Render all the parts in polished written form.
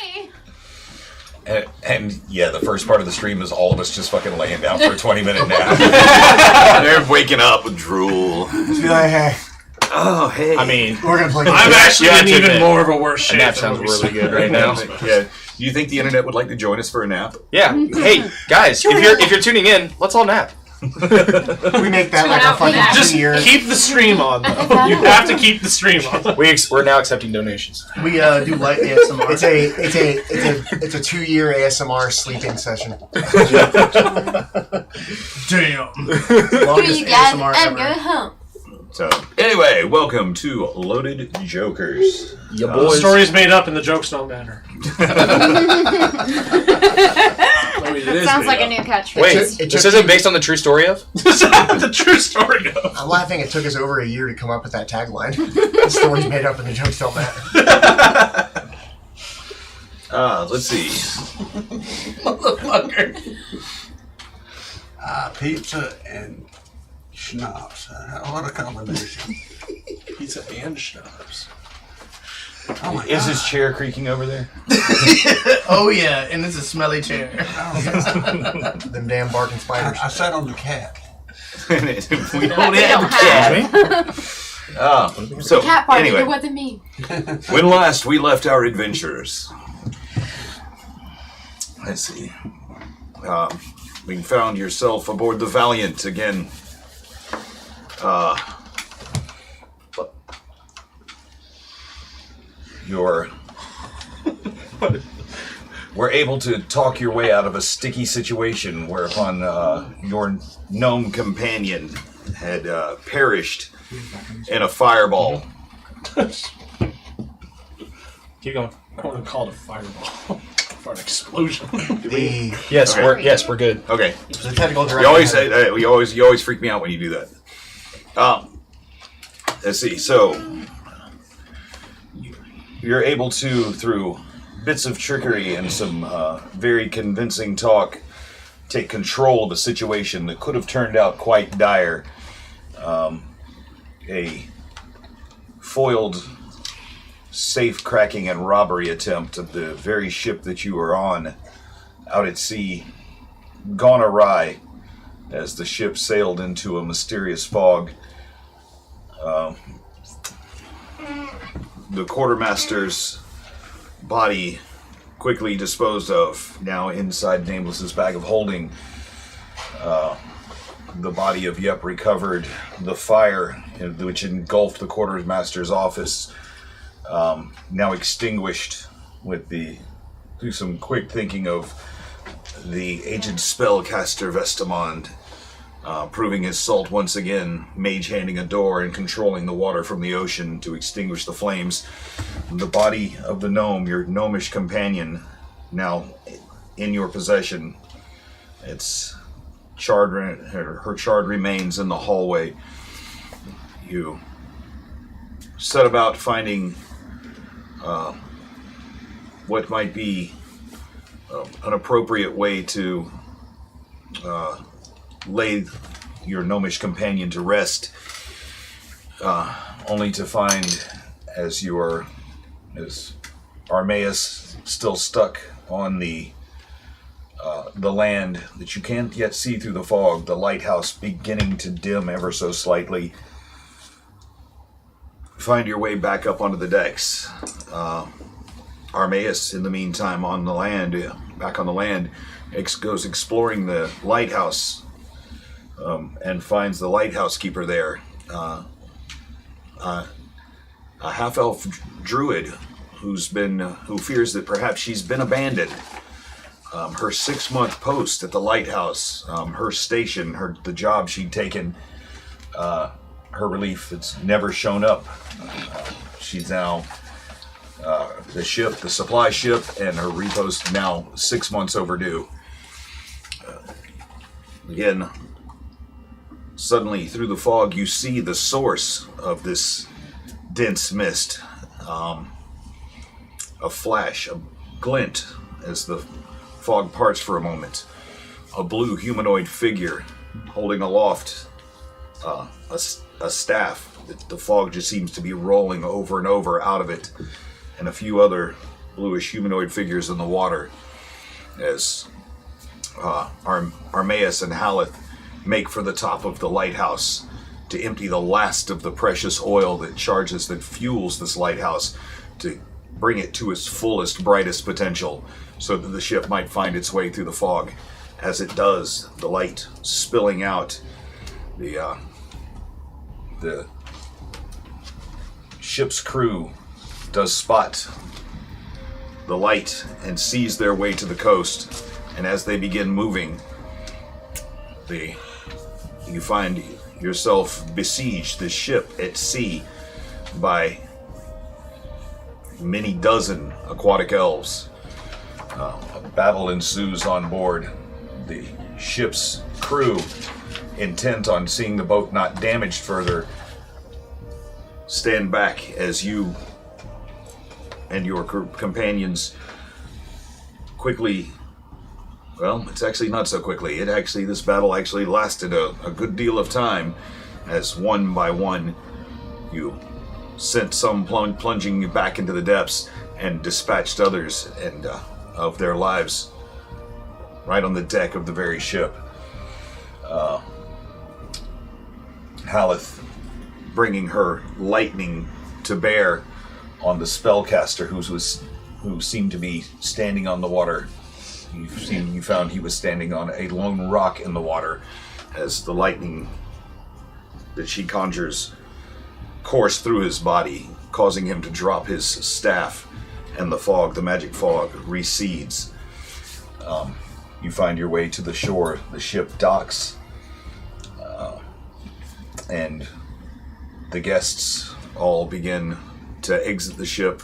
me. And yeah, the first part of the stream is all of us just fucking laying down for a 20-minute nap. They're waking up with drool. Just be like, hey. Oh, hey. I mean, We're gonna play. I'm actually in even more of a worse shape. That sounds really good right now. Yeah. Do you think the internet would like to join us for a nap? Yeah. Hey, guys, if you're tuning in, let's all nap. We make that like a fucking Just 2 years. keep the stream on, though. You have to keep the stream on. We're now accepting donations. We do light ASMR. It's a 2-year ASMR sleeping session. Damn. Longest You guys ASMR and ever. go home. So, anyway, welcome to Loaded Jokers. Yeah, The boys. story's made up and the jokes don't matter. Sounds like a new catchphrase. Wait, It this took- isn't based on the true story of? The true story of. I'm laughing. It took us over a year to come up with that tagline. The story's made up and the jokes don't matter. Let's see. Motherfucker. Pizza and schnapps. What a combination. Pizza and schnapps. Oh my Is God. his chair creaking over there? Oh yeah, and it's a smelly chair. Them damn barking spiders. I sat on the cat. We don't have a cat. So, Cat party, anyway, it wasn't me. when last we left our adventurers, let's see. We found yourself aboard the Valiant again. Were able to talk your way out of a sticky situation whereupon Your gnome companion had perished in a fireball. Keep going. I want to call it a fireball. For an explosion. The Yes, Okay. we're good. Okay. the technical director. You always say you always freak me out when you do that. Let's see. So you're able to, through bits of trickery and some very convincing talk, take control of a situation that could have turned out quite dire. A foiled safe cracking and robbery attempt of the very ship that you were on out at sea gone awry as the ship sailed into a mysterious fog. The quartermaster's body quickly disposed of, now inside Nameless's bag of holding. The body of Yep recovered. The fire, which engulfed the quartermaster's office, now extinguished through some quick thinking of the aged spellcaster Vestamond, proving his salt once again, mage-handing a door and controlling the water from the ocean to extinguish the flames. The body of the gnome, your gnomish companion, now in your possession. It's charred, her charred remains in the hallway. You set about finding what might be an appropriate way to lay your gnomish companion to rest, only to find, as Armaeus still stuck on the land that you can't yet see through the fog, the lighthouse beginning to dim ever so slightly. Find your way back up onto the decks. Armaeus, in the meantime, back on the land, goes exploring the lighthouse and finds the lighthouse keeper there, a half-elf druid who fears that perhaps she's been abandoned. Her 6-month post at the lighthouse, her station, the job she'd taken, her relief, it's never shown up. She's now the supply ship, and her repost now 6 months overdue. Again, suddenly through the fog, you see the source of this dense mist. A flash, a glint, as the fog parts for a moment. A blue humanoid figure holding aloft a staff. The fog just seems to be rolling over and over out of it, and a few other bluish humanoid figures in the water as Armaeus and Haleth make for the top of the lighthouse to empty the last of the precious oil that fuels this lighthouse, to bring it to its fullest, brightest potential so that the ship might find its way through the fog. As it does, the light spilling out, the ship's crew does spot the light and sees their way to the coast. And as they begin moving, you find yourself besieged, the ship at sea, by many dozen aquatic elves. A battle ensues on board. The ship's crew, intent on seeing the boat not damaged further, stand back as you and your companions quickly. Well, it's actually not so quickly. This battle actually lasted a good deal of time, as one by one you sent some plunging back into the depths and dispatched others and of their lives right on the deck of the very ship. Haleth bringing her lightning to bear on the spellcaster who seemed to be standing on the water. You found he was standing on a lone rock in the water as the lightning that she conjures coursed through his body, causing him to drop his staff, and the magic fog, recedes. You find your way to the shore. The ship docks, and the guests all begin to exit the ship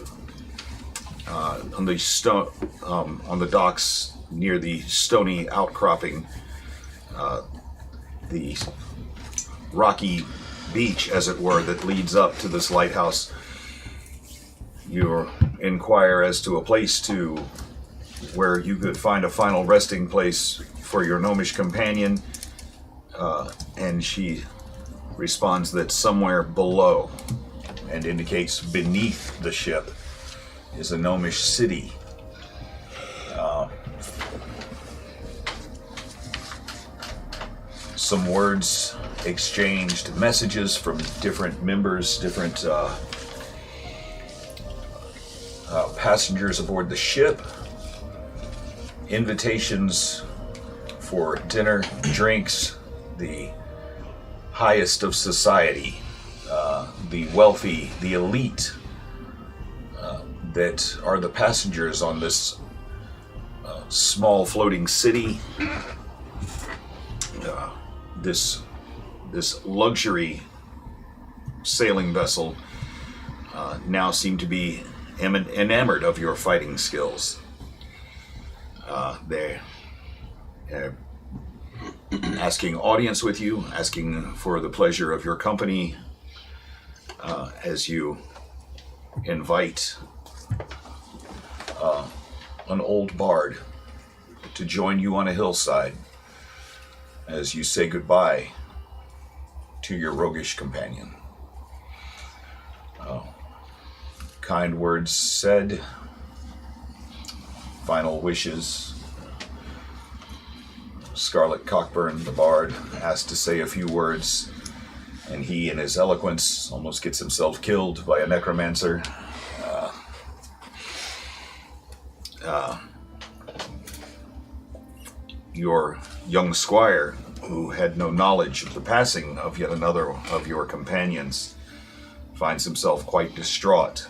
on the docks near the stony outcropping, the rocky beach, as it were, that leads up to this lighthouse. You inquire as to a place where you could find a final resting place for your gnomish companion, and she responds that somewhere below, and indicates beneath the ship, is a gnomish city. Some words exchanged, messages from different members, different passengers aboard the ship, invitations for dinner, drinks, the highest of society, the wealthy, the elite, that are the passengers on this small floating city, this luxury sailing vessel, now seem to be enamored of your fighting skills. They're asking audience with you, asking for the pleasure of your company, as you invite an old bard to join you on a hillside as you say goodbye to your roguish companion. Kind words said, final wishes. Scarlet Cockburn, the bard, asked to say a few words, and he, in his eloquence, almost gets himself killed by a necromancer. Your young squire, who had no knowledge of the passing of yet another of your companions, finds himself quite distraught.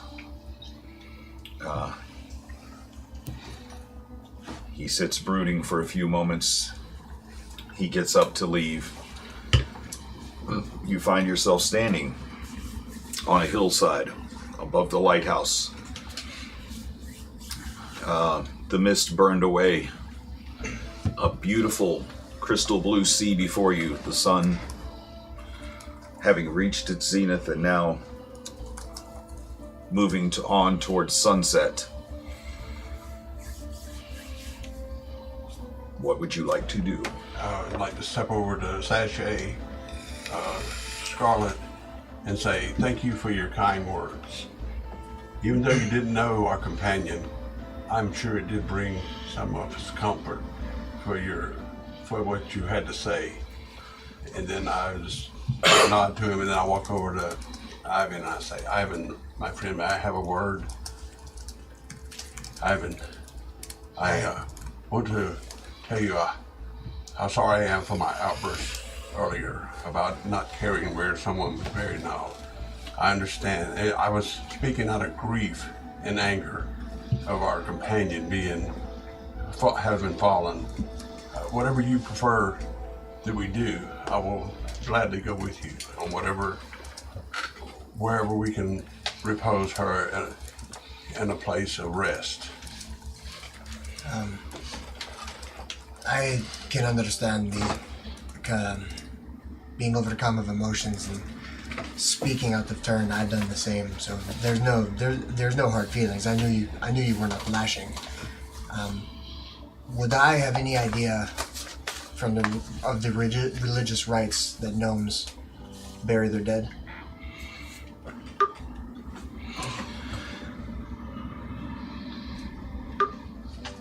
He sits brooding for a few moments. He gets up to leave. You find yourself standing on a hillside above the lighthouse. The mist burned away. A beautiful crystal blue sea before you, the sun having reached its zenith and now moving on towards sunset. What would you like to do? I'd like to step over to Sachet, Scarlet, and say thank you for your kind words. Even though you didn't know our companion, I'm sure it did bring some of his comfort for what you had to say. And then I just nod to him, and then I walk over to Ivan and I say, Ivan, my friend, may I have a word? Ivan, I want to tell you how sorry I am for my outburst earlier about not caring where someone was buried now. I understand. I was speaking out of grief and anger of our companion having fallen. Whatever you prefer that we do, I will gladly go with you on wherever we can repose her in a place of rest. I can understand the being overcome of emotions and speaking out of turn. I've done the same, so there's no hard feelings. I knew you were not lashing. Would I have any idea of the religious rites that gnomes bury their dead?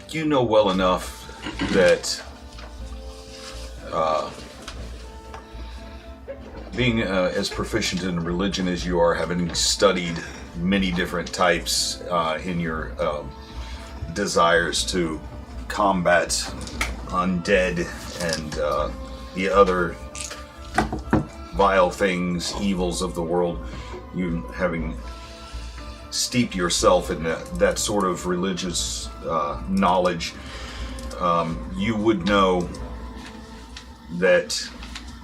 You know well enough that being as proficient in religion as you are, having studied many different types in your desires to combat undead and the other vile things, evils of the world, you having steeped yourself in that sort of religious knowledge, you would know that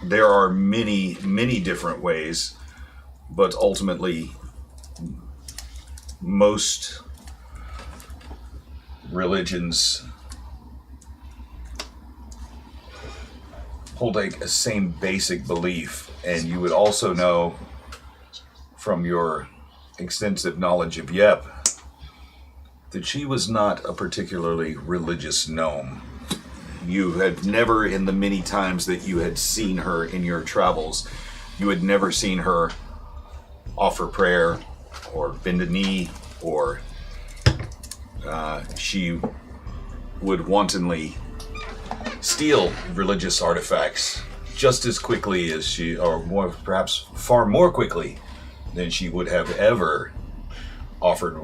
there are many, many different ways, but ultimately most religions hold a same basic belief, and you would also know from your extensive knowledge of Yep that she was not a particularly religious gnome. You had never, in the many times that you had seen her in your travels, you had never seen her offer prayer or bend a knee, or she would wantonly steal religious artifacts just as quickly as perhaps far more quickly than she would have ever offered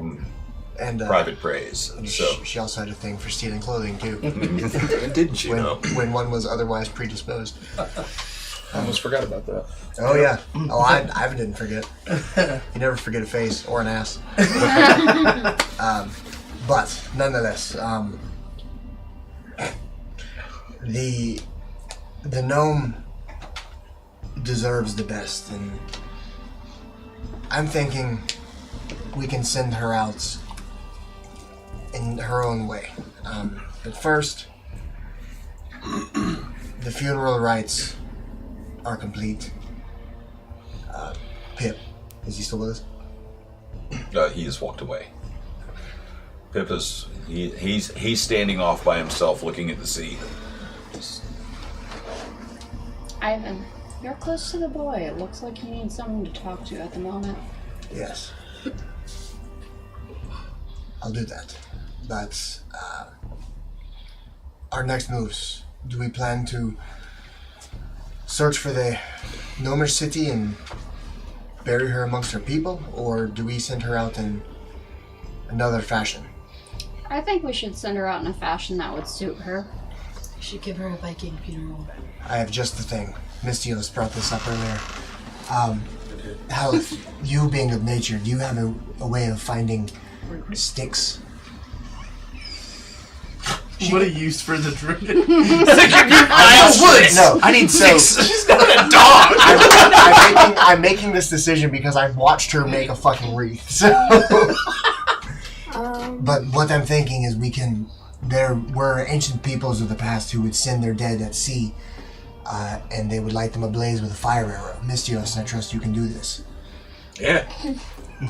private praise. She also had a thing for stealing clothing too. Didn't she? When one was otherwise predisposed. I almost forgot about that. Oh yeah. Oh, Ivan didn't forget. You never forget a face or an ass. But nonetheless, the gnome deserves the best, and I'm thinking we can send her out in her own way. But first, the funeral rites are complete. Pip, is he still with us? He has walked away. Pip is he's standing off by himself, looking at the sea. Ivan, you're close to the boy. It looks like you need someone to talk to at the moment. Yes. I'll do that. But our next moves, do we plan to search for the gnomish city and bury her amongst her people, or do we send her out in another fashion? I think we should send her out in a fashion that would suit her. We should give her a Viking funeral. I have just the thing. Mistios brought this up earlier. Haleth, you being of nature, do you have a way of finding sticks? What a use for the druid. No, I need six. She's not a dog. I'm making this decision because I've watched her make a fucking wreath. So. But what I'm thinking is there were ancient peoples of the past who would send their dead at sea, and they would light them ablaze with a fire arrow. Mistios, I trust you can do this. Yeah.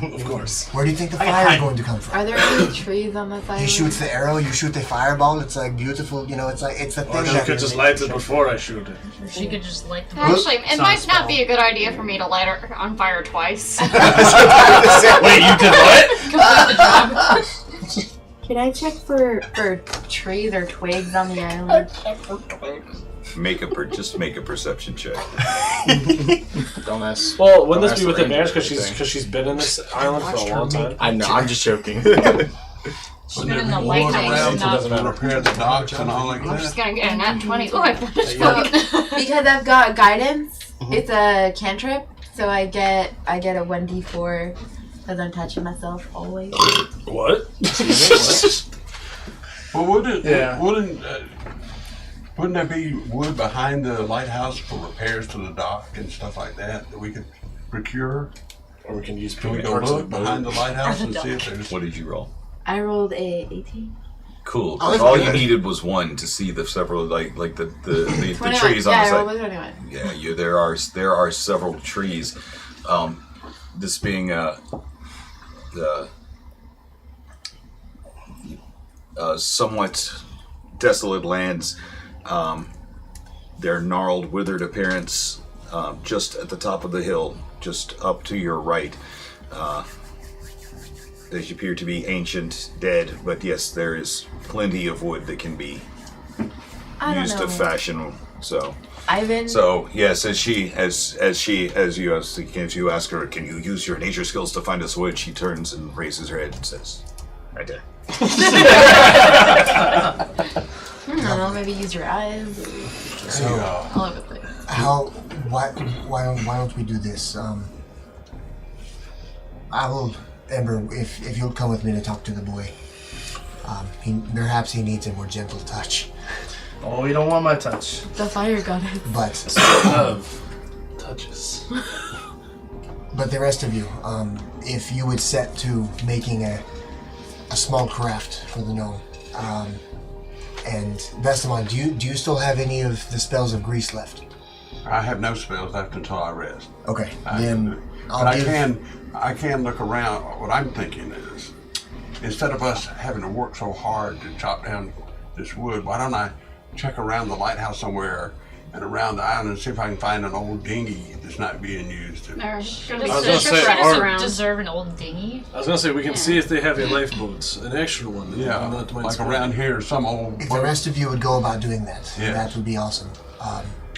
Of course. Where do you think the fire is going to come from? Are there any trees on the fire? He shoots the arrow, you shoot the fireball. It's like beautiful, it's the thing. Or she could just light it before I shoot it. She could just light the Actually, it might not be a good idea for me to light her on fire twice. Wait, you did what? Complete the job. Can I check for trees or twigs on the island? Just make a perception check. Don't ask. Well, wouldn't Don't this be ask with the advantage ranger anything. because she's been in this island for a long time? I know. I'm just joking. She's been in the Going lightning. around She's to not. repair the docks and all like I'm just that. gonna get a nat 20. Oh, I finished So, fucking. because I've got guidance, it's a cantrip, so I get a 1d4 because I'm touching myself always. What? Well, wouldn't Yeah. wouldn't there be wood behind the lighthouse for repairs to the dock and stuff like that we could procure? Or we can use Can we go parts of the look behind the boat. lighthouse and see if there's? What did you roll? I rolled a 18. Cool. Oh, that's All you good. needed was one to see the several the 21. trees on Yeah, the I rolled side. a 21. Yeah, there are several trees. This being the somewhat desolate lands, their gnarled, withered appearance just at the top of the hill, just up to your right. They appear to be ancient, dead, but yes, there is plenty of wood that can be I don't used know. to fashion. So Ivan. yes, as you ask her, can you use your nature skills to find us wood? She turns and raises her head and says, "Right there." I don't know, maybe use your eyes. So, All over the place. why don't we do this? I will, Ember, if you'll come with me to talk to the boy. Perhaps he needs a more gentle touch. Oh, you don't want my touch. The fire goddess. But Of touches. but the rest of you, if you would set to making a small craft for the gnome, and Vestamon, do you still have any of the spells of grease left? I have no spells left until I rest. Okay, I then but I can look around. What I'm thinking is, instead of us having to work so hard to chop down this wood, why don't I check around the lighthouse somewhere and around the island and see if I can find an old dinghy that's not being used. Or was gonna say, around. Deserve an old dinghy. I was gonna say we can see if they have a lifeboats, an extra one. Yeah, Not to mind like spending. around here, some old. if the rest of you would go about doing that, Yeah. that would be awesome.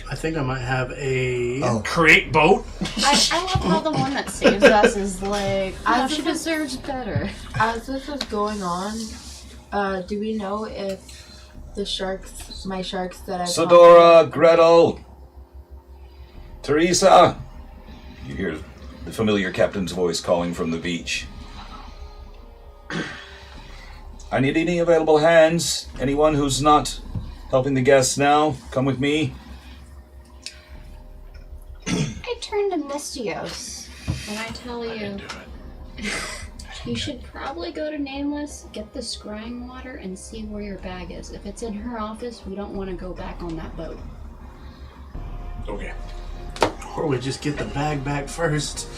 I think I might have a Oh. crate boat. I love how the one that saves us is like, I she just- deserves better. As this is going on, do we know if my sharks that I've Sadora, Gretel, Teresa. You hear the familiar captain's voice calling from the beach. I need any available hands. Anyone who's not helping the guests now, come with me. I turn to Mystios and I tell you, you should probably go to Nameless, get the scrying water, and see where your bag is. If it's in her office, we don't want to go back on that boat. Okay. Or we just get the bag back first.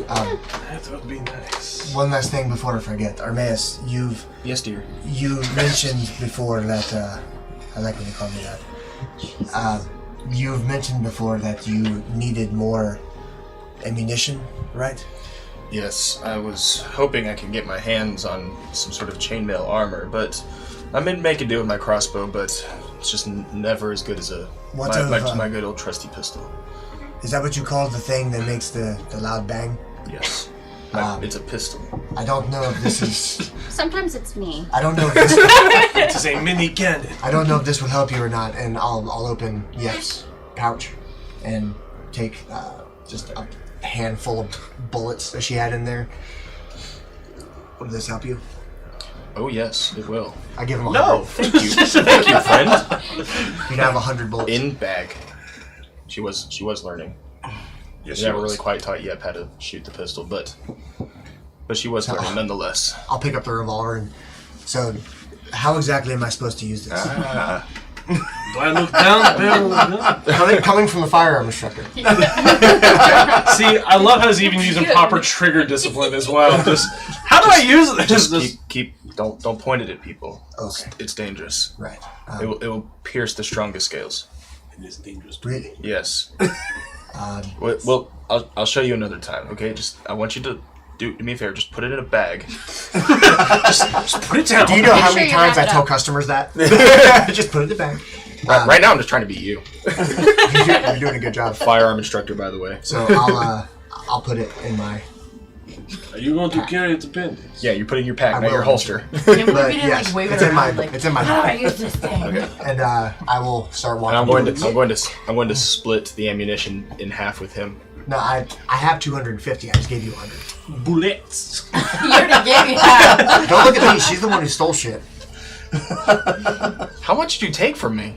That would be nice. One last thing before I forget, Armaeus, Yes, dear. you mentioned before that I like when you call me that. You've mentioned before that you needed more ammunition, right? Yes, I was hoping I could get my hands on some sort of chainmail armor, but I may make it do with my crossbow, but it's just never as good as my good old trusty pistol. Is that what you call the thing that makes the loud bang? Yes. It's a pistol. I don't know if this is. Sometimes it's me. I don't know if this. This is a mini cannon. I don't know if this would help you or not, and I'll open Yef's pouch and take just a handful of bullets that she had in there. Would this help you? Oh yes, it will. I give him a No, 100. thank you. Thank you, friend. You'd have 100 bullets. In bag. She was learning. Yes, She never really quite taught Yep how to shoot the pistol, but she was learning nonetheless. I'll pick up the revolver and. So, how exactly am I supposed to use this? Do I look down the barrel of the gun? Coming from the firearm instructor. See, I love how he's even using proper trigger discipline as well. Just how do I use this? Just don't point it at people. Okay. It's dangerous. Right. It will pierce the strongest scales. It is dangerous. Really? Yes. Well, I'll show you another time. Okay, just I want you to Do me a favor, just put it in a bag. just put it down. Do you know how sure many you times I wrap it tell up. customers that? Just put it in the bag. Right now, I'm just trying to be you. You're doing a good job. Firearm instructor, by the way. So I'll put it in my. Are you going to carry it to Pendants? Yeah, you're putting your pack, I not your will. holster. And we But didn't yes, like wave it's it in my. around like, It's in my how do I bag. use this thing? And I will start walking. And I'm going to split the ammunition in half with him. No, I have 250. I just gave you 100. Bullets. You already gave me half. Don't look at me. She's the one who stole shit. How much did you take from me?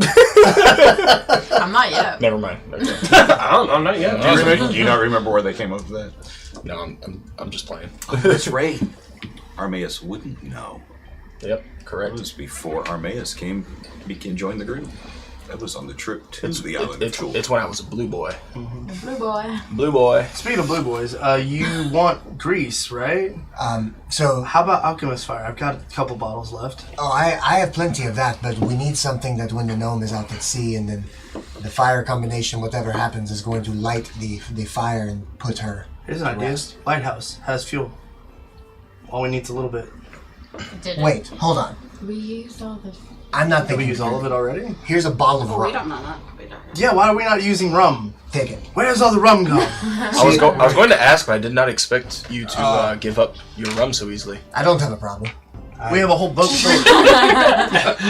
I'm not yet. Never mind. Okay. I don't know, not yet. Do you not remember where they came up with that? No, I'm just playing. That's right. Armaeus wouldn't know. Yep, That correct. was before Armaeus joined the group. That was on the trip to the island of Chul. It's when I was a blue boy. Blue boy. Blue boy. Speaking of blue boys, you want grease, right? So How about alchemist fire? I've got a couple bottles left. I have plenty of that, but we need something that when the gnome is out at sea and then the fire combination, whatever happens, is going to light the fire and put her. Here's an idea. Lighthouse has fuel. All we need is a little bit. Did Wait, hold on. We used all the. I'm not Did thinking. we use all of it already? Here's a bottle of Oh, we rum. don't know that. We don't. Yeah, why are we not using rum? Take it. Where's all the rum gone? I was going to ask, but I did not expect you to give up your rum so easily. I don't have a problem. We have a whole boat full.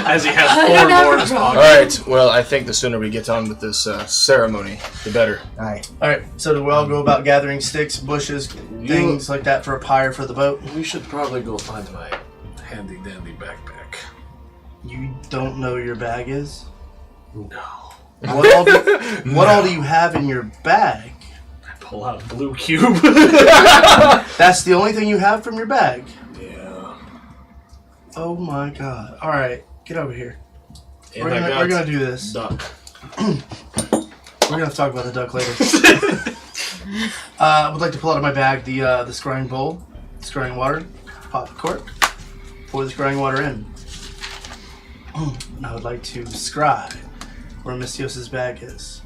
As he has 4 more in his All pocket. right. Well, I think the sooner we get on with this ceremony, the better. All right. Alright, so do we all go about gathering sticks, bushes, things like that for a pyre for the boat? We should probably go find my handy dandy backpack. You don't know your bag is? No. What all do you have in your bag? Pull out a blue cube. That's the only thing you have from your bag? Yeah. Oh my god. Alright, get over here. And We're gonna do this. duck. We're gonna have to talk about the duck later. I would like to pull out of my bag the scrying bowl, scrying water, pop the cork, pour the scrying water in. And I would like to scry where Mystios' bag is.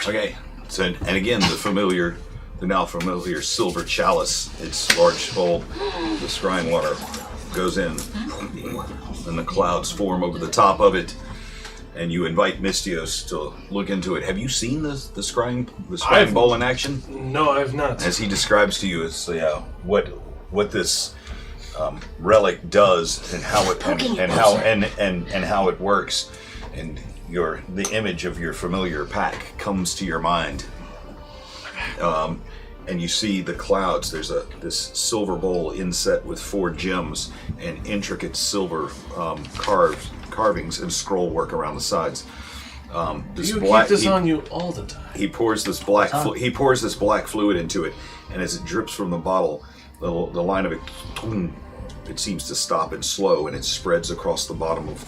Okay. So, and again, the now familiar silver chalice, its large bowl, the scrying water goes in, and the clouds form over the top of it. And you invite Mystios to look into it. Have you seen the scrying bowl in action? No, I've not. As he describes to you, it's what this relic does and how it and how it works, and the image of your familiar pack comes to your mind. And you see the clouds. There's this silver bowl inset with 4 gems and intricate silver carvings and scroll work around the sides. You keep this on you all the time. He pours this black fluid into it, and as it drips from the bottle, the line of it seems to stop and slow, and it spreads across the bottom of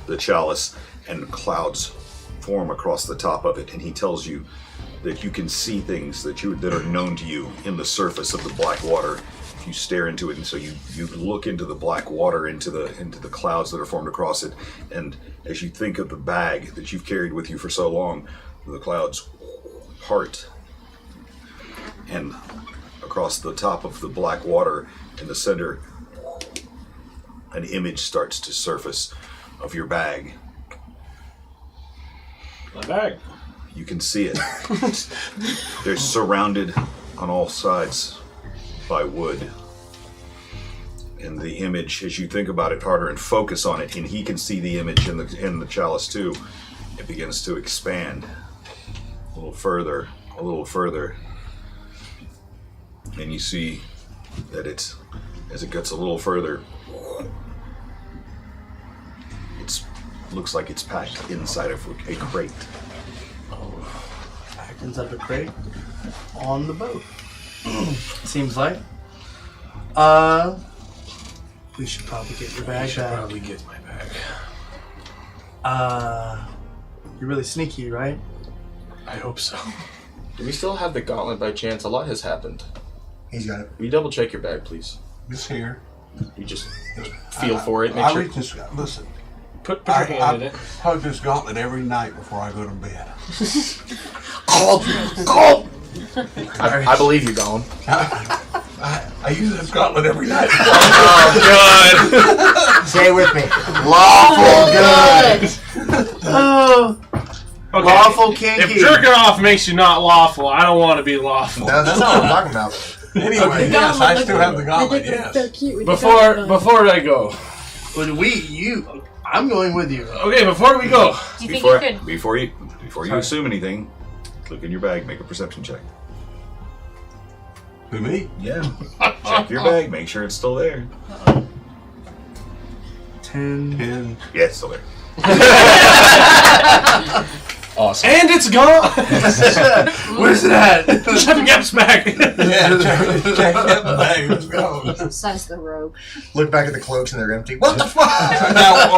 the chalice, and clouds form across the top of it. And he tells you that you can see things that are known to you in the surface of the black water. If you stare into it, and so you look into the black water, into the clouds that are formed across it, and as you think of the bag that you've carried with you for so long, the clouds part, and across the top of the black water in the center, an image starts to surface of your bag. My bag. You can see it. They're surrounded on all sides by wood. And the image, as you think about it harder and focus on it, and he can see the image in the chalice too, it begins to expand a little further. And you see that as it gets a little further, looks like it's packed inside of a crate. Packed inside of a crate on the boat. Seems like. We should probably get your bag back. Probably get my bag. You're really sneaky, right? I hope so. Do we still have the gauntlet by chance? A lot has happened. He's got it. Will you double check your bag, please? It's here. You just feel for it. Make I sure. read this. Listen, Put your hand in I it. hug this gauntlet every night before I go to bed. I believe you, Gollum. I use this gauntlet every night. Oh, God. Say it with me. Lawful good. Oh, Okay. lawful kinky. If jerking off makes you not lawful, I don't want to be lawful. No, that's not what I'm talking about. Anyway, yes, I still have the gauntlet, yes. Before I go. I'm going with you. Okay, before we go. Do you think you could? Before you assume anything, look in your bag, make a perception check. Who, me? Yeah. Check your bag, make sure it's still there. 10. 10. Yeah, it's still there. Awesome. And it's gone! Where's it at? Check Gap's back! Yeah, check that bag. Let's go. Says the rogue. Look back at the cloaks and they're empty. What the fuck? Now,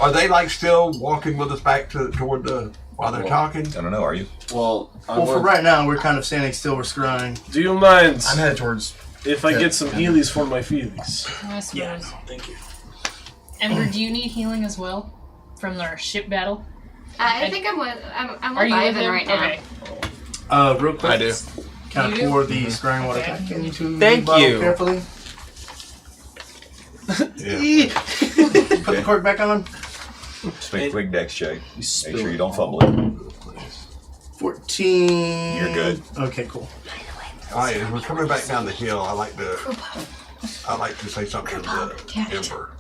are they like still walking with us back toward the while they're talking? I don't know, are you? Well, Well, for right now, we're kind of standing still. We're scrying. do you mind I'm headed towards. if I get some healies for my feelies? I suppose. Thank you. Ember, do you need healing as well from our ship battle? I think I'm with Are you with Ivan him? right now. Okay. Real quick. I do. Can I You do? pour the scrying water back into Thank the bottle you. carefully? Yeah. Put the cork back on. Just make a quick dex check. Make spill sure you it don't fumble it. 14. You're good. Okay, cool. All right, as we're coming back down the hill, I like to say something to Ember.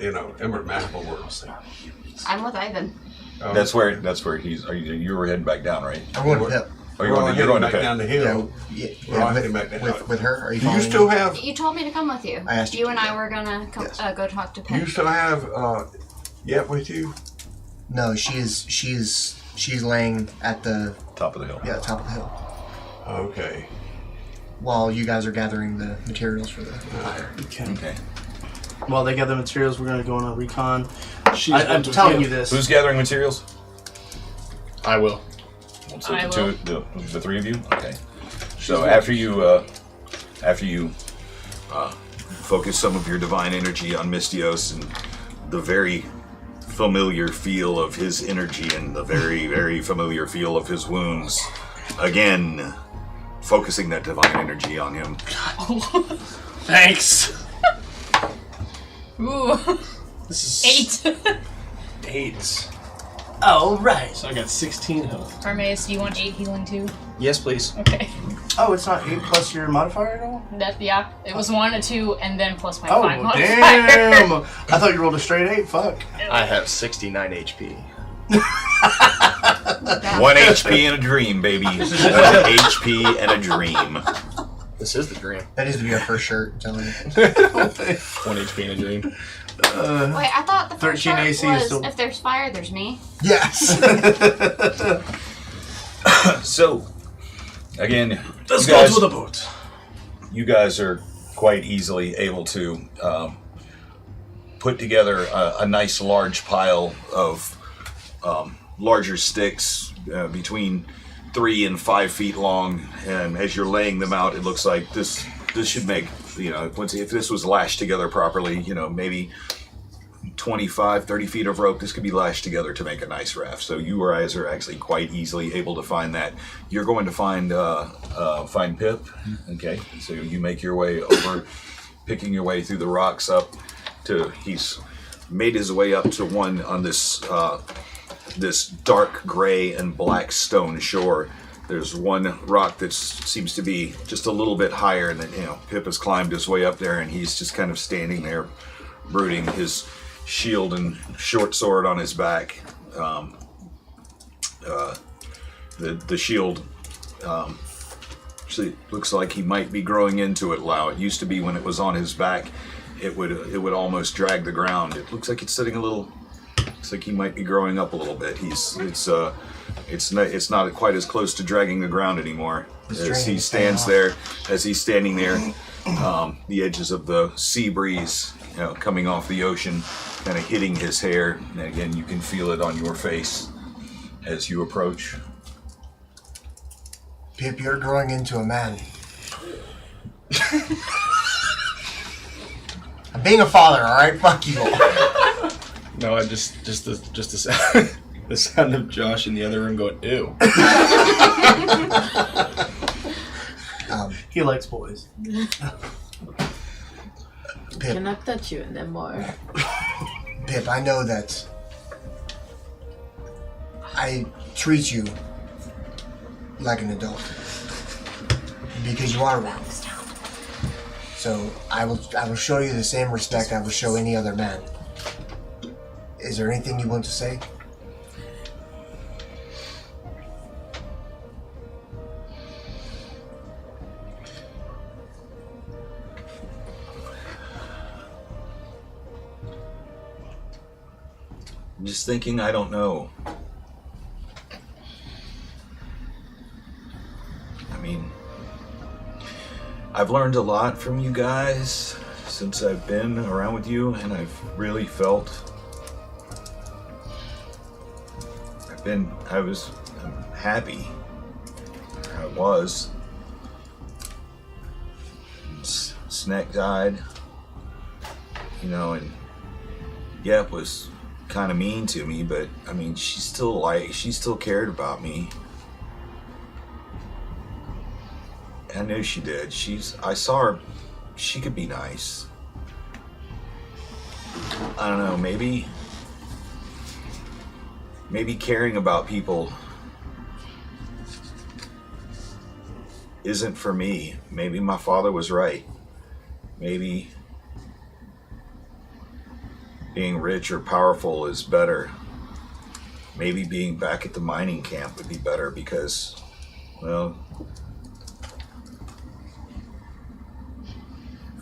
You know, Ember magical words. I'm with Ivan. That's where he's. You were heading back down, right? I'm going to Pip. Or you're going to back down the hill. We're all heading back down. With her? Are you Do you following still me? have? You told me to come with you. I asked you You to, and I yeah. were gonna come, Yes. go talk to Do Pip. you still have Yep with you? No, she's laying at the Top of the hill. top of the hill Okay. while you guys are gathering the materials for the fire. Okay. While they gather materials, we're going to go on a recon. She's I'm with telling you this. Who's gathering materials? I will. So I the three of you. Okay. So after you focus some of your divine energy on Mystios and the very familiar feel of his energy and the very, very familiar feel of his wounds, again, focusing that divine energy on him. Thanks! Ooh. This is 8. 8. Oh, right. So I got 16 health. Armaeus, do you want 8 healing too? Yes, please. Okay. Oh, it's not 8 plus your modifier at all? Yeah. It was 1, a 2, and then plus my Oh, 5 modifier. damn. I thought you rolled a straight 8. Fuck. I have 69 HP. 1 HP and a dream, baby. 1 HP and a dream. This is the dream. That needs to be our first shirt, I'm telling you. 1 HP and a dream. Wait, I thought the first 13 part AC was is still- if there's fire, there's me. Yes! So, again, Let's you go guys- to the boat. you guys are quite easily able to put together a nice large pile of larger sticks between 3 and 5 feet long, and as you're laying them out, it looks like this should make, if this was lashed together properly, maybe 25, 30 feet of rope, this could be lashed together to make a nice raft. So you guys are actually quite easily able to find that. You're going to find Pip. Okay, so you make your way over, picking your way through the rocks up to, he's made his way up to one on this this dark gray and black stone shore. There's one rock that seems to be just a little bit higher, and then Pip has climbed his way up there, and he's just kind of standing there, brooding, his shield and short sword on his back. The shield actually looks like he might be growing into it now. It used to be when it was on his back, it would almost drag the ground. It looks like it's sitting a little. Looks like he might be growing up a little bit. It's not quite as close to dragging the ground anymore. As he stands there, as he's standing there, the edges of the sea breeze, coming off the ocean, kind of hitting his hair. And again, you can feel it on your face as you approach. Pip, you're growing into a man. I'm being a father, alright? Fuck you all. No, I just a second. The sound of Josh in the other room going, ew. He likes boys. Pip, Can I touch you anymore? Pip, I know that I treat you like an adult because you are one. So I will show you the same respect I would show any other man. Is there anything you want to say? I'm just thinking, I don't know. I mean, I've learned a lot from you guys since I've been around with you, and I've really felt I'm happy. I was. Snack died, you know, and Yep was kind of mean to me, but I mean, she still cared about me. I knew she did. I saw her, she could be nice. I don't know, maybe caring about people isn't for me. Maybe my father was right. Maybe being rich or powerful is better. Maybe being back at the mining camp would be better because, well,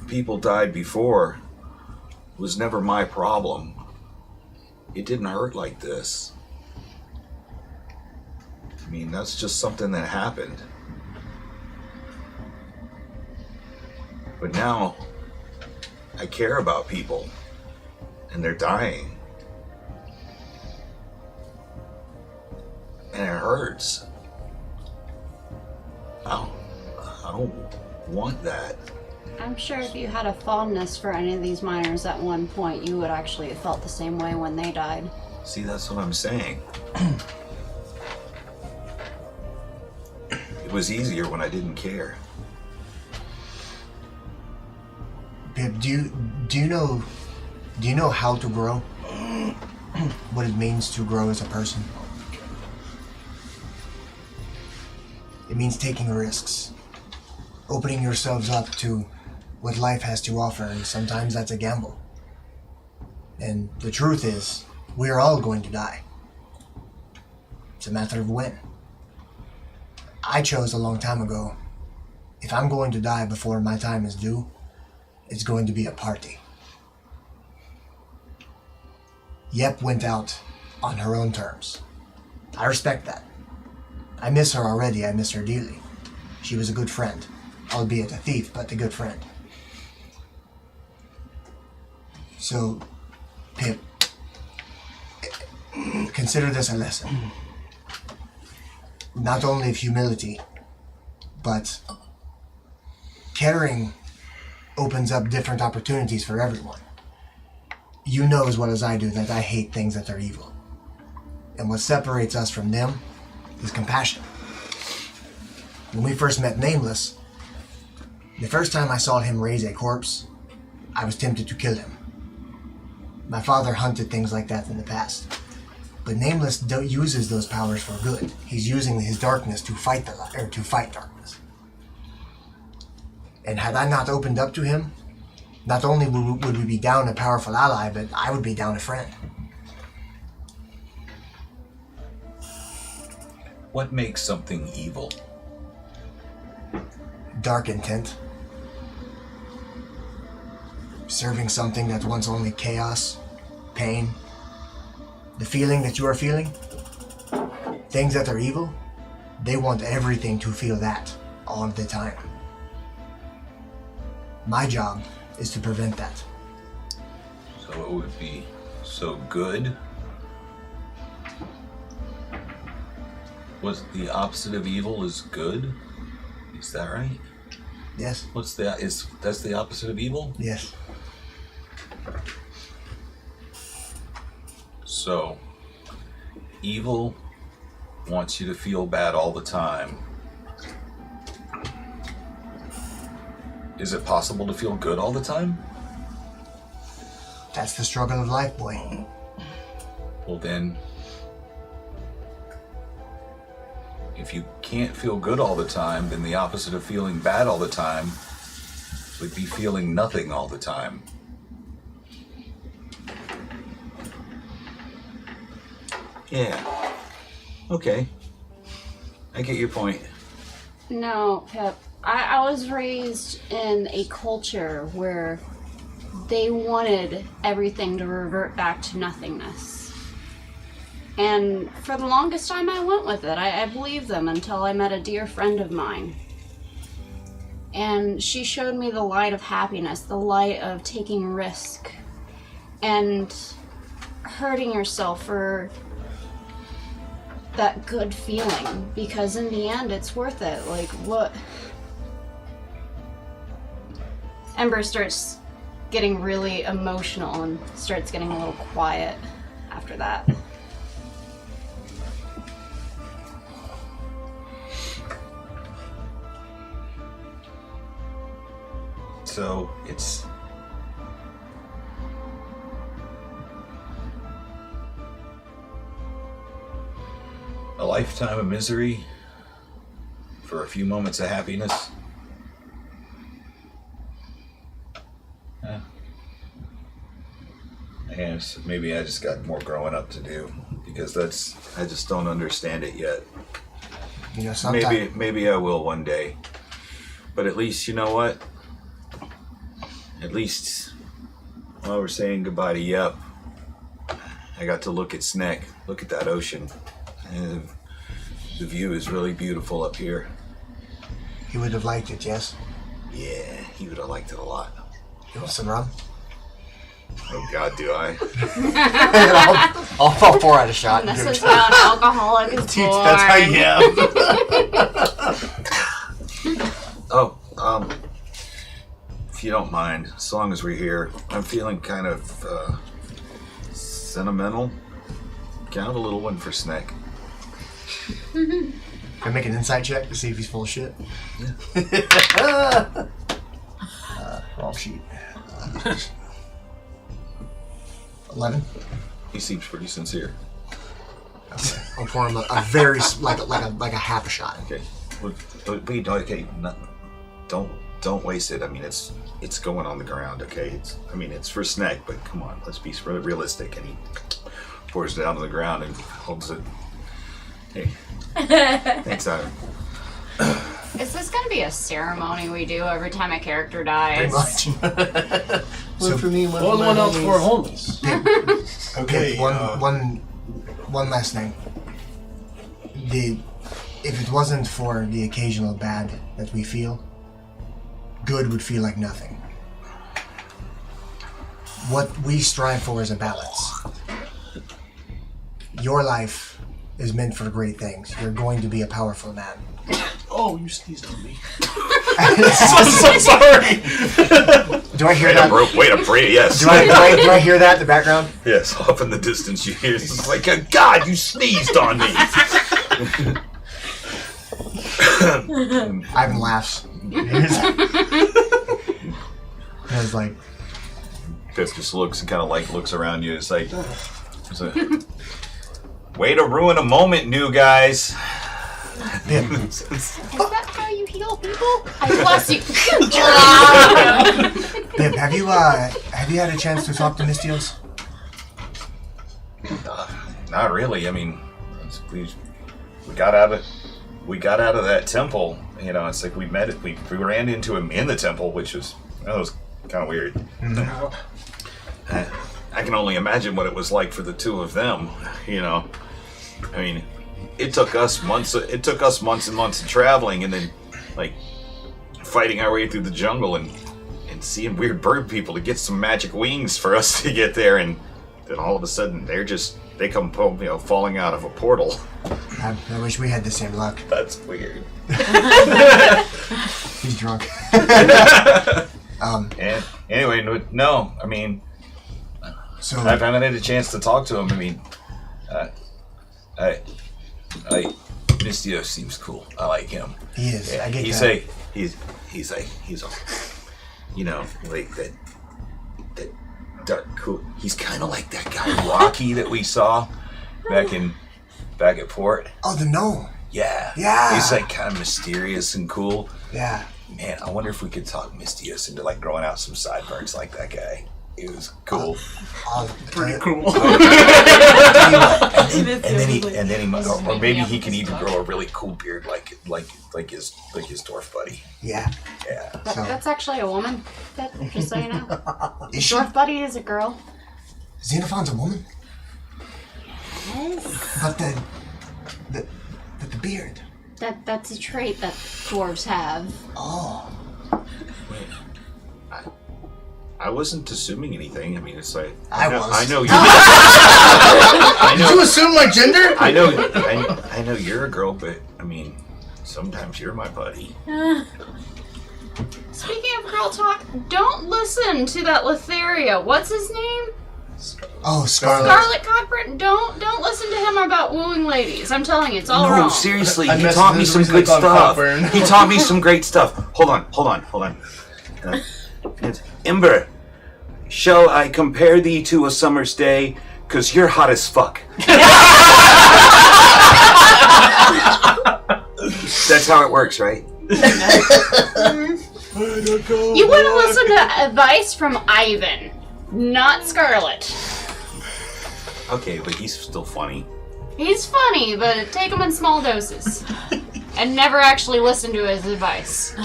people died before. It was never my problem. It didn't hurt like this. I mean, that's just something that happened. But now, I care about people, and they're dying. And it hurts. I don't want that. I'm sure if you had a fondness for any of these miners at one point, you would actually have felt the same way when they died. See, that's what I'm saying. It was easier when I didn't care. Pip, do you know how to grow? What it means to grow as a person? It means taking risks, opening yourselves up to what life has to offer, and sometimes that's a gamble. And the truth is, we're all going to die. It's a matter of when. I chose a long time ago, if I'm going to die before my time is due, it's going to be a party. Yep went out on her own terms. I respect that. I miss her already, I miss her dearly. She was a good friend, albeit a thief, but a good friend. So, Pip, consider this a lesson. Not only of humility, but caring opens up different opportunities for everyone. You know as well as I do that I hate things that are evil. And what separates us from them is compassion. When we first met Nameless, the first time I saw him raise a corpse, I was tempted to kill him. My father hunted things like that in the past. But Nameless uses those powers for good. He's using his darkness to fight darkness. And had I not opened up to him, not only would we be down a powerful ally, but I would be down a friend. What makes something evil? Dark intent. Serving something that wants only chaos, pain. The feeling that you are feeling. Things that are evil, they want everything to feel that all the time. My job is to prevent that. So it would be so good? Was the opposite of evil is good? Is that right? Yes. That's the opposite of evil? Yes. So evil wants you to feel bad all the time, is it possible to feel good all the time? That's the struggle of life, boy. Well then, if you can't feel good all the time, then the opposite of feeling bad all the time would be feeling nothing all the time. Yeah. Okay. I get your point. No, Pip. I was raised in a culture where they wanted everything to revert back to nothingness. And for the longest time I went with it. I believed them until I met a dear friend of mine. And she showed me the light of happiness, the light of taking risk, and hurting yourself for that good feeling, because in the end it's worth it. Like, what? Ember starts getting really emotional and starts getting a little quiet after that. So it's a lifetime of misery for a few moments of happiness. Yeah. I guess maybe I just got more growing up to do, because I just don't understand it yet. You know, sometimes Maybe I will one day. But at least, you know what? At least while we're saying goodbye to Yep, I got to look at Sneck, look at that ocean. And the view is really beautiful up here. he would have liked it, yes? Yeah, he would have liked it a lot. You want some rum? Oh God, do I? I'll pour out a shot. This is how an alcoholic is Teach, born. that's how you Oh, if you don't mind, as long as we're here, I'm feeling kind of sentimental. Count a little one for Sneck. Can I make an insight check to see if he's full of shit? Wrong sheet. 11. He seems pretty sincere. Okay. I'll pour him a very like a half a shot. Okay. Wait, okay. Don't waste it. I mean, it's going on the ground. Okay. It's for Sneck, but come on, let's be realistic. And he pours it down to the ground and holds it. Hey. Thanks, Adam. Is this gonna be a ceremony we do every time a character dies? Pretty much. One for me, Well, one else for homeless. Okay. One last thing. If it wasn't for the occasional bad that we feel, good would feel like nothing. What we strive for is a balance. Your life is meant for great things. You're going to be a powerful man. Oh, you sneezed on me. so sorry. Do I hear that? Wait a break. Yes. Do I hear that in the background? Yes. Off in the distance, you hear it's like, God, you sneezed on me. Ivan laughs. I was like, Pip just looks and kind of looks around you. It's like, way to ruin a moment, new guys. Pip, Is that how you heal people? I bless you. Pip, have you had a chance to talk to Mystios? Not really. I mean, we got out of that temple. You know, it's like we ran into him in the temple, which was kind of weird. I can only imagine what it was like for the two of them. You know, I mean, it took us months and months of traveling, and then like fighting our way through the jungle and seeing weird bird people to get some magic wings for us to get there, and then all of a sudden they come falling out of a portal. I wish we had the same luck. That's weird. He's drunk. And anyway, no, I mean, So I haven't had a chance to talk to him. I mean, Mistio seems cool. I like him. He is. Yeah, I get he's that. he's a like that dark cool. He's kind of like that guy Rocky that we saw back at Port. Oh, the gnome. Yeah. Yeah. He's like kind of mysterious and cool. Yeah. Man, I wonder if we could talk Mistios into like growing out some sideburns like that guy. It was cool. Pretty cool. and then he or maybe he can even grow a really cool beard like his dwarf buddy. Yeah. Yeah. That's actually a woman. Just so you know. Is she? Dwarf buddy is a girl. Xenophon's a woman? Yes. But the beard. That's a trait that dwarves have. Oh. Wait. I wasn't assuming anything. I mean, it's like I was. I know you. Did you assume my gender? I know you're a girl, but I mean, sometimes you're my buddy. Speaking of girl talk, don't listen to that Letheria. What's his name? Oh, Scarlet. Scarlet Cockburn. Don't listen to him about wooing ladies. I'm telling you, it's all wrong. No, seriously, I he messaged taught me him some recently good called stuff. Cockburn. He taught me some great stuff. Hold on. Ember, shall I compare thee to a summer's day? 'Cause you're hot as fuck. That's how it works, right? You want to listen to advice from Ivan, not Scarlet. Okay, but he's still funny. He's funny, but take him in small doses. And never actually listen to his advice.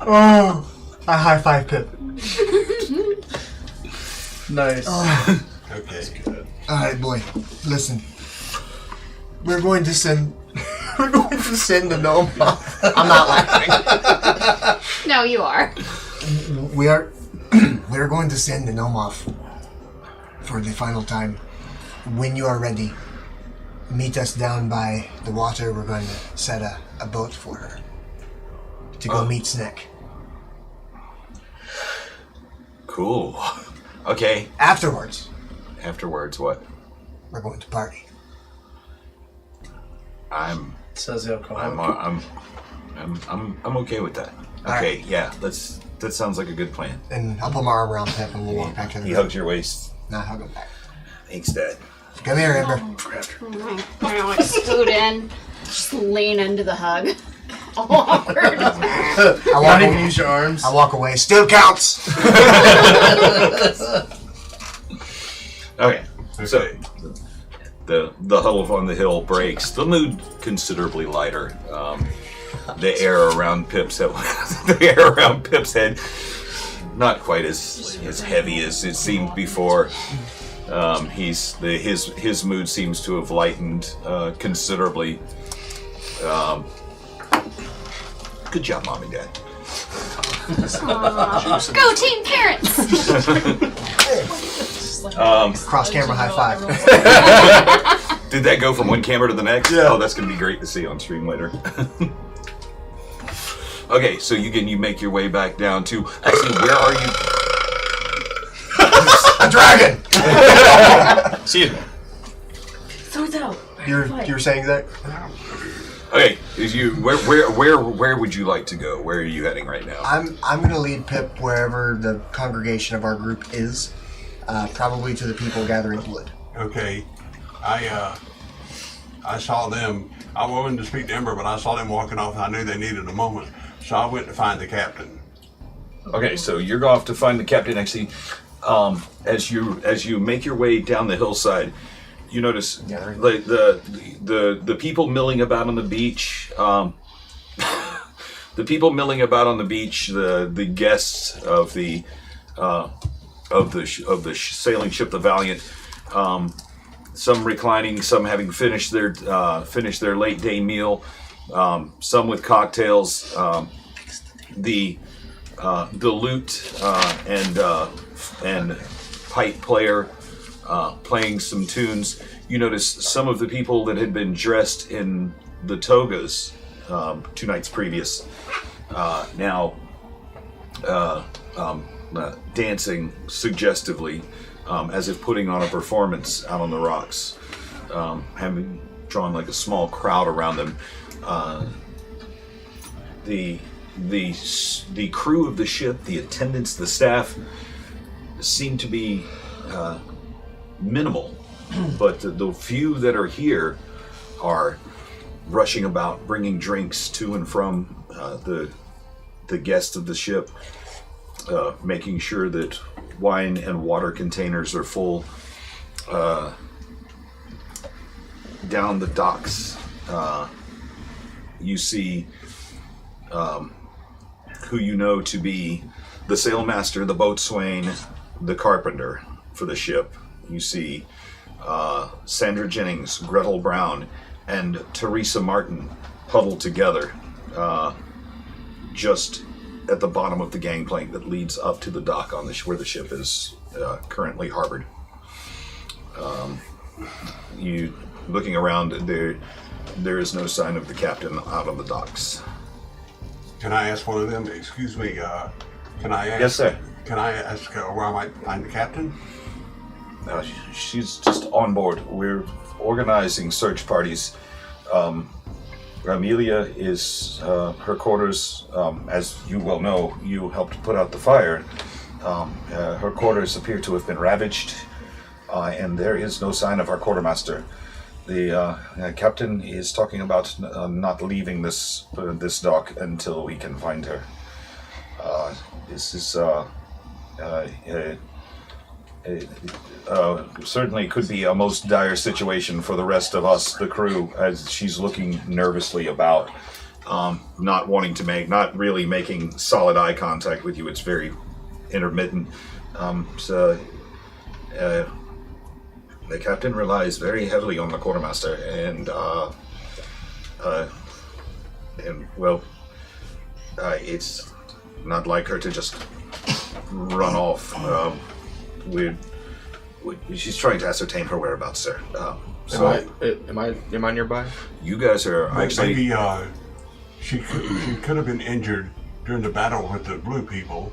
Oh, I high five Pip. Nice. Okay. All right, boy. Listen, we're going to send the gnome off. I'm not laughing. No, you are. We're going to send the gnome off for the final time. When you are ready, meet us down by the water. We're going to set a boat for her to go meet Sneck. Cool. Okay. Afterwards, What? we're going to party. I'm Says the alcoholic. I'm okay with that. Okay, yeah, that sounds like a good plan. And I'll put my arm around Pip and we'll walk back to the He hugs your waist. Not hug him back. Thanks, Dad. Come here, Amber. I like scoot in, just lean into the hug. All awkward. Not even use your arms. I walk away. Still counts. Okay, so the huddle on the hill breaks. The mood considerably lighter. The air around Pip's head, not quite as heavy as it seemed before. His mood seems to have lightened considerably. Good job, Mom and Dad. Go team parents! Cross camera high five. Did that go from one camera to the next? Yeah. Oh, that's going to be great to see on stream later. Okay, so you make your way back down to... Actually, where are you? A dragon! See you. Throws out. You were saying that? Okay, where would you like to go? Where are you heading right now? I'm gonna lead Pip wherever the congregation of our group is. Probably to the people gathering wood. Okay. I saw them. I wanted to speak to Ember, but I saw them walking off and I knew they needed a moment. So I went to find the captain. Okay, so you're off to find the captain. Actually, as you make your way down the hillside, you notice like the people milling about on the beach. The people milling about on the beach. The guests of the sailing ship, the Valiant. Some reclining, some having finished their late day meal. Some with cocktails. The lute and pipe player playing some tunes. You notice some of the people that had been dressed in the togas 2 nights previous now dancing suggestively, as if putting on a performance out on the rocks, having drawn like a small crowd around them. The crew of the ship, the attendants, the staff, seem to be minimal, but the few that are here are rushing about, bringing drinks to and from the guests of the ship, making sure that wine and water containers are full. Down the docks, you see who you know to be the sailmaster, the boatswain, the carpenter for the ship. You see Sandra Jennings, Gretel Brown, and Teresa Martin huddled together just at the bottom of the gangplank that leads up to the dock on where the ship is currently harbored. You looking around, there is no sign of the captain out on the docks. Can I ask one of them? Excuse me. Can I ask? Yes, sir. Can I ask where I might find the captain? She's just on board. We're organizing search parties. Amelia is her quarters. As you well know, you helped put out the fire. Her quarters appear to have been ravaged, and there is no sign of our quartermaster. The captain is talking about not leaving this dock until we can find her. This is certainly could be a most dire situation for the rest of us, the crew, as she's looking nervously about, not wanting to not really making solid eye contact with you. It's very intermittent. The captain relies very heavily on the quartermaster, and it's not like her to just run off. She's trying to ascertain her whereabouts, sir. Am I nearby? You guys are actually. Maybe she could have been injured during the battle with the blue people,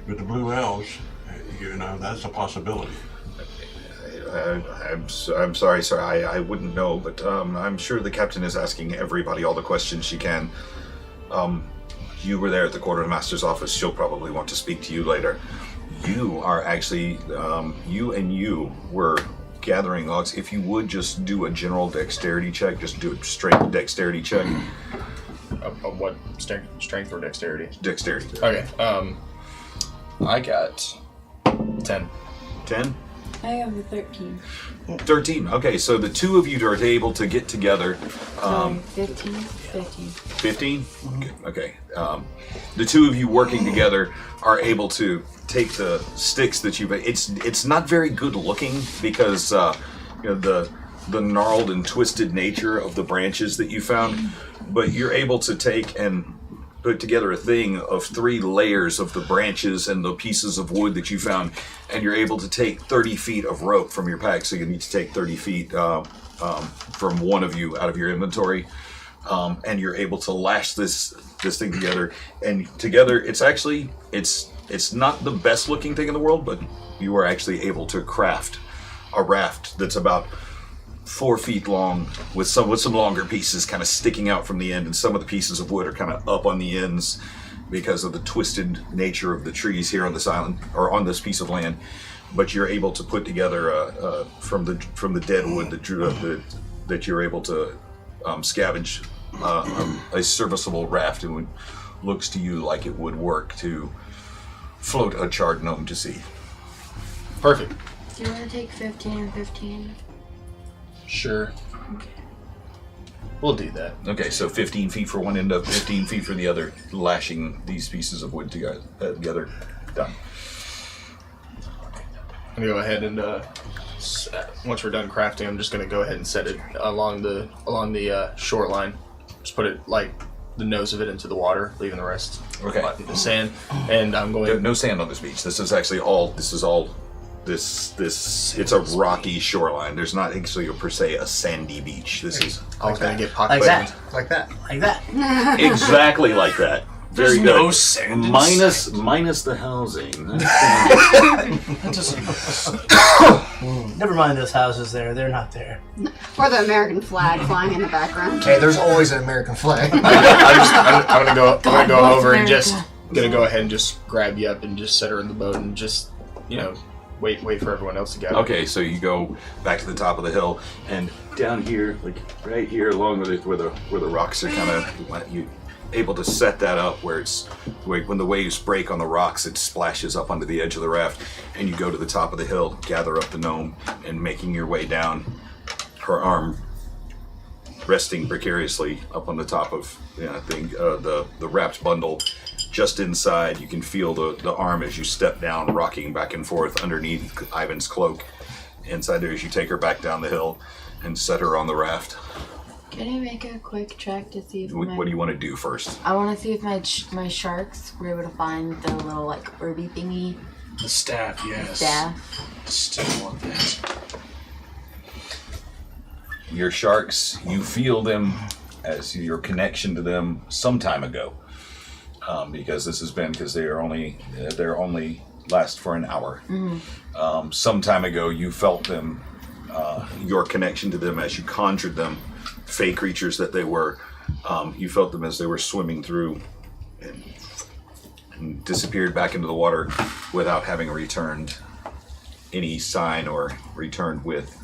with the blue elves. You know, that's a possibility. I'm sorry, sir. I wouldn't know, but I'm sure the captain is asking everybody all the questions she can. You were there at the quartermaster's office. She'll probably want to speak to you later. You are actually, you were gathering logs. If you would just do a general dexterity check, just do a straight dexterity check. What strength or dexterity? Dexterity. Okay. I got 10. 10? I have a 13. 13. Okay, so the two of you are able to get together. 15. 15? Okay. The two of you working together are able to take the sticks that you've. It's not very good looking because the gnarled and twisted nature of the branches that you found, but you're able to take and put together a thing of 3 layers of the branches and the pieces of wood that you found, and you're able to take 30 feet of rope from your pack. So you need to take 30 feet from one of you out of your inventory, and you're able to lash this thing together. And together, it's not the best looking thing in the world, but you are actually able to craft a raft that's about 4 feet long with some longer pieces kind of sticking out from the end, and some of the pieces of wood are kind of up on the ends because of the twisted nature of the trees here on this island or on this piece of land. But you're able to put together from the dead wood that you're able to scavenge a serviceable raft, and looks to you like it would work to float a charred gnome to sea. Perfect. Do you want to take 15 and 15? Sure. We'll do that. Okay, so 15 feet for one end of 15 feet for the other, lashing these pieces of wood together. Done. I'm gonna go ahead and once we're done crafting, I'm just gonna go ahead and set it along the shoreline. Just put it like the nose of it into the water, leaving the rest in the sand. And I'm going. No sand on this beach. This is actually all. It's a rocky shoreline. There's not actually per se a sandy beach. This is I was gonna get pocket Like that. Like that. Like that. exactly like that. There's Very no good. sand in Minus the housing. That doesn't. Never mind those houses there. They're not there. Or the American flag flying in the background. Okay, there's always an American flag. I'm gonna go bless over and just America. go ahead and just grab you up and just set her in the boat and just wait for everyone else to get out. Okay, so you go back to the top of the hill, and down here, like right here, along with it, where the rocks are kind of you able to set that up where it's when the waves break on the rocks, it splashes up onto the edge of the raft, and you go to the top of the hill, gather up the gnome, and making your way down, her arm resting precariously up on the top of the wrapped bundle. Just inside, you can feel the arm as you step down, rocking back and forth underneath Ivan's cloak. Inside there, as you take her back down the hill and set her on the raft. Can I make a quick check to see if What do you want to do first? I want to see if my sharks were able to find the little like herby thingy The staff, yes. staff. Still want that. Your sharks, you feel them as your connection to them some time ago, because this has been they're only last for an hour. Some time ago, you felt them, your connection to them as you conjured them, fey creatures that they were. You felt them as they were swimming through and disappeared back into the water without having returned any sign or returned with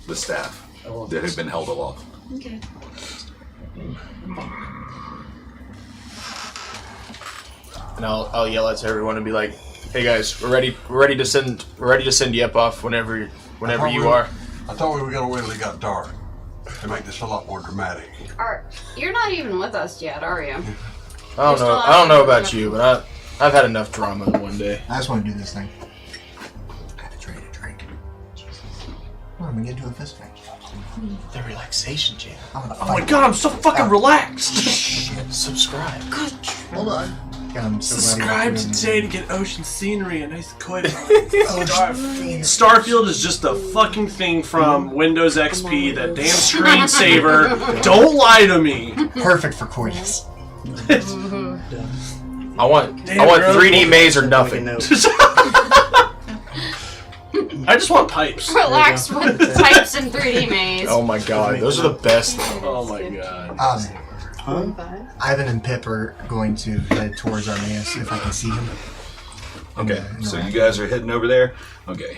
the staff that had been held aloft. Okay. And I'll yell out to everyone and be like, "Hey guys, we're ready to send you off whenever you are." I thought we were gonna wait till it got dark to make this a lot more dramatic. You're not even with us yet, are you? I don't know about you, but I've had enough drama in one day. I just want to do this thing. I have to trade a drink. Well, I'm gonna get into a fist fight. The relaxation jam. Oh my god, I'm so fucking relaxed. Subscribe. Hold on. God, I'm so Subscribe glad today to get ocean scenery, a nice coin. Starfield. Starfield is just a fucking thing from Windows XP, that damn screensaver. Don't lie to me. Perfect for coitus. I want Damn, girl. 3D maze or nothing. I just want pipes. Relax with types in 3D maze. Oh my god, those are the best. Oh my god. Ivan and Pip are going to head towards Armaeus if I can see him. Okay, so you guys are heading over there? Okay.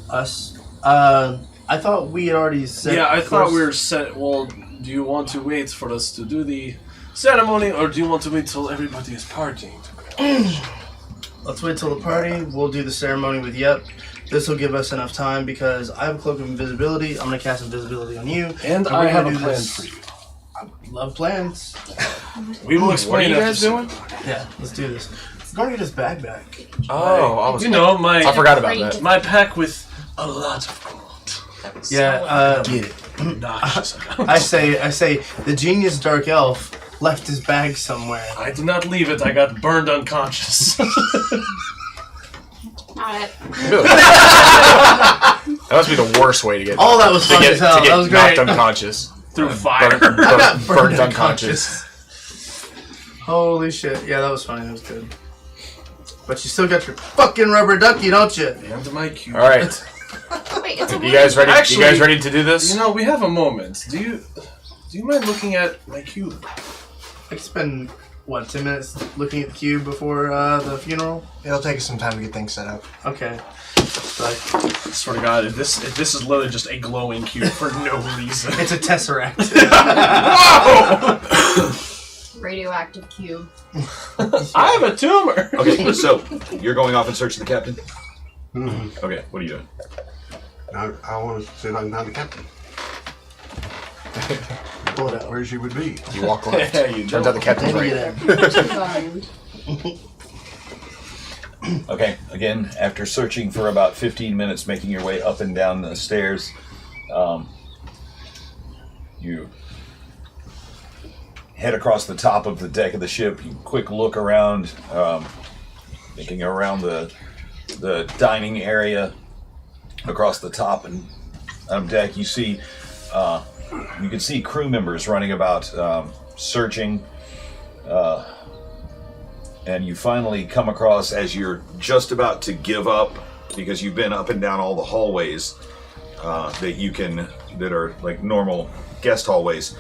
Us? I thought we had already set. Yeah, I course. thought we were set. Well, do you want to wait for us to do the ceremony, or do you want to wait till everybody is partying? Let's wait till the party. We'll do the ceremony with Yep. This will give us enough time because I have a cloak of invisibility. I'm gonna cast invisibility on you, And we're I gonna have a do plan this. for you. I love plans. We will What are explain you after guys doing? Yeah, let's do this. I'm going to get his bag back. Oh, I was. You know, I forgot about that. my pack with a lot of gold. Yeah. Get it. Obnoxious. I say, the genius dark elf left his bag somewhere. I did not leave it. I got burned unconscious. Not it. That must be the worst way to get. All that was fun as hell. To get That was knocked great. unconscious. Through fire. Burned unconscious. Holy shit! Yeah, that was funny. That was good. But you still got your fucking rubber ducky, don't you? And my cube. All right, Wait, it's a you guys ready? Actually, you guys ready to do this? You know, we have a moment. Do you mind looking at my cube? I could spend 10 minutes looking at the cube before the funeral. It'll take us some time to get things set up. Okay. But I swear to God, if this is literally just a glowing cube for no reason. it's a tesseract. radioactive cube. I have a tumor. Okay, so you're going off in search of the captain? Mm-hmm. Okay, what are you doing? I want to see if I can find the captain. Pull it out. Where she would be. You walk left. Yeah, you Turns out the captain's Maybe right. get in. Okay, again, after searching for about 15 minutes, making your way up and down the stairs, you head across the top of the deck of the ship. You quick look around, looking around the dining area across the top and deck. You see, you can see crew members running about, searching. And you finally come across, as you're just about to give up, because you've been up and down all the hallways that are like normal guest hallways.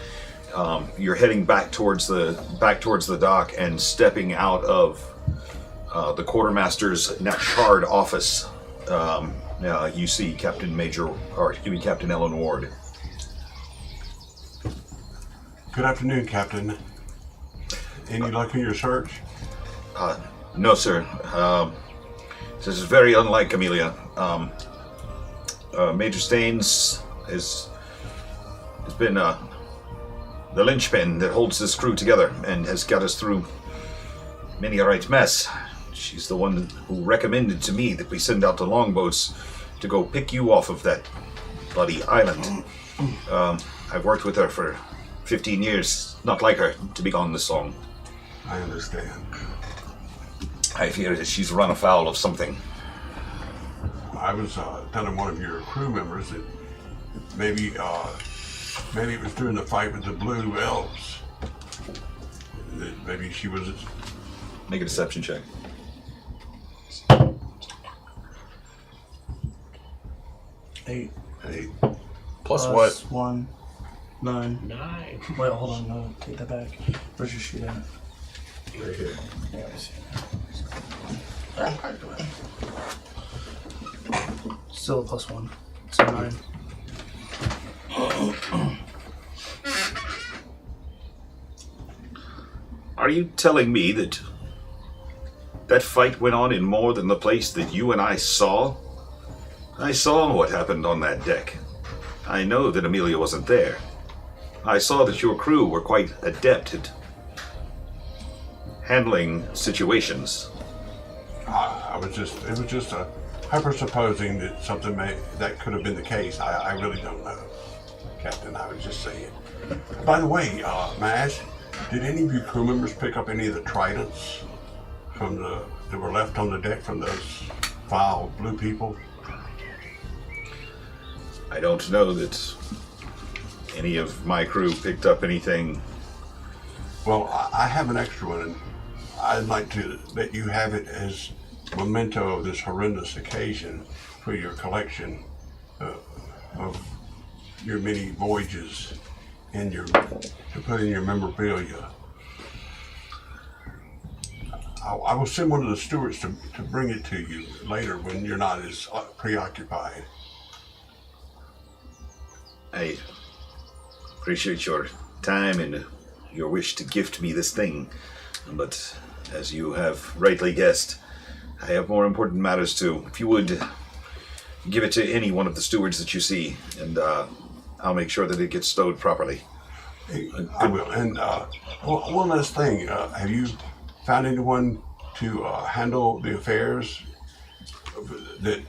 You're heading back towards the dock and stepping out of the quartermaster's charred office. You see Captain Ellen Ward. Good afternoon, Captain. Any luck in your search? No, sir. This is very unlike Amelia. Major Staines has been the linchpin that holds this crew together and has got us through many a right mess. She's the one who recommended to me that we send out the longboats to go pick you off of that bloody island. I've worked with her for 15 years. Not like her to be gone this long. I understand. I fear that she's run afoul of something. I was telling one of your crew members that maybe it was during the fight with the Blue Elves. That maybe she was... Make a deception check. Eight. Plus what? 1. 9. 9. Wait, hold on. No, take that back. Where's your sheet at? Right here. Yeah, I see. Still a +1. So 9. Are you telling me that fight went on in more than the place that you and I saw? I saw what happened on that deck. I know that Amelia wasn't there. I saw that your crew were quite adept at handling situations. It was just a hyper supposing that something that could have been the case. I really don't know, Captain. I was just saying. By the way, may I ask, did any of your crew members pick up any of the tridents that were left on the deck from those foul blue people? I don't know that any of my crew picked up anything. Well, I have an extra one, and I'd like to let you have it as memento of this horrendous occasion for your collection of your many voyages and to put in your memorabilia. I will send one of the stewards to bring it to you later when you're not as preoccupied. I appreciate your time and your wish to gift me this thing, but as you have rightly guessed, I have more important matters too. If you would give it to any one of the stewards that you see, and I'll make sure that it gets stowed properly. I will. And one last thing, have you found anyone to handle the affairs that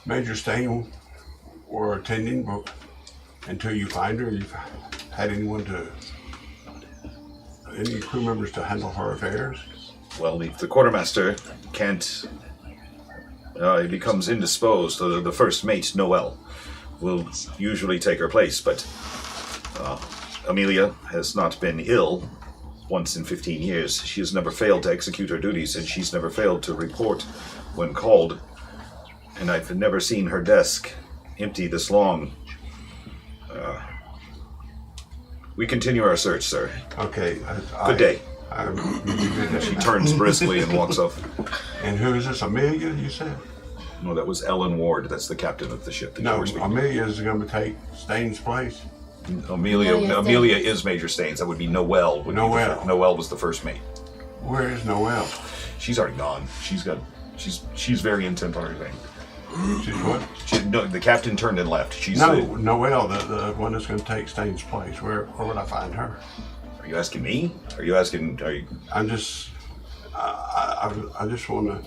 Major Stain were attending until you find her? You've had any crew members to handle her affairs? Well, if the quartermaster can't, he becomes indisposed, the first mate, Noel, will usually take her place, but Amelia has not been ill once in 15 years. She has never failed to execute her duties, and she's never failed to report when called. And I've never seen her desk empty this long. We continue our search, sir. Okay. Good day. She turns briskly and walks off. And who is this, Amelia, you said? No, that was Ellen Ward. That's the captain of the ship that you were speaking. Amelia is going to take Staines' place? Amelia is Major Staines. That would be Noel. Noel was the first mate. Where is Noel? She's already gone. She's very intent on her thing. She's what? The captain turned and left. Noel, the one that's going to take Staines' place. Where would I find her? Are you asking me? I'm just... I just want to...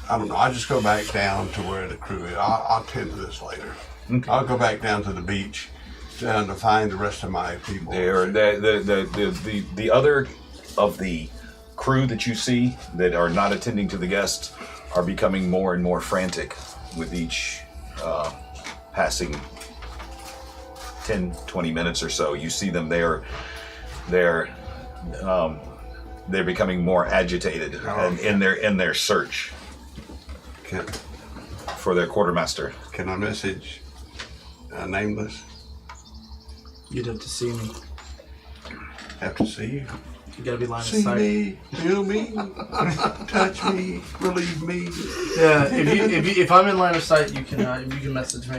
I don't know. I just go back down to where the crew is. I'll tend to this later. Okay. I'll go back down to the beach to find the rest of my people. The other of the crew that you see that are not attending to the guests are becoming more and more frantic with each passing 10, 20 minutes or so. You see them there. they're becoming more agitated and in their search for their quartermaster. Can I message Nameless? You'd have to see me. Have to see you. You gotta be line of See sight. me, feel me, touch me, relieve me. Yeah, if I'm in line of sight, you can message me.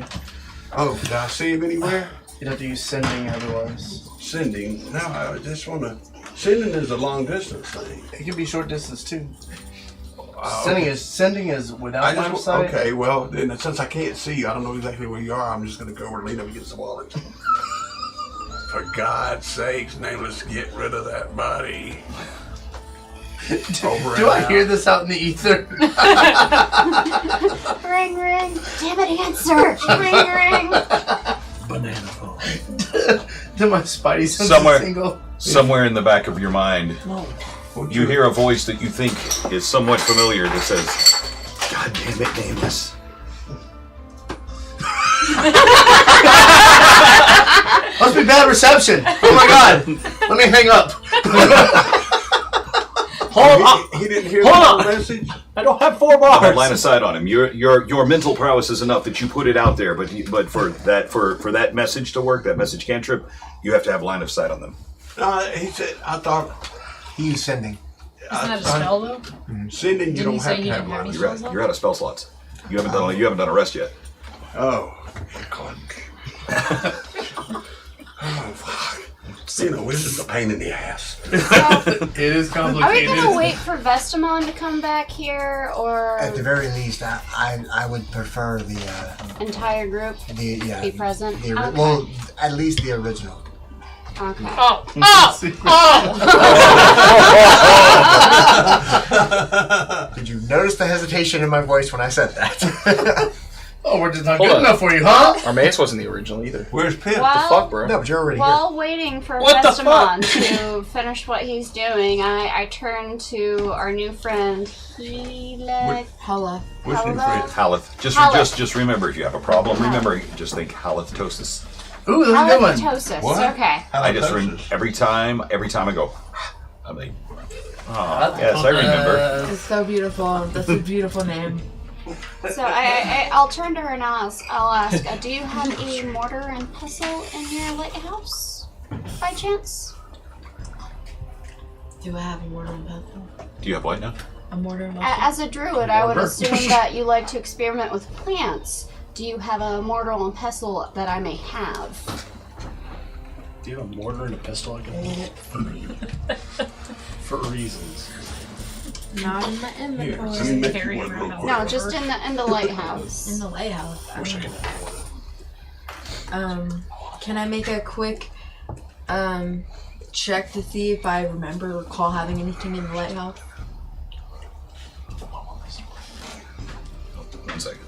Oh, did I see him anywhere? You'd have to use sending otherwise. Sending? No, I just want to. Sending is a long distance thing. It can be short distance too. Sending is without line of sight. Okay, well, then since I can't see you, I don't know exactly where you are. I'm just going to go over and lean up against the wall. For God's sakes, Nameless, get rid of that body. Do I hear this out in the ether? Ring, ring. Damn it, answer. Ring, ring. Banana phone. Do my spidey senses tingle? Somewhere in the back of your mind, you hear a voice that you think is somewhat familiar that says, "God damn it, Nameless." Must be bad reception. Oh my God! Let me hang up. Hold on. He didn't hear Hold the on. message? I don't have 4 I bars. have line of sight on him. Your mental prowess is enough that you put it out there, but for that message to work, that message cantrip, you have to have line of sight on them. He said, I thought. He used sending. Isn't that a spell though? Sending, you Didn't don't you have say to you have didn't have line any of spells? You're out of spell slots. You haven't done a rest yet. Oh. Oh, fuck. Being a wizard's a pain in the ass. It is complicated. Are we gonna wait for Vestamon to come back here, or At the very least, I would prefer the entire group be present? The, Okay. Well, at least the original. Okay. Did you notice the hesitation in my voice when I said that? Oh, we're just not Hold good on. enough for you, huh? Armaeus wasn't the original either. Where's Pip? Well, Fuck, bro. No, but you're already while waiting for What the Vestamon to finish what he's doing, I turn to our new friend, Holla. What's new Hello? friend? Haleth. Haleth. Just remember, if you have a problem, remember, just think Halethtosis. Ooh, that's a good one. Halitosis. What? Okay. I just Halitosis. every time I go, I'm like, oh, yes, I remember. It's so beautiful. That's a beautiful name. So I'll turn to her and I'll ask, do you have a mortar and pestle in your lighthouse, by chance? Do I have a mortar and pestle? Do you have what now? A mortar and pestle? As a druid, I would assume that you like to experiment with plants. Do you have a mortar and pestle that I may have? Do you have a mortar and a pistol I can hold? For reasons. Not in my inventory. Here, make Carry one around real a quick. No, just in the lighthouse. In the lighthouse. Wish I could have Can I make a quick check to see if I recall having anything in the lighthouse? One second.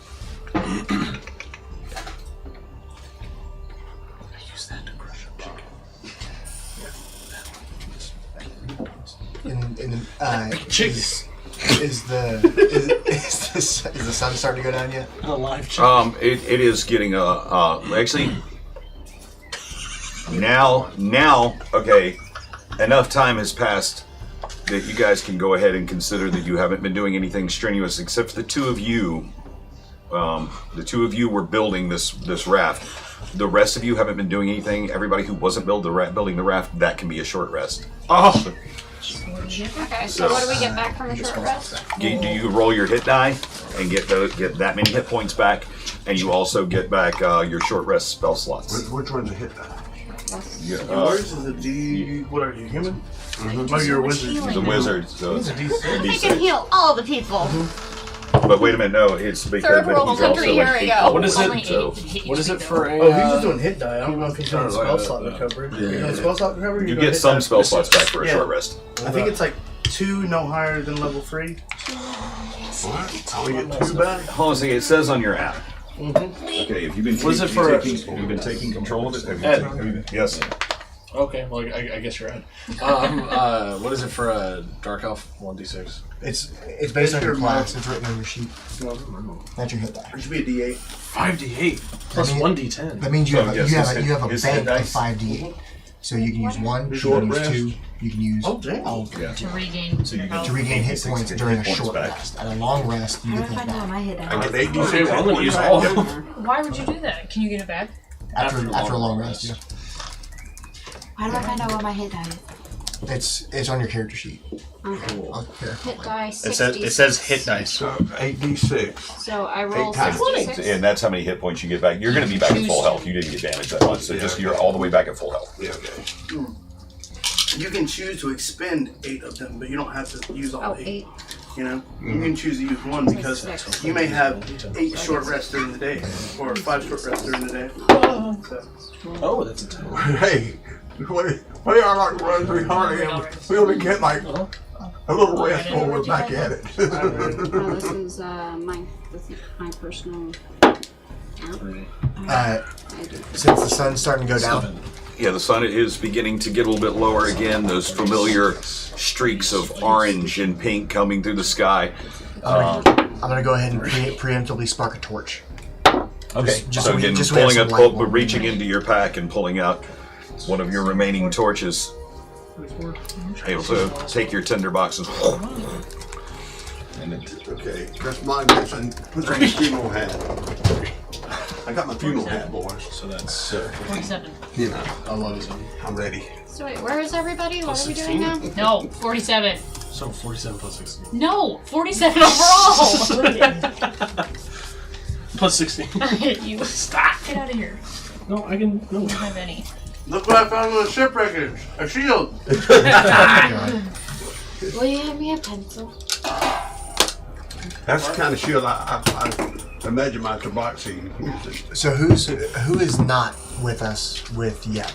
use that to crush up chicken. Is the sun starting to go down yet? A live chicken. It is getting actually now okay, enough time has passed that you guys can go ahead and consider that you haven't been doing anything strenuous except for the two of you. The two of you were building this raft. The rest of you haven't been doing anything. Everybody who wasn't building the raft, that can be a short rest. Oh, Okay, so what do we get back from a short rest? Do you roll your hit die and get that many hit points back, and you also get back your short rest spell slots. Which one's a hit die? Yeah, Yours is a D. What are you, human? Oh, you're a wizard. the wizard. So It's a D6. We can heal all the people. but wait a minute, no, it's because Third but world he's country, also here like we 8 go. what is Only it? 80 What is it for a? Oh, he's just doing hit die. I don't know if he's doing spell slot yeah. recovery. You're doing spell slot recovery? You You're doing get hit some die? spell slots back for a Yeah. short rest. I think it's like 2 no higher than level 3. What? I only get 2 back? Hold on a second, it says on your app. Mm-hmm. Okay, have you been What is it for a- have you been taking control of it? Have you yes. Okay, well I guess you're right. What is it for a dark elf 1d6? It's based on your class. It's written on your sheet. That's your hit die. It should be a D8. 5d8 plus I mean- 1d10. That means you So, have yes, you his have hit- you have a his hit bank of dice. 5d8. So you can use one, you Short can use rest. two, you can use damn. all Yeah. To regain So you your can- health. to regain hit 86 points hit during a points short back. rest. At a long rest, you How do get I those find out back. my hit I dice? get 86 Okay, well, I'm gonna points use back. all of them. Why would you do that? Can you get it back? After a long rest, yeah. How do I find out what my hit die is? It's on your character sheet. Okay. Here. Hit die It 66. says hit dice. So 8d6. So I roll 8 times. 66. And that's how many hit points you get back. You're going to be back at full health. You didn't get damaged that much, so Yeah, just okay. you're all the way back at full health. Yeah, okay. You can choose to expend 8 of them, but you don't have to use all Oh, 8. 8. You know, you can choose to use one because you may have 8 short rests during the day, or 5 short rests during the day. So, Oh, that's a 10. Hey, we are like run 300 and we only get like a little rest before we're back at it. No, this is my personal. Uh, since the sun's starting to go down, Yeah, the sun is beginning to get a little bit lower again. Those familiar streaks of orange and pink coming through the sky. I'm gonna go ahead and preemptively spark a torch. Okay, Just so so we- again, just so we have pulling some up, light while we're reaching into your pack and pulling out one of your remaining torches. Able to take your tinderbox and Okay, that's mine. Put on the funeral hat. I got my funeral hat, boys. So that's 47. You know, a low zone. I'm ready. So wait, where is everybody? What are we doing 16? now? No, 47. So 47 plus 16. No, 47 overall. Plus 16. Alright, you stop. Get out of here. No, I can. No. I don't have any. look what I found on the shipwreckage! A shield! Will you hand me a pencil? That's the kind of shield I imagine my tabaxi uses. So who is not with us with Yep?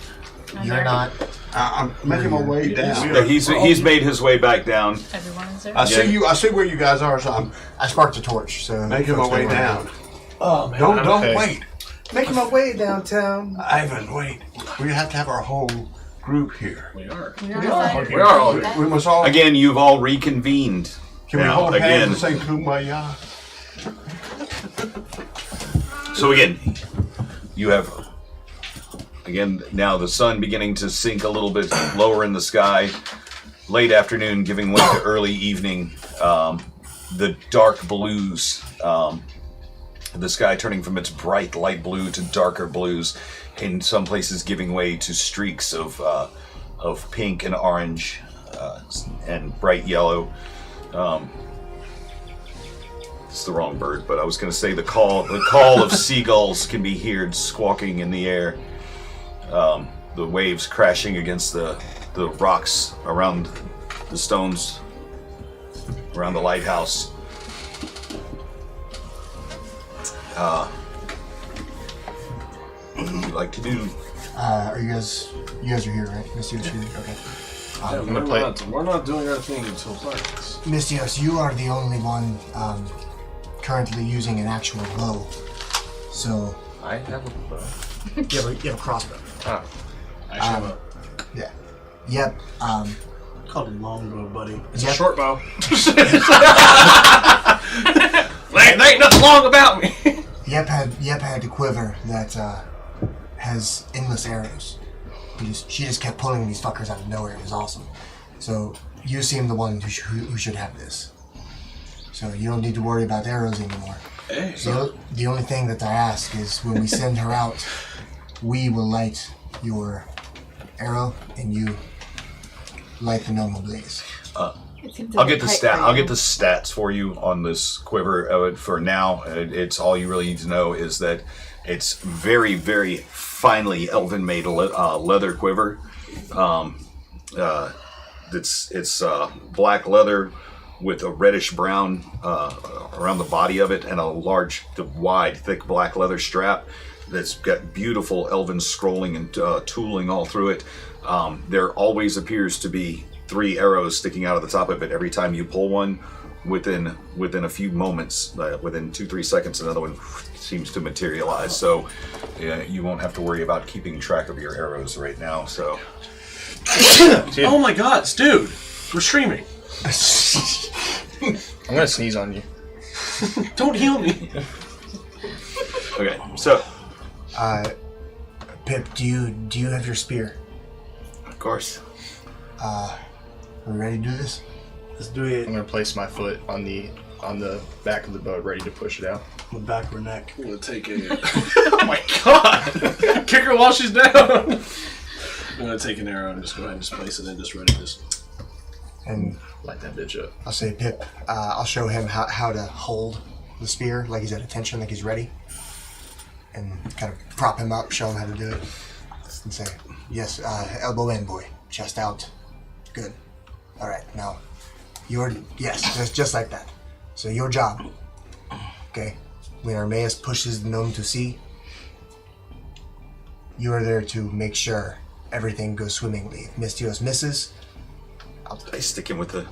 You're not. I'm making my way down. Yeah, he's made his way back down. Everyone is there? I see you. I see where you guys are, so I'm I sparked a torch, so making my folks way know where to down. go. Oh man. Don't okay. wait, Making my way downtown. Ivan. Wait. We have to have our whole group here. We are. We are. We are all here. We must all. Again, you've all reconvened. Can we now, hold hands again, and say kumbaya? so again, you have now the sun beginning to sink a little bit lower in the sky. Late afternoon, giving way to early evening. The dark blues, the sky turning from its bright light blue to darker blues. In some places, giving way to streaks of pink and orange and bright yellow. It's the wrong bird, but I was going to say the call of seagulls can be heard squawking in the air. The waves crashing against the rocks around the stones around the lighthouse. What would you like to do? Are you guys are here, right? Mistios, okay. We're not doing our thing until dark. Mistios, you are the only one currently using an actual bow. So I have a bow. you have a crossbow. Oh. I show up. Yeah. Yep. Called a longbow, buddy. It's Yep. a short bow. There ain't nothing long about me. Yep had a quiver that has endless arrows. She just kept pulling these fuckers out of nowhere. It was awesome. So you seem the one who should have this. So you don't need to worry about arrows anymore. Hey. The only thing that I ask is when we send her out, we will light your arrow and you light the normal blaze. I'll get the stats for you on this quiver. For now, it's all you really need to know is that it's very, very finely elven-made leather quiver. It's black leather with a reddish brown around the body of it, and a large, wide, thick black leather strap that's got beautiful elven scrolling and tooling all through it. There always appears to be 3 arrows sticking out of the top of it every time you pull one. Within a few moments, within 2-3 seconds, another one seems to materialize. So you won't have to worry about keeping track of your arrows right now. So Oh my god, dude. We're streaming. I'm gonna sneeze on you. Don't heal me. okay, so Pip, do you have your spear? course. We ready to do this? Let's do it. I'm gonna place my foot on the back of the boat, ready to push it out. On the back of her neck. I'm gonna take a. Oh my god! Kick her while she's down. I'm gonna take an arrow and just go ahead and just place it in, just ready to just And light that bitch up. I'll say, Pip, I'll show him how to hold the spear, like he's at attention, like he's ready. And kind of prop him up, show him how to do it. And say, yes, elbow in, boy. Chest out. Good. All right, now, yes, just like that. So your job, okay, when Armaeus pushes the gnome to sea, you are there to make sure everything goes swimmingly. If Mystios misses, I stick him with the.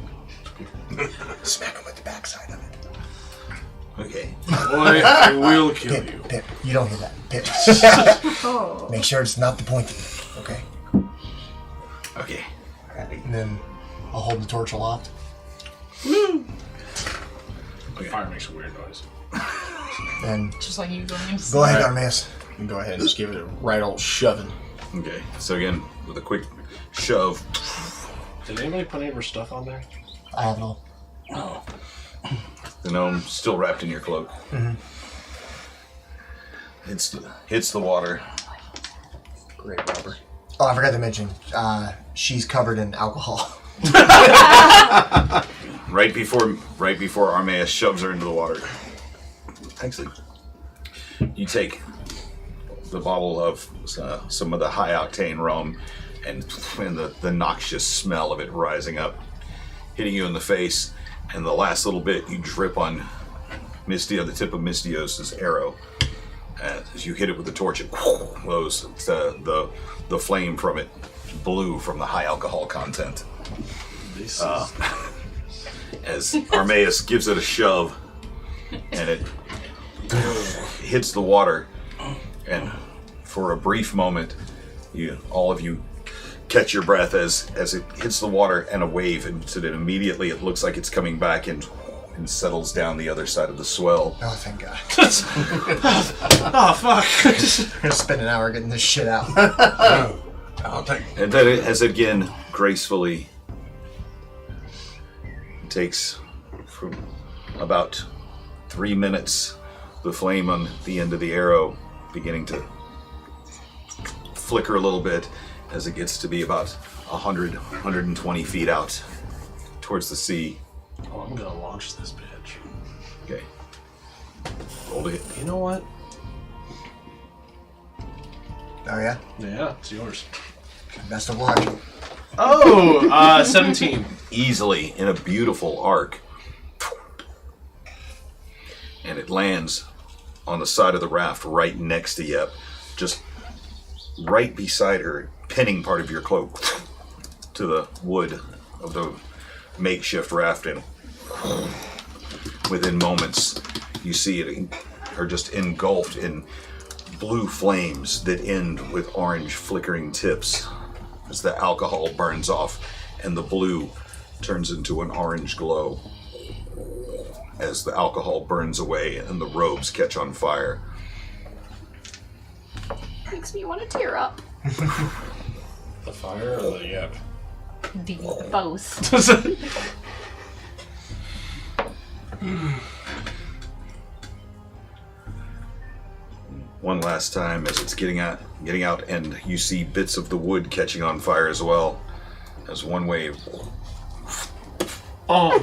smack him with the backside of it. Okay. Boy, I will kill you. Pip, you don't hear that. Pip. Make sure it's not the point of it, okay? Okay. And then I'll hold the torch aloft. The fire makes a weird noise. And Just like you going into go ahead, Armaeus. And go ahead and just give it a right old shoving. Okay. So again, with a quick shove. Did anybody put any of her stuff on there? I have it all. Oh. The gnome still wrapped in your cloak. Mm-hmm. Hits the water. Great robber. Oh, I forgot to mention, she's covered in alcohol. Right before Armaeus shoves her into the water. Actually, you take the bottle of some of the high octane rum, and the noxious smell of it rising up, hitting you in the face, and the last little bit you drip on the tip of Mystios' arrow. As you hit it with the torch, it glows. The flame from it blue from the high alcohol content. As Armaeus gives it a shove, and it hits the water, and for a brief moment, all of you catch your breath as it hits the water, and a wave, and so that immediately it looks like it's coming back and settles down the other side of the swell. Oh, thank God. Oh, fuck. We're gonna spend an hour getting this shit out. I'll take And then as it again gracefully takes from about 3 minutes, the flame on the end of the arrow beginning to flicker a little bit as it gets to be about 120 feet out towards the sea. Oh, I'm gonna launch this bitch. Okay. Roll to hit. You know what? Oh, yeah? Yeah, it's yours. Best of luck. Oh, 17. Easily in a beautiful arc. And it lands on the side of the raft right next to Yep, just right beside her, pinning part of your cloak to the wood of the makeshift raft. And within moments, you see it, her just engulfed in blue flames that end with orange flickering tips as the alcohol burns off and the blue turns into an orange glow as the alcohol burns away and the robes catch on fire. Makes me want to tear up. The fire or the yep? Both. One last time as it's getting out, and you see bits of the wood catching on fire as well. As one wave. Oh.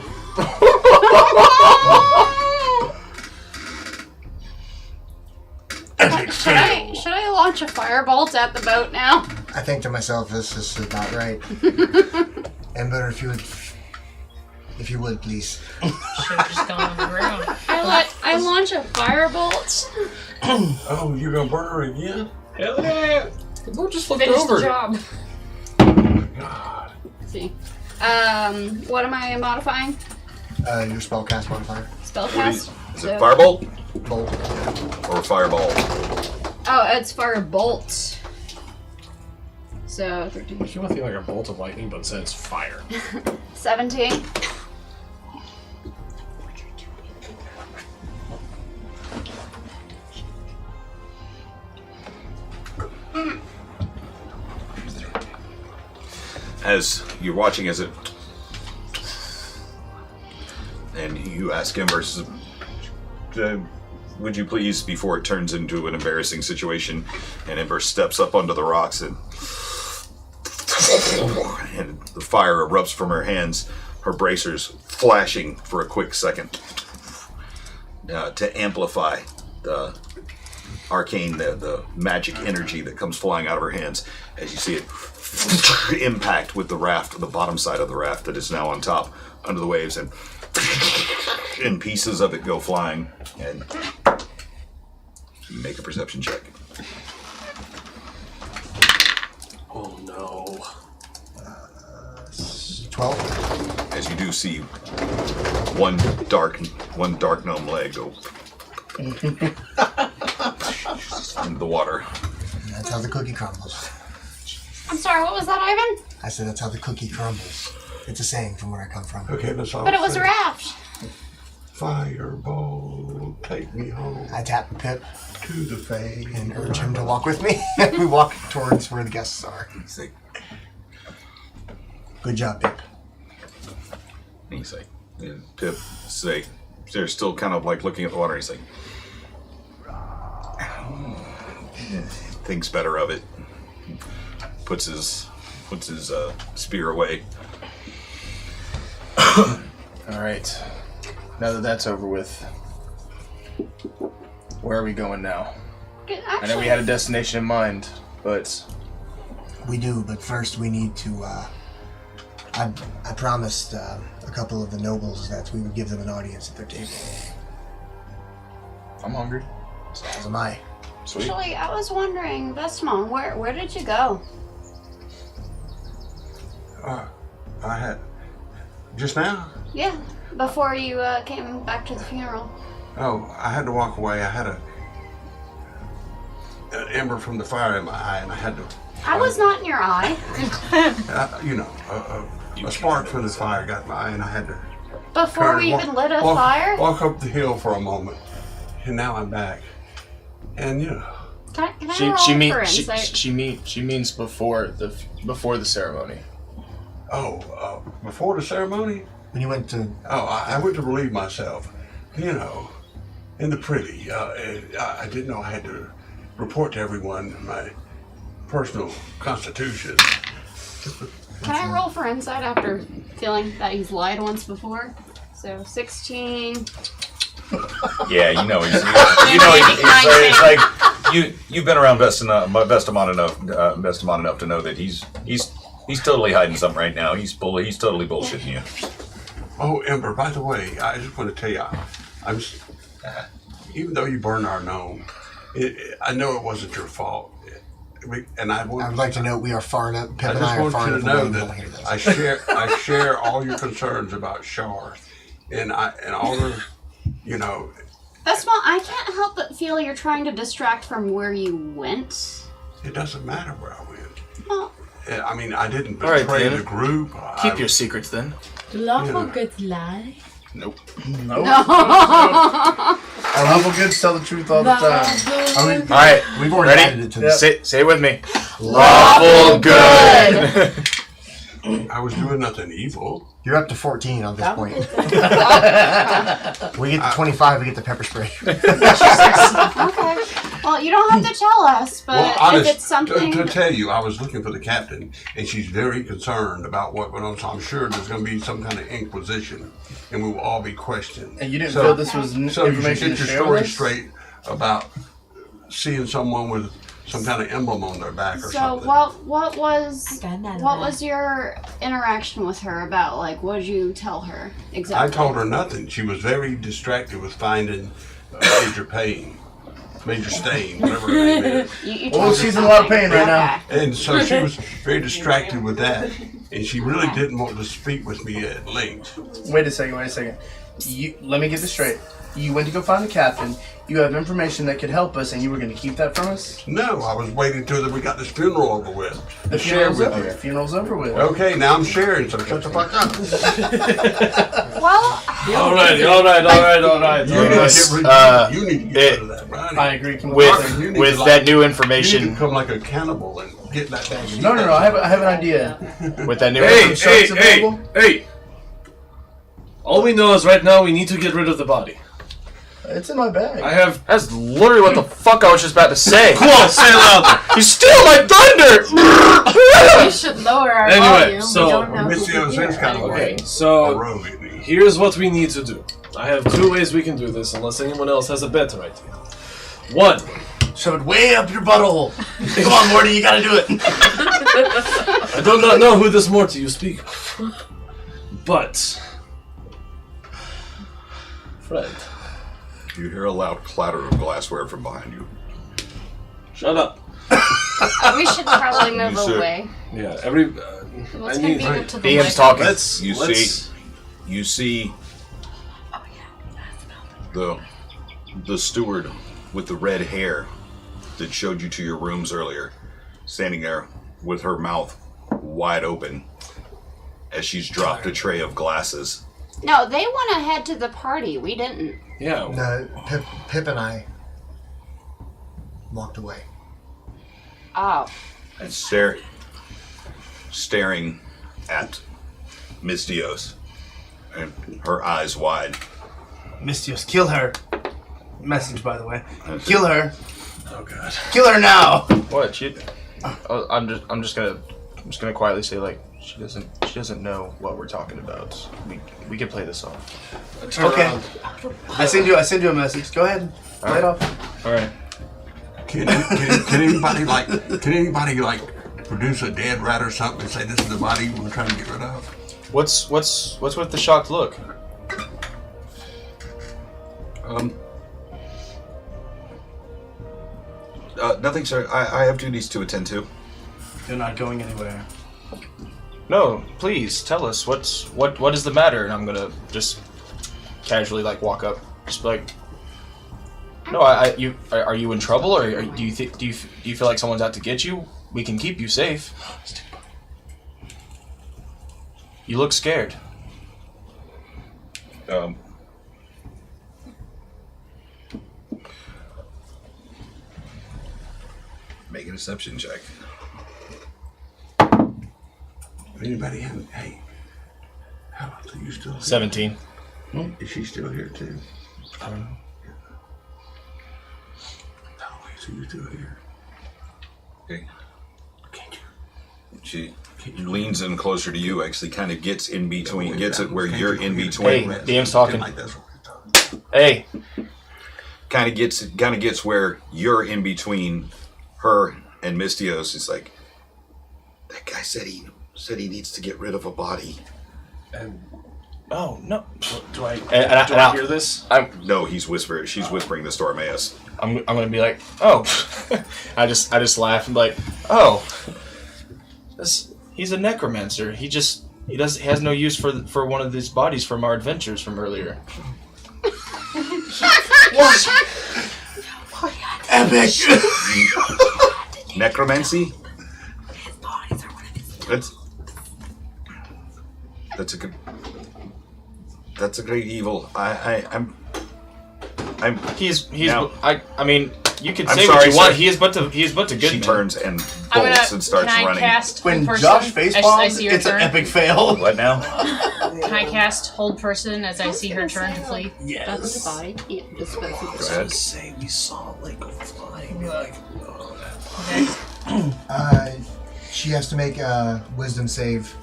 Should I launch a firebolt at the boat now? I think to myself, this is about right. Ember, if you would, please. Should have just gone on the ground. I launch a firebolt. Oh, you're gonna burn her again? Hell yeah! The boat just flipped Finish over. the job. God. Let's see. What am I modifying? Your spellcast modifier. Spellcast? Is it firebolt Bolt. or fireball? Oh, it's firebolt. So 13. If you want to think like a bolt of lightning, but instead it's fire. 17. as you're watching as it, and you ask Ember, would you please, before it turns into an embarrassing situation, and Ember steps up onto the rocks and the fire erupts from her hands, her bracers flashing for a quick second to amplify the arcane, the magic energy that comes flying out of her hands as you see it impact with the raft, the bottom side of the raft that is now on top under the waves, and pieces of it go flying. And you make a perception check. Oh no. 12. As you do see one dark gnome leg go into the water. That's how the cookie crumbles. I'm sorry, what was that, Ivan? I said that's how the cookie crumbles. It's a saying from where I come from. Okay, that's all. But it was a raft. Fireball, take me home I tap Pip to the fade. and urge him to walk with me. We walk towards where the guests are. He's like, Good job, Pip. and Pip say, they're still kind of like looking at the water. He's like, thinks better of it. Puts his spear away. All right. Now that that's over with, where are we going now? I know we had a destination in mind, but We do, but first we need to, I promised a couple of the nobles that we would give them an audience at their table. I'm hungry. As am I. Sweet. Actually, I was wondering, Vestimon, where did you go? I had just now. Yeah, before you came back to the funeral. Oh, I had to walk away. I had an ember from the fire in my eye, and I had to. I was not in your eye. A spark from the fire got in my eye, and I had to. Before we even lit a fire? Walk up the hill for a moment, and now I'm back. And Can I roll for insight? she means before the ceremony. Before the ceremony? When you went to... I went to relieve myself, in the pretty. I didn't know I had to report to everyone my personal constitution. Can I roll for insight after feeling that he's lied once before? So 16. Yeah, it's like you've been around Vestamon enough to know that he's totally hiding something right now. He's totally bullshitting you. Oh, Ember, by the way, I just want to tell you, even though you burned our gnome, I know it wasn't your fault. And I would like to note we are far enough. Pip and I are far enough away. That I share all your concerns about Shar, and all the, Vestimon, I can't help but feel you're trying to distract from where you went. It doesn't matter where I went. Well, I mean, I didn't betray the group. Keep your secrets then. Lawful goods lie. Nope. Nope. Lawful goods tell the truth all the time. All right, we've already added it to this. Say it with me. Lawful good. I was doing nothing evil. You're up to 14 on this point. We get to 25, we get the pepper spray. okay. Well, you don't have to tell us, but if it's something... To tell you, I was looking for the captain, and she's very concerned about what went on, so I'm sure there's going to be some kind of inquisition, and we will all be questioned. And you didn't feel this was information you should get your story straight about seeing someone with some kind of emblem on their back or something. So what was your interaction with her about? Like, what did you tell her exactly? I told her nothing. She was very distracted with finding Major Stain, whatever her name is. She's in a lot of pain right now. And so she was very distracted with that, and she really didn't want to speak with me at length. Wait a second. Let me get this straight. You went to go find the captain. You have information that could help us, and you were going to keep that from us? No, I was waiting till we got this funeral over with. The funeral's over. The funeral's over with. Okay, now I'm sharing, so shut the fuck up. Well, all right. You need to get rid of that, Brian. I agree with that new information. You need to become like a cannibal and getting that bag. No. I have an idea. With that new Hey! All we know is right now we need to get rid of the body. It's in my bag. That's literally what the fuck I was just about to say. Cool, say it louder. You steal my thunder! We should lower our Anyway, volume. so- we don't know Missy who was can in hear. kind of Okay, way. so rogue at me. here's what we need to do. I have 2 ways we can do this, unless anyone else has a better idea. 1. Shove it way up your butthole. Come on, Morty, you gotta do it. I do not know who this Morty you speak of. But... Fred. You hear a loud clatter of glassware from behind you. Shut up. We should probably move You should. away. Yeah, every... Let's I get need... people to the DM's light. talking. You see the steward with the red hair that showed you to your rooms earlier, standing there with her mouth wide open as she's dropped a tray of glasses. No, they went ahead to the party. We didn't. Yeah. No, Pip and I walked away. Oh. And staring at Miss Dios, and her eyes wide. Mistios, kill her. Message, by the way. Kill her. Oh god. Kill her now. What? I'm just gonna quietly say like she doesn't know what we're talking about. We can play this off. Okay. I send you a message. Go ahead. Play it off. All right. Can anybody produce a dead rat or something and say this is the body we're trying to get rid of? What's with the shocked look? Nothing, sir. I have duties to attend to. You're not going anywhere. No, please tell us what is the matter, and I'm gonna just casually walk up, just be like, no, are you in trouble, or do you feel like someone's out to get you? We can keep you safe. You look scared. Make a deception check. Anybody have? Hey, how about you still here? 17. Is she still here too? I don't know. No, so you still here? Okay. Can't you? She leans in closer to you. Actually, kind of gets in between. Wait, Gets it where can't you're you in hear the between. Hey, DM's talking. Like that's what we're talking. Hey, Kind of gets where you're in between her and Mistios. It's like that guy said he needs to get rid of a body. And oh no. do I I hear this? No, he's whispering. She's whispering this to Armaeus. I'm gonna be like, oh. I just laugh and be like, oh, he's a necromancer. He has no use for one of these bodies from our adventures from earlier. What? Epic. Necromancy? That's a great evil. I'm He's now- I mean, you can I'm say sorry, what you want. sir. He is but a good She man. turns and I'm bolts gonna. and starts Can I running. cast When hold person Josh face as I bombs, see her it's an turn? epic fail. What now? Can I cast hold person as I see her turn to flee? That's the body. Yeah, disposable. Go ahead. Say we saw go flying. Okay. She has to make a wisdom save.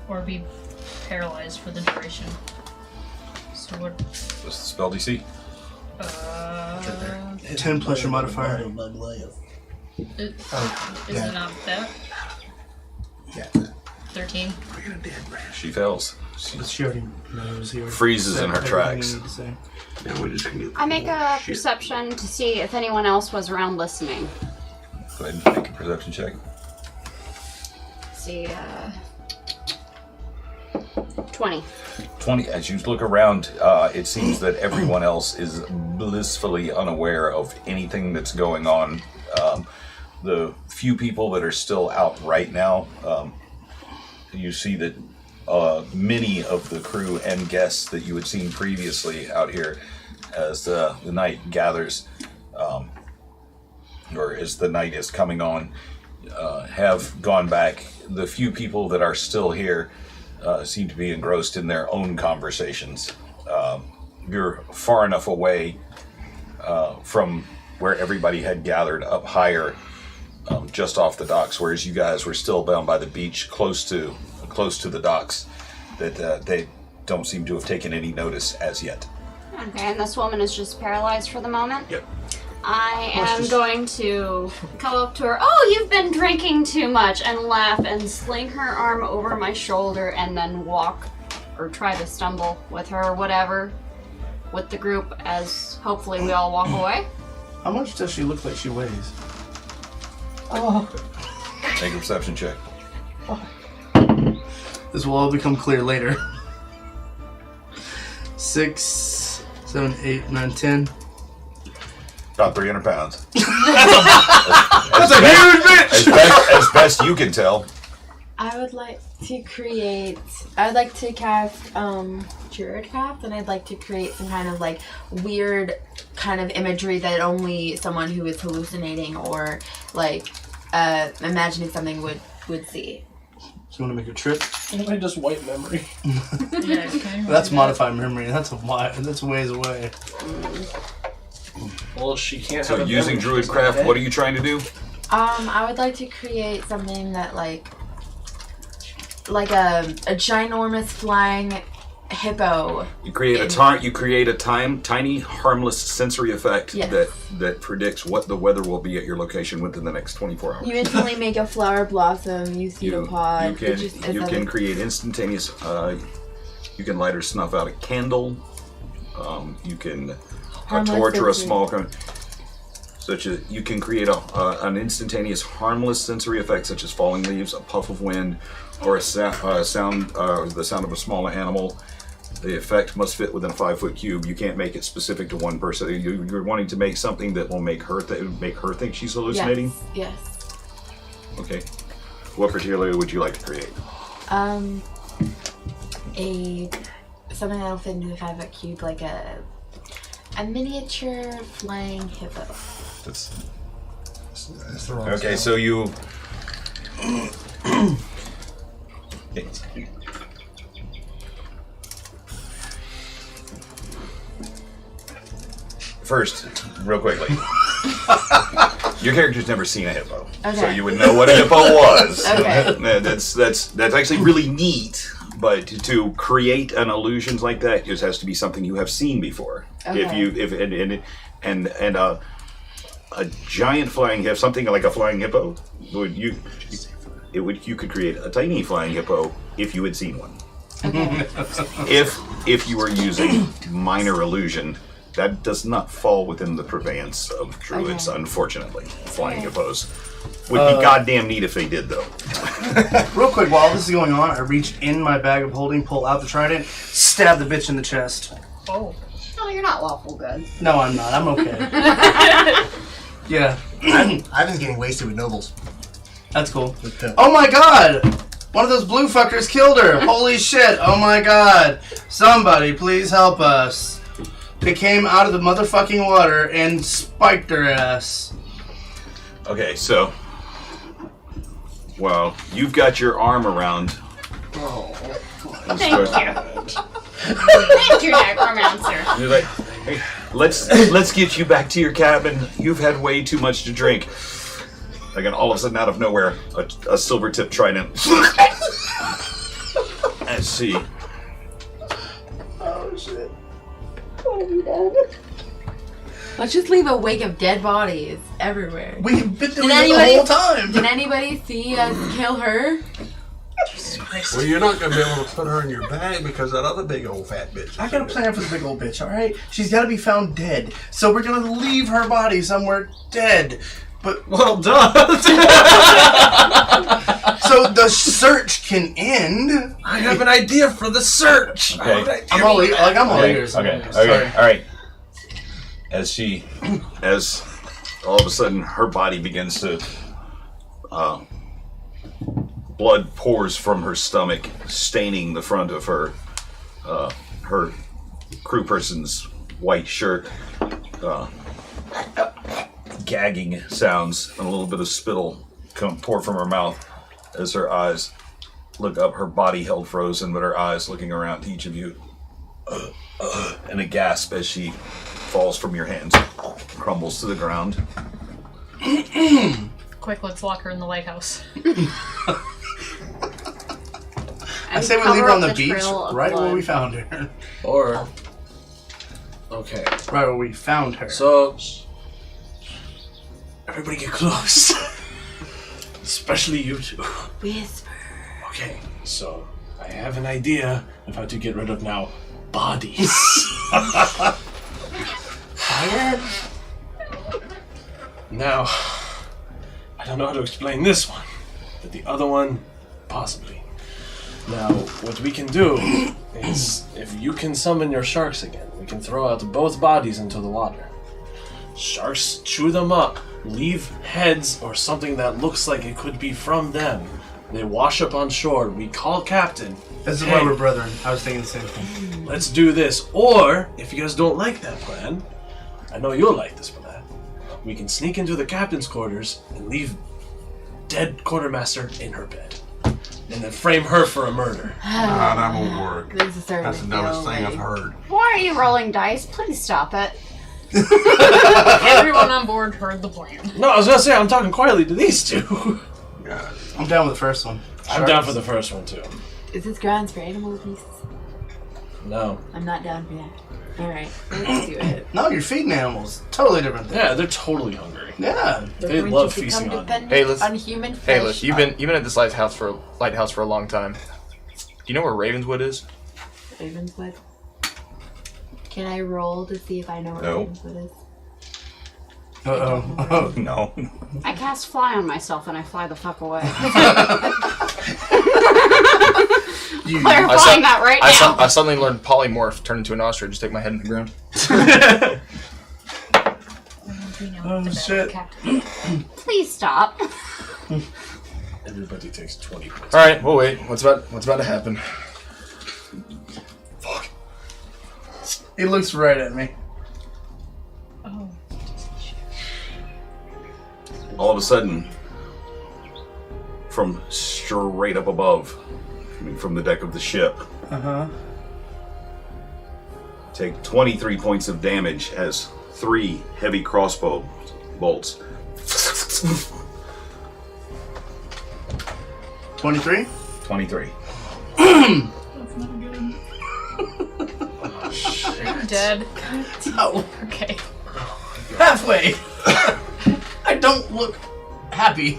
Or be paralyzed for the duration. So what? What's the spell DC? 10 plus your modifier. Is yeah. it not that? Yeah. 13. She fails. But she already knows. He already Freezes said in her everything tracks. you need to say. Now we're just gonna get I make a perception to see if anyone else was around listening. Go ahead and make a perception check. Let's see, 20. 20. As you look around, it seems that everyone else is blissfully unaware of anything that's going on. The few people that are still out right now, you see that many of the crew and guests that you had seen previously out here, as the night gathers, or as the night is coming on, have gone back. The few people that are still here seem to be engrossed in their own conversations. You're far enough away from where everybody had gathered up higher, just off the docks, whereas you guys were still down by the beach, close to the docks, that they don't seem to have taken any notice as yet. Okay, and this woman is just paralyzed for the moment? Yep. I am going to come up to her. Oh, you've been drinking too much, and laugh and sling her arm over my shoulder and then walk or try to stumble with her or whatever with the group as hopefully we all walk away. How much does she look like she weighs? Make a perception check. This will all become clear later. 6, 7, 8, 9, 10. About 300 pounds. That's a huge bitch! As best you can tell. I would like to cast Druidcraft, and I'd like to create some kind of like weird kind of imagery that only someone who is hallucinating or like imagining something would see. So you want to make a trip? Anybody just white memory? That's modified memory. That's a ways away. Well, she can't. So have a using memory. Druidcraft, what are you trying to do? I would like to create something that like a ginormous flying hippo. You create a tiny harmless sensory effect that predicts what the weather will be at your location within the next 24 hours. You instantly make a flower blossom. You pseudopod. You can create instantaneous. You can light or snuff out a candle. You can a torch or a small. Such as you can create an instantaneous harmless sensory effect, such as falling leaves, a puff of wind, or the sound of a small animal. The effect must fit within a 5-foot cube. You can't make it specific to one person. You're wanting to make something that will make her think she's hallucinating. Yes. Okay. What particularly would you like to create? Something that'll fit into a 5-foot cube, like a miniature flying hippo. That's the wrong Okay, spell. so you. First, real quickly, your character's never seen a hippo, Okay. so you would know what a hippo was. Okay. That's actually really neat. But to create an illusion like that just has to be something you have seen before. Okay. A giant flying hippo, something like a flying hippo, you could create a tiny flying hippo if you had seen one. Okay. If you were using minor illusion, that does not fall within the purveyance of druids, unfortunately. Flying hippos would be goddamn neat if they did, though. Real quick, while this is going on, I reach in my bag of holding, pull out the trident, stab the bitch in the chest. Oh. No, you're not lawful good. No, I'm not. I'm okay. Yeah. I've been getting wasted with nobles. That's cool. Oh my god! One of those blue fuckers killed her! Holy shit! Oh my god! Somebody please help us. They came out of the motherfucking water and spiked her ass. Okay, so, well, you've got your arm around. Thank you. Thank you, necromancer. You're like, hey, let's get you back to your cabin. You've had way too much to drink. Like, and all of a sudden, out of nowhere, a silver tip trident. Let's see. Oh shit. Let's just leave a wake of dead bodies everywhere. We've been doing it the whole time! Did anybody see us kill her? Well, you're not going to be able to put her in your bag because that other big old fat bitch. I got a plan for the big old bitch, alright? She's gotta be found dead. So we're gonna leave her body somewhere dead. But Well done. so the search can end. I have an idea for the search. Okay. I'm all ears. Okay. Sorry. All right. As all of a sudden her body begins to, blood pours from her stomach, staining the front of her crew person's white shirt. Gagging sounds and a little bit of spittle pour from her mouth as her eyes look up, her body held frozen, but her eyes looking around to each of you. And a gasp as she falls from your hands, crumbles to the ground. Quick, let's lock her in the lighthouse. I say we leave her on the beach, right where we found her. Or, okay. Right where we found her. So, everybody get close. Especially you two. Whisper. Okay, so I have an idea of how to get rid of now bodies. Fire? Now, I don't know how to explain this one, but the other one, possibly. Now, what we can do is, if you can summon your sharks again, we can throw out both bodies into the water. Sharks chew them up, leave heads or something that looks like it could be from them. They wash up on shore. We call Captain. This is Hey, why we're brethren. I was thinking the same thing. let's do this. Or, if you guys don't like that plan, I know you'll like this plan. We can sneak into the captain's quarters and leave dead quartermaster in her bed. And then frame her for a murder. Nah, that won't work. This is starting That's to the dumbest feel thing like- I've heard. Why are you rolling dice? Please stop it. Everyone on board heard the plan. No, I was gonna say, I'm talking quietly to these two. Yeah. I'm down with the first one. I'm down for the first one, too. Is this grounds for animal abuse? No. I'm not down for that. Alright, let's do it. No, you're feeding animals. Totally different thing. Yeah, they're totally hungry. Yeah. They Going love to become feasting on dependent Hey, let's- on human fish. Hey, look, you've been at this lighthouse for a long time. Do you know where Ravenswood is? Ravenswood. Can I roll to see if I know what No. Ravenswood is? Uh-oh. No. I cast fly on myself and I fly the fuck away. Clarifying that right now. I suddenly learned polymorph, turned into an ostrich, stick my head in the ground. Oh, shit. Please stop. Everybody takes 20 points. All right, we'll wait. What's about to happen? Fuck. He looks right at me. Oh. All of a sudden, from straight up above, from the deck of the ship, Uh-huh. take 23 points of damage as 3 heavy crossbow bolts 23? 23. I'm dead. Oh, Okay. halfway. I don't look happy.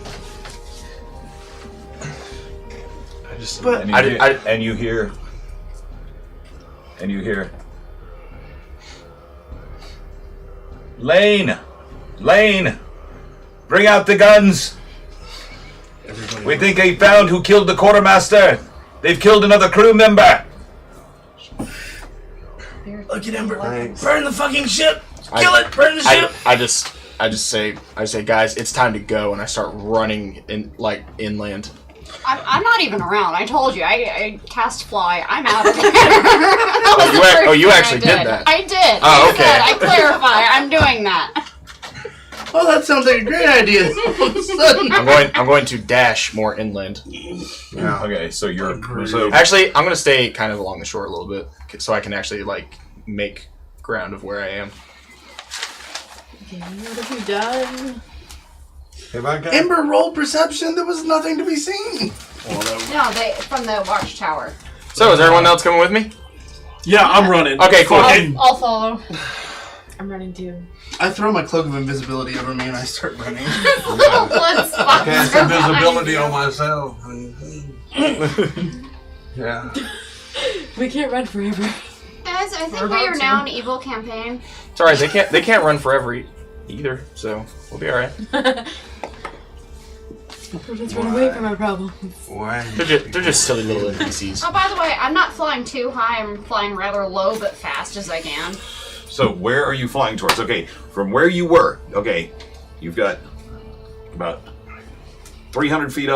But And you hear Lane, bring out the guns. We think they found who killed the quartermaster. They've killed another crew member. Look at Ember. Thanks. Burn the fucking ship. Kill it. Burn the ship. I just say, guys, it's time to go, and I start running inland. I'm not even around. I told you. I cast fly. I'm out of here. You actually did that. I did. Oh, I okay. said, I clarify. I'm doing that. Oh, that sounds like a great idea. All of a sudden. I'm going to dash more inland. Yeah. Okay, so you're Actually, I'm gonna stay kind of along the shore a little bit, so I can actually make ground of where I am. Okay, what have you done? Hey, my guy. Ember rolled perception. There was nothing to be seen. No, they from the watchtower. So, is everyone else coming with me? Yeah, I'm running. Okay, cool. I'll follow. I'm running too. I throw my cloak of invisibility over me and I start running. Let's Cast invisibility on myself. Yeah. We can't run forever. Guys, I think We're we are about now to. an evil campaign. It's all right. They can't run forever either, so we'll be all right. Let's run away from our problem. Why? They're just silly little NPCs. Oh, by the way, I'm not flying too high. I'm flying rather low but fast as I can. So where are you flying towards? Okay, from where you were. Okay, you've got about 300 feet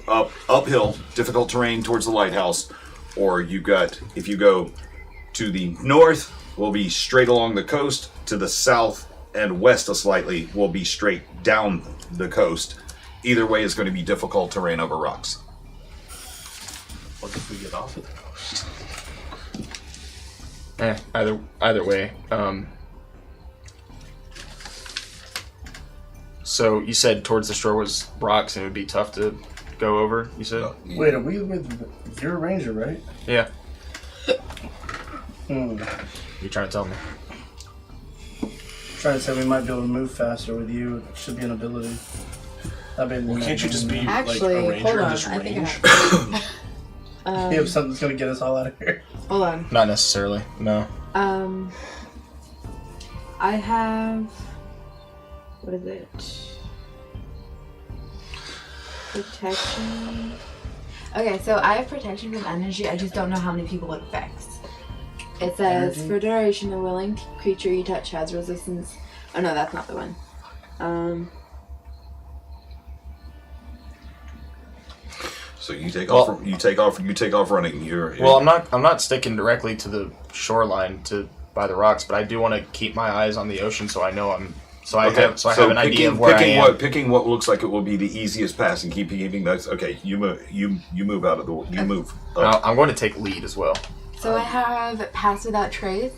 uphill, difficult terrain towards the lighthouse, or you've got, if you go to the north, will be straight along the coast. To the south and west slightly will be straight down the coast, either way is going to be difficult terrain over rocks. What if we get off of the coast? Either way. So you said towards the shore was rocks and it would be tough to go over, you said? Wait, are we with you're a ranger, right? Yeah. Hmm. You're trying to tell me? Trying to say we might be able to move faster with you. It should be an ability. Well, can't you just be Actually, like a ranger hold on. and just I think range? You have something that's gonna get us all out of here. Hold on. Not necessarily, no. I have. What is it? Protection. Okay, so I have protection from energy. I just don't know how many people it affects. It says Energy? for duration, the willing creature you touch has resistance. Oh no, that's not the one. So you take off. You take off running. Well, I'm not sticking directly to the shoreline by the rocks, but I do want to keep my eyes on the ocean so I know I have an idea of where I am. Picking what looks like it will be the easiest pass and keeping that. Okay, you move out of the. You move. Now, I'm going to take lead as well. So I have Pass Without Trace.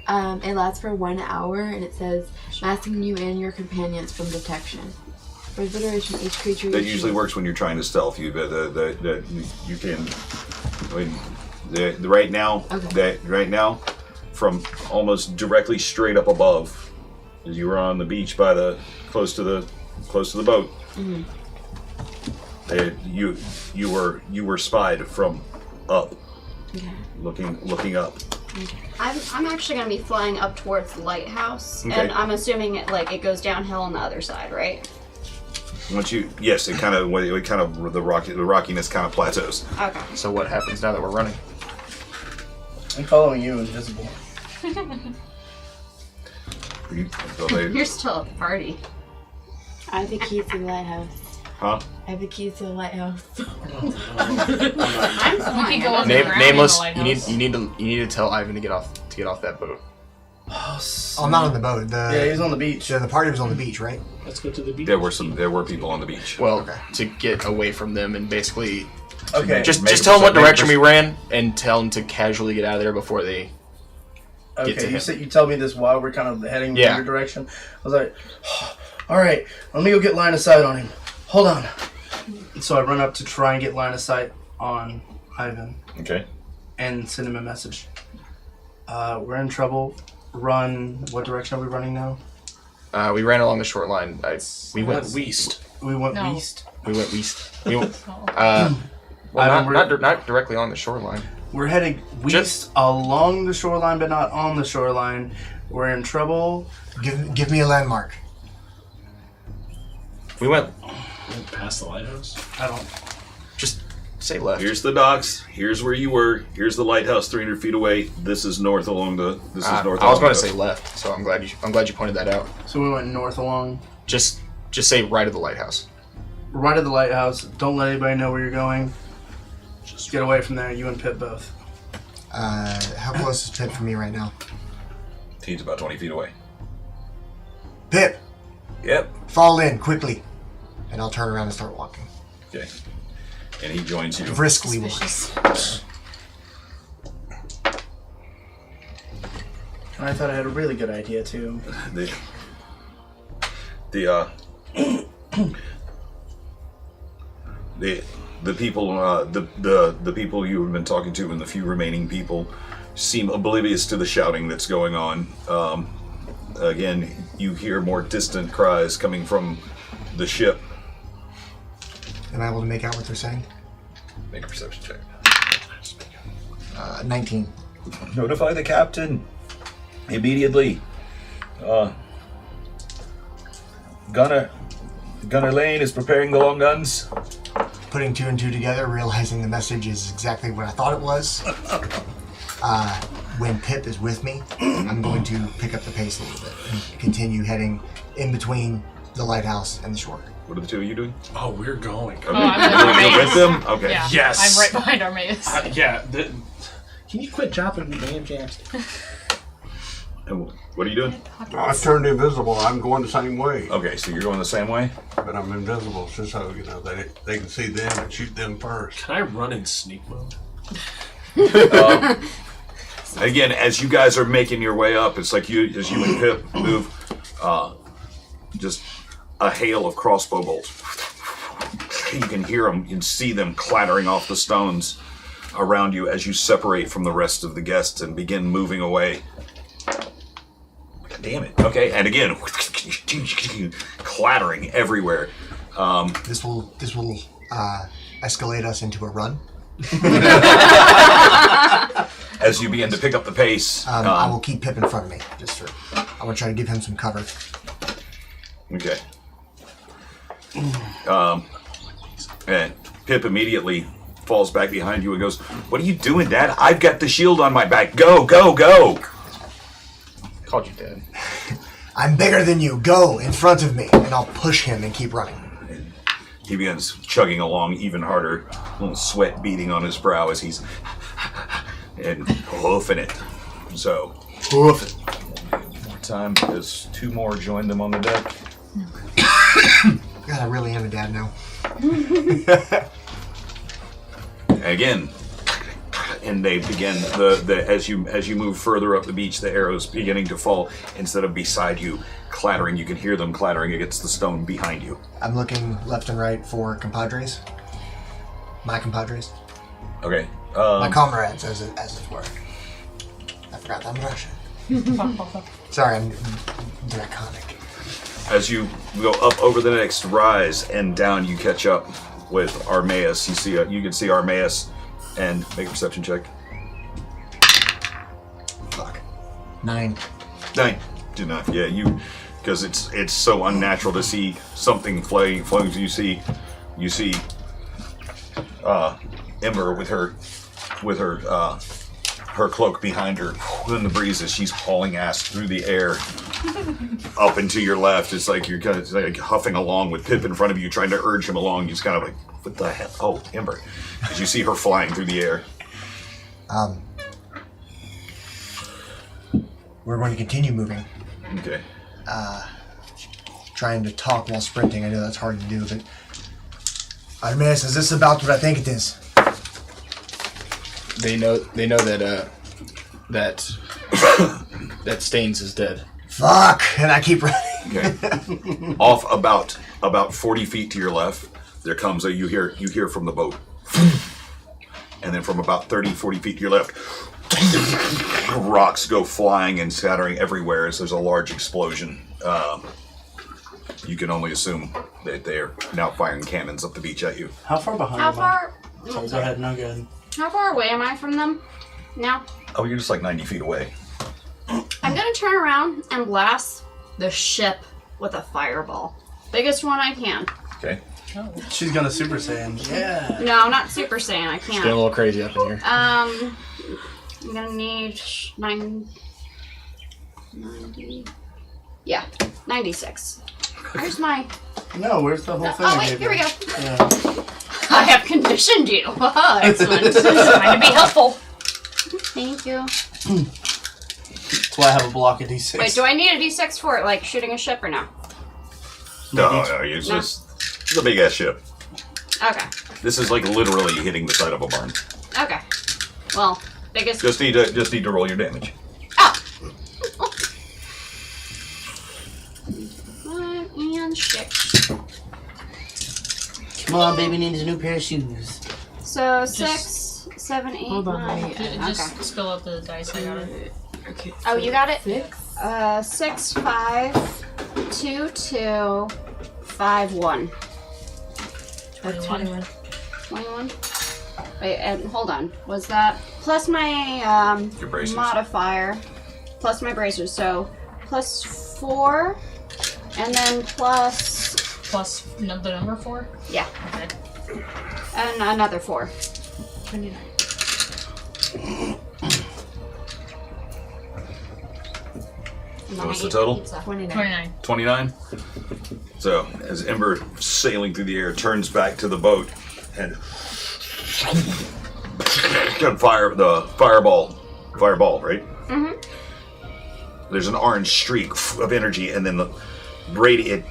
It lasts for 1 hour, and it says masking you and your companions from detection. For the duration, each creature. That usually works when you're trying to stealth. You can. I mean, right now. Okay. Right now, from almost directly straight up above, as you were on the beach close to the boat. Mm-hmm. You were spied from up. Okay. Looking up. I'm actually going to be flying up towards the lighthouse, Okay. and I'm assuming it goes downhill on the other side, right? Yes, the rockiness kind of plateaus. Okay. So what happens now that we're running? I'm following you, invisible. You're still at the party. I have the keys to the lighthouse. Huh? I have the keys to the lighthouse. You can go on the ground Nameless. in the You lighthouse. need to tell Ivan to get off that boat. Oh, not on the boat. Yeah, he's on the beach. The party was on the beach, right? Let's go to the beach. There were people on the beach. Well, to get away from them and basically Okay. just tell them what direction we ran and tell them to casually get out of there before they get to Okay, him. you tell me this while we're kind of heading in Yeah. your direction. I was like, all right, let me go get line of sight on him. Hold on. So I run up to try and get line of sight on Ivan Okay. and send him a message. We're in trouble. Run. What direction are we running now? We ran along the shoreline. We went west. We went No. east. We went east. We went, Oh. not directly on the shoreline. We're heading west along the shoreline, but not on the shoreline. We're in trouble. Give me a landmark. We went. Past the lighthouse. I don't. Just say left. Here's the docks. Here's where you were. Here's the lighthouse, 300 feet away. This is north along the. This is north. I was going along to the say left, so I'm glad you pointed that out. So we went north along. Just say right of the lighthouse. Right at the lighthouse. Don't let anybody know where you're going. Just get away from there. You and Pip both. How close is Pip from me right now? He's about 20 feet away. Pip, Yep. fall in quickly, and I'll turn around and start walking. Okay. And he joins you. Briskly walk. And I thought I had a really good idea too. The people the people you have been talking to and the few remaining people seem oblivious to the shouting that's going on. Again, you hear more distant cries coming from the ship. Am I able to make out what they're saying? Make a perception check. 19. Notify the captain immediately. Gunner Lane is preparing the long guns. Putting two and two together, realizing the message is exactly what I thought it was. When Pip is with me, I'm going to pick up the pace a little bit and continue heading in between the lighthouse and the shore. What are the two of you doing? Oh, we're going. Okay. Oh, I'm You're with with them? Okay. Yeah. Yes. I'm right behind our maze. Yeah. Can you quit dropping me damn jams? And what are you doing? I turned invisible. I'm going the same way. Okay, so you're going the same way? But I'm invisible just so, they can see them and shoot them first. Can I run in sneak mode? Again, as you guys are making your way up, it's like as you and Pip move, just a hail of crossbow bolts. You can hear them, you can see them clattering off the stones around you as you separate from the rest of the guests and begin moving away. God damn it. Okay, and again, clattering everywhere. This will escalate us into a run. As you begin to pick up the pace. I will keep Pip in front of me. I want to try to give him some cover. Okay. And Pip immediately falls back behind you and goes, "What are you doing, Dad? I've got the shield on my back. Go, go, go!" Called you Dad. I'm bigger than you. Go in front of me, and I'll push him and keep running. And he begins chugging along even harder, a little sweat beading on his brow as he's and hoofing it. So, Hoof it. more time because two more joined them on the deck. God, I really am a dad now. Again, and they begin as you move further up the beach, the arrows beginning to fall instead of beside you, clattering. You can hear them clattering against the stone behind you. I'm looking left and right for compadres. My compadres. Okay. My comrades, as it were. I forgot I'm Russian. Sorry, I'm draconic. As you go up over the next rise and down, you catch up with Armaeus. You can see Armaeus, and make a perception check. Fuck. 9. 9. Do not. Yeah, because it's so unnatural to see something floating. You see Ember with her cloak behind her in the breeze as she's hauling ass through the air up and to your left. It's like you're kind of like huffing along with Pip in front of you, trying to urge him along. He's kind of like, what the hell? Oh, Ember. As you see her flying through the air. We're going to continue moving. Okay. Trying to talk while sprinting. I know that's hard to do, but Armaeus, is this about what I think it is? They know that that Staines is dead. Fuck! And I keep running. Okay. Off about 40 feet to your left, there comes you hear from the boat. And then from about 40 feet to your left, rocks go flying and scattering everywhere as there's a large explosion. You can only assume that they are now firing cannons up the beach at you. How far behind How am far? I? Sorry, go ahead. No, good. How far away am I from them? Now? Oh, you're just like 90 feet away. I'm gonna turn around and blast the ship with a fireball. Biggest one I can. Okay. She's gonna Super Saiyan. Yeah. No, not Super Saiyan. I It's getting a can't. little crazy up in here. I'm gonna need 90. Yeah, 96. Where's my? No, where's the whole thing? Oh I wait, gave here we you? go. Yeah. I have conditioned you. Excellent. Trying to be helpful. Thank you. That's why I have a block of D6. Wait, do I need a D6 for it, like shooting a ship or no? No, it's just a big ass ship. Okay. This is like literally hitting the side of a barn. Okay. Well, biggest. Just need to roll your damage. Oh. And 6. Come on, baby needs a new pair of shoes. So 6, 7, 8, Hold on, 9. wait. Just Okay. spill out the dice. I got it. Okay. Oh, you got it? 6. 6, 5, 2, 2, 5, 1. That's 21. 21? Wait, and hold on. Was that plus my Your braces. modifier, plus my bracers, so plus 4, and then plus, Plus the number 4? yeah, Okay. and another 4. 29. And then What's I the eat total? pizza. 29. 29. 29. So as Ember sailing through the air turns back to the boat and fire the fireball, right? Mm-hmm. there's an orange streak of energy, and then it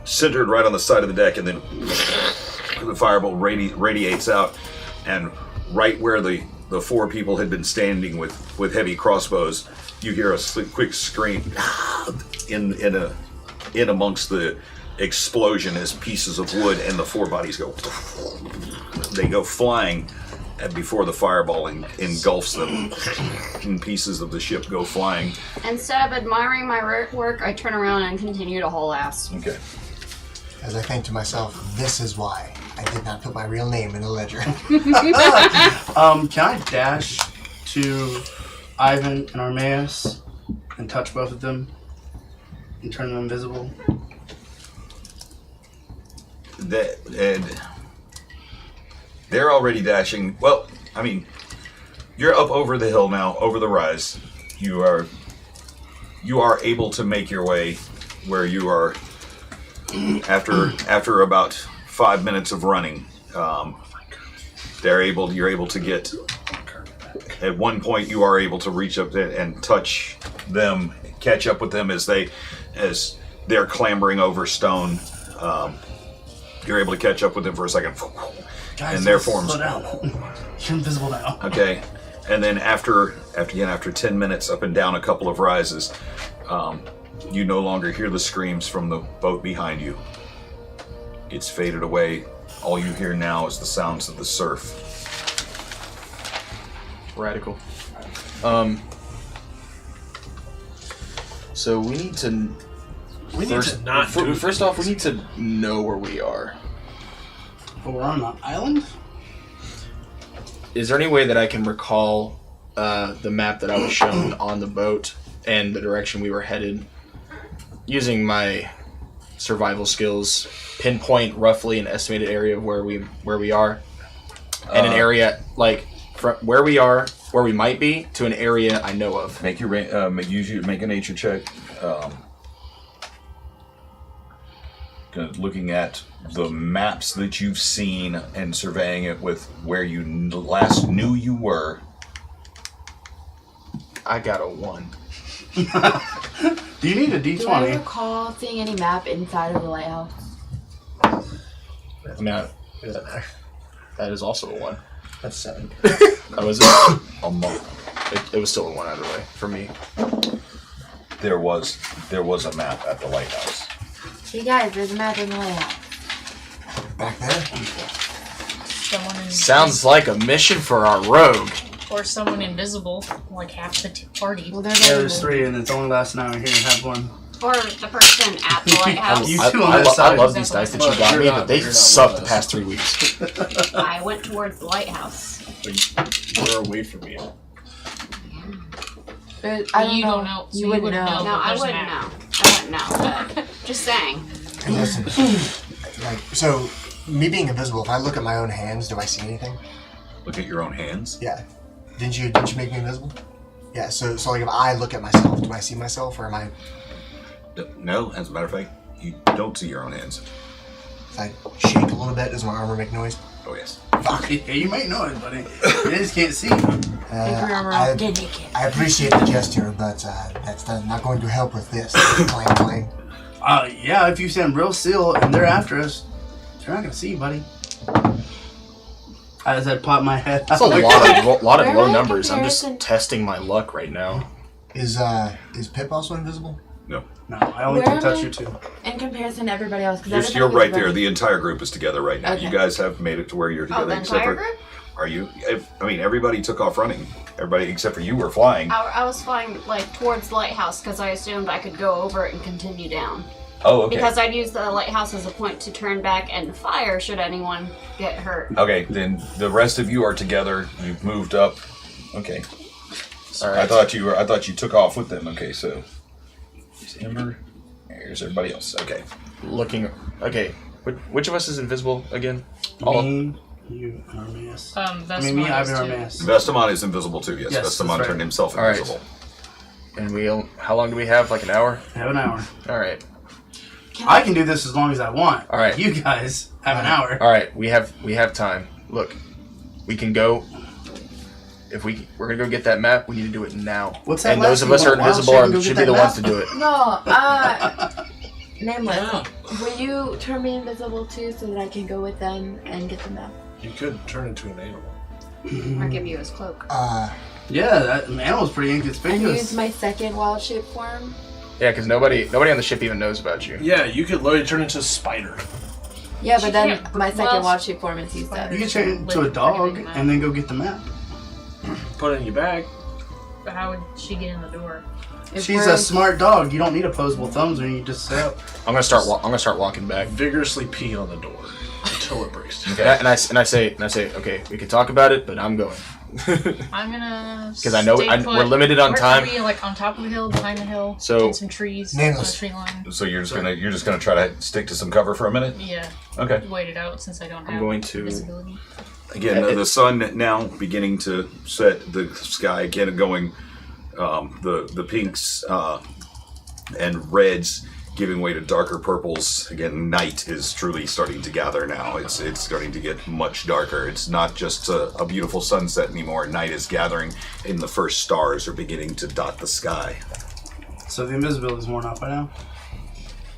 centered right on the side of the deck, and then the fireball radiates out, and right where the 4 people had been standing with heavy crossbows, you hear a quick scream in amongst the explosion as pieces of wood and the 4 bodies they go flying before the fireball engulfs them, and pieces of the ship go flying. Instead of admiring my work, I turn around and continue to haul ass. Okay. As I think to myself, this is why I did not put my real name in a ledger. Can I dash to Ivan and Armaeus and touch both of them and turn them invisible? And they're already dashing. Well, I mean, you're up over the hill now, over the rise. You are able to make your way where you are after about 5 minutes of running. You're able to get. At one point, you are able to reach up there and touch them, catch up with them as they're clambering over stone. You're able to catch up with them for a second. Guys, and their forms. Slow down. You're invisible now. Okay, and then after 10 minutes up and down a couple of rises, you no longer hear the screams from the boat behind you. It's faded away. All you hear now is the sounds of the surf. Radical. So we need to. First off, we need to know where we are. But we're on an island? Is there any way that I can recall the map that I was shown on the boat and the direction we were headed, using my survival skills, pinpoint roughly an estimated area of where we are, and an area like from where we are, where we might be, to an area I know of. Make a nature check. Looking at the maps that you've seen and surveying it with where you last knew you were. I got a 1. Do you need a D20? Do I recall seeing any map inside of the lighthouse? No, that is also a 1. That's 7. Oh, is it? It was still a 1 either way for me. There was a map at the lighthouse. Hey guys, there's a map in the lighthouse. Back there? Sounds like a mission for our rogue. Or someone invisible, like half the party. Well, there's 3 and it's only last an hour here and have 1. Or the person at the lighthouse. I love these dice that you got me, but they sucked the past 3 weeks. I went towards the lighthouse. You're away from me. But you don't know. So you wouldn't know. No, I wouldn't know. I wouldn't know. But just saying. And listen, so me being invisible, if I look at my own hands, do I see anything? Look at your own hands? Yeah. Didn't you make me invisible? Yeah, so like if I look at myself, do I see myself or am I... No, as a matter of fact, you don't see your own hands. If I shake a little bit, does my armor make noise? Oh, yes. Fuck. Yeah, you might know it, buddy. You just can't see. I appreciate the gesture, but that's not going to help with this. Clang, clang. Yeah, if you stand real still and they're after us, they're not going to see you, buddy. As I pop my head. That's a lot of low numbers. I'm just testing my luck right now. Is Pip also invisible? No. No, I only can touch you 2. In comparison to everybody else. You're right there. The entire group is together right now. Okay. You guys have made it to where you're together. Oh, the entire group? Are you? I mean, everybody took off running. Everybody except for you were flying. I was flying like towards the lighthouse because I assumed I could go over it and continue down. Oh, okay. Because I'd use the lighthouse as a point to turn back and fire should anyone get hurt. Okay, then the rest of you are together. You've moved up. Okay. All right. I thought you took off with them. Okay, so here's Ember. Here's everybody else. Okay. Looking. Okay. Which of us is invisible again? Me, you, and Armaeus. Me, Ivan, Armaeus. Vestamon is invisible too. Yes, Yes, Vestamon that's right. turned himself All right. invisible. And how long do we have? Like an hour? I have an hour. All right. I can do this as long as I want. All right. You guys have an hour. All right. We have time. Look, we can go. we're gonna go get that map, we need to do it now. What's that? And those of us who are invisible should be the ones to do it. No, Nameless, will you turn me invisible too so that I can go with them and get the map? You could turn into an animal. Or give you his cloak. Yeah, that animal's pretty inconspicuous. And use my second wild shape form? Yeah, because nobody on the ship even knows about you. Yeah, you could literally turn into a spider. Yeah, but then can't- my second well, wild shape form is used up. You can change it into a dog and then go get the map. Put it in your bag. But how would she get in the door? If She's we're- a smart dog. You don't need opposable thumbs when you just sit up. I'm gonna start walking back. Vigorously pee on the door until it breaks. And I say, okay, we can talk about it, but I'm going. I'm gonna. Because I know we're limited on Where time. Are we, like on top of the hill, behind the hill, So- in some trees, on Nameless. a tree line? So you're just gonna try to stick to some cover for a minute. Yeah. Okay. Wait it out since I don't have going to- visibility. Again, the sun now beginning to set, the sky again going, the pinks and reds giving way to darker purples. Again, night is truly starting to gather now. It's starting to get much darker. It's not just a beautiful sunset anymore. Night is gathering, and the first stars are beginning to dot the sky. So the invisibility's worn off by now?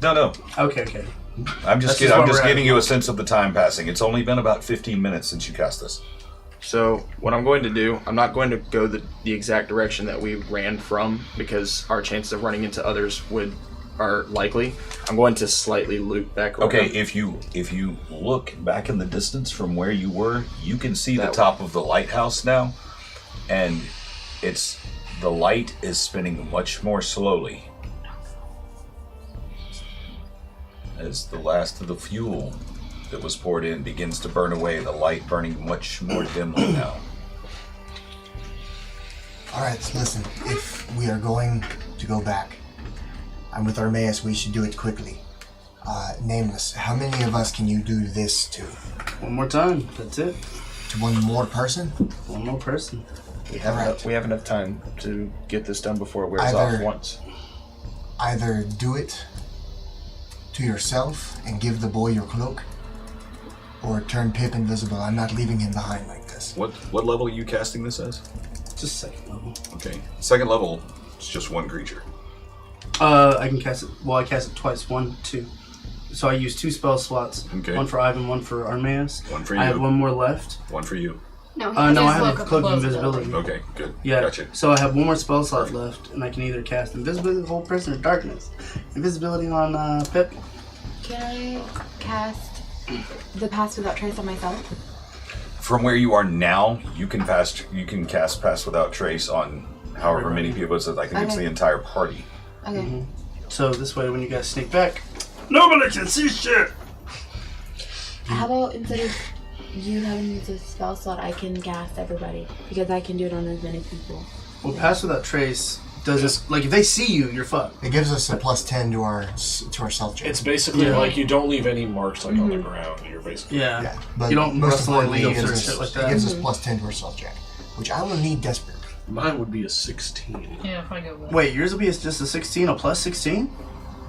No. Okay. I'm That's just just where we're giving at. you a sense of the time passing. It's only been about 15 minutes since you cast this. So what I'm going to do, I'm not going to go the exact direction that we ran from because our chances of running into others are likely. I'm going to slightly loop back around. Okay, if you look back in the distance from where you were, you can see the top of the lighthouse now, and the light is spinning much more slowly as the last of the fuel that was poured in begins to burn away, the light burning much more dimly now. Alright, listen. If we are going to go back, I'm with Armaeus, we should do it quickly. Nameless, how many of us can you do this to? One more time. That's it. To one more person? One more person. We have enough time to get this done before it wears off once. Either do it to yourself and give the boy your cloak, or turn Pip invisible. I'm not leaving him behind like this. What level are you casting this as? Just second level. Okay, second level. It's just one creature. I can cast it. Well, I cast it twice. 1, 2. So I use 2 spell slots. Okay. One for Ivan, one for Armaeus. One for you. I have one more left. One for you. No, No, I have a cloak of invisibility. Okay, good. Yeah. Gotcha. So I have one more spell slot left, and I can either cast invisibility on the whole person or darkness. Invisibility on Pip. Can I cast the pass without trace on myself? From where you are now, you can cast Pass Without Trace on however many people. So I think it's Okay. the entire party. Okay. So this way, when you guys sneak back, nobody can see shit. How about instead of you having used a spell slot, I can cast everybody because I can do it on as many people. Well, Pass Without Trace does this. Like if they see you, you're fucked. It gives us a +10 to our self check. It's basically like you don't leave any marks like on the ground. You're basically Yeah. But You don't most rustle importantly, illegal it or gives shit us, like it that. gives us +10 to our self check, which I will need desperately. mine would be a 16. Yeah, if I go back. Wait, yours will be just a 16, a plus 16?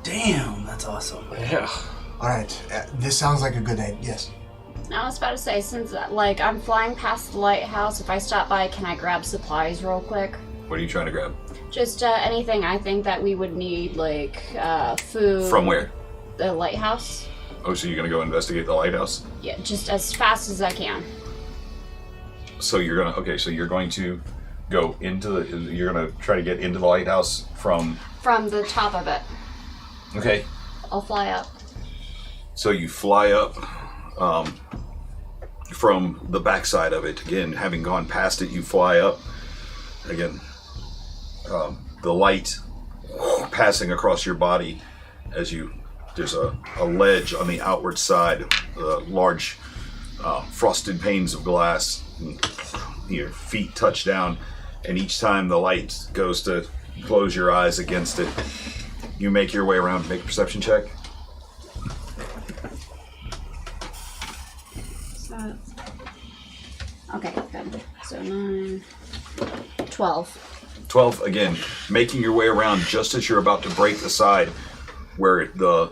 Damn, that's awesome. Yeah. Alright, this sounds like a good idea. Yes. I was about to say, since I'm flying past the lighthouse, if I stop by, can I grab supplies real quick? What are you trying to grab? Just anything I think that we would need, like food. From where? The lighthouse. Oh, so you're gonna go investigate the lighthouse? Yeah, just as fast as I can. So you're going to go you're gonna try to get into the lighthouse from. From the top of it. Okay. I'll fly up. So you fly up from the backside of it. Again, having gone past it, you fly up. Again, the light passing across your body as there's a ledge on the outward side, large frosted panes of glass. Your feet touch down, and each time the light goes to close your eyes against it, you make your way around. Make a perception check. Okay, good. So 9, 12. 12, again, making your way around just as you're about to break the side where the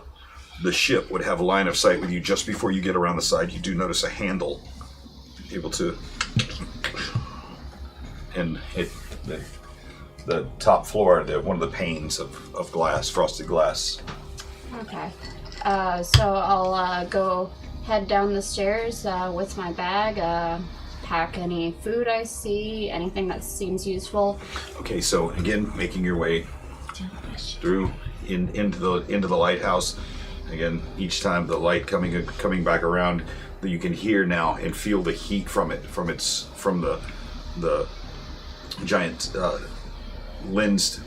ship would have a line of sight with you. Just before you get around the side, you do notice a handle able to and the top floor, one of the panes of glass, frosted glass. Okay. So I'll go head down the stairs with my bag, pack any food I see, anything that seems useful. Okay, so again, making your way through into the lighthouse. Again, each time the light coming back around, that you can hear now and feel the heat from the giant lensed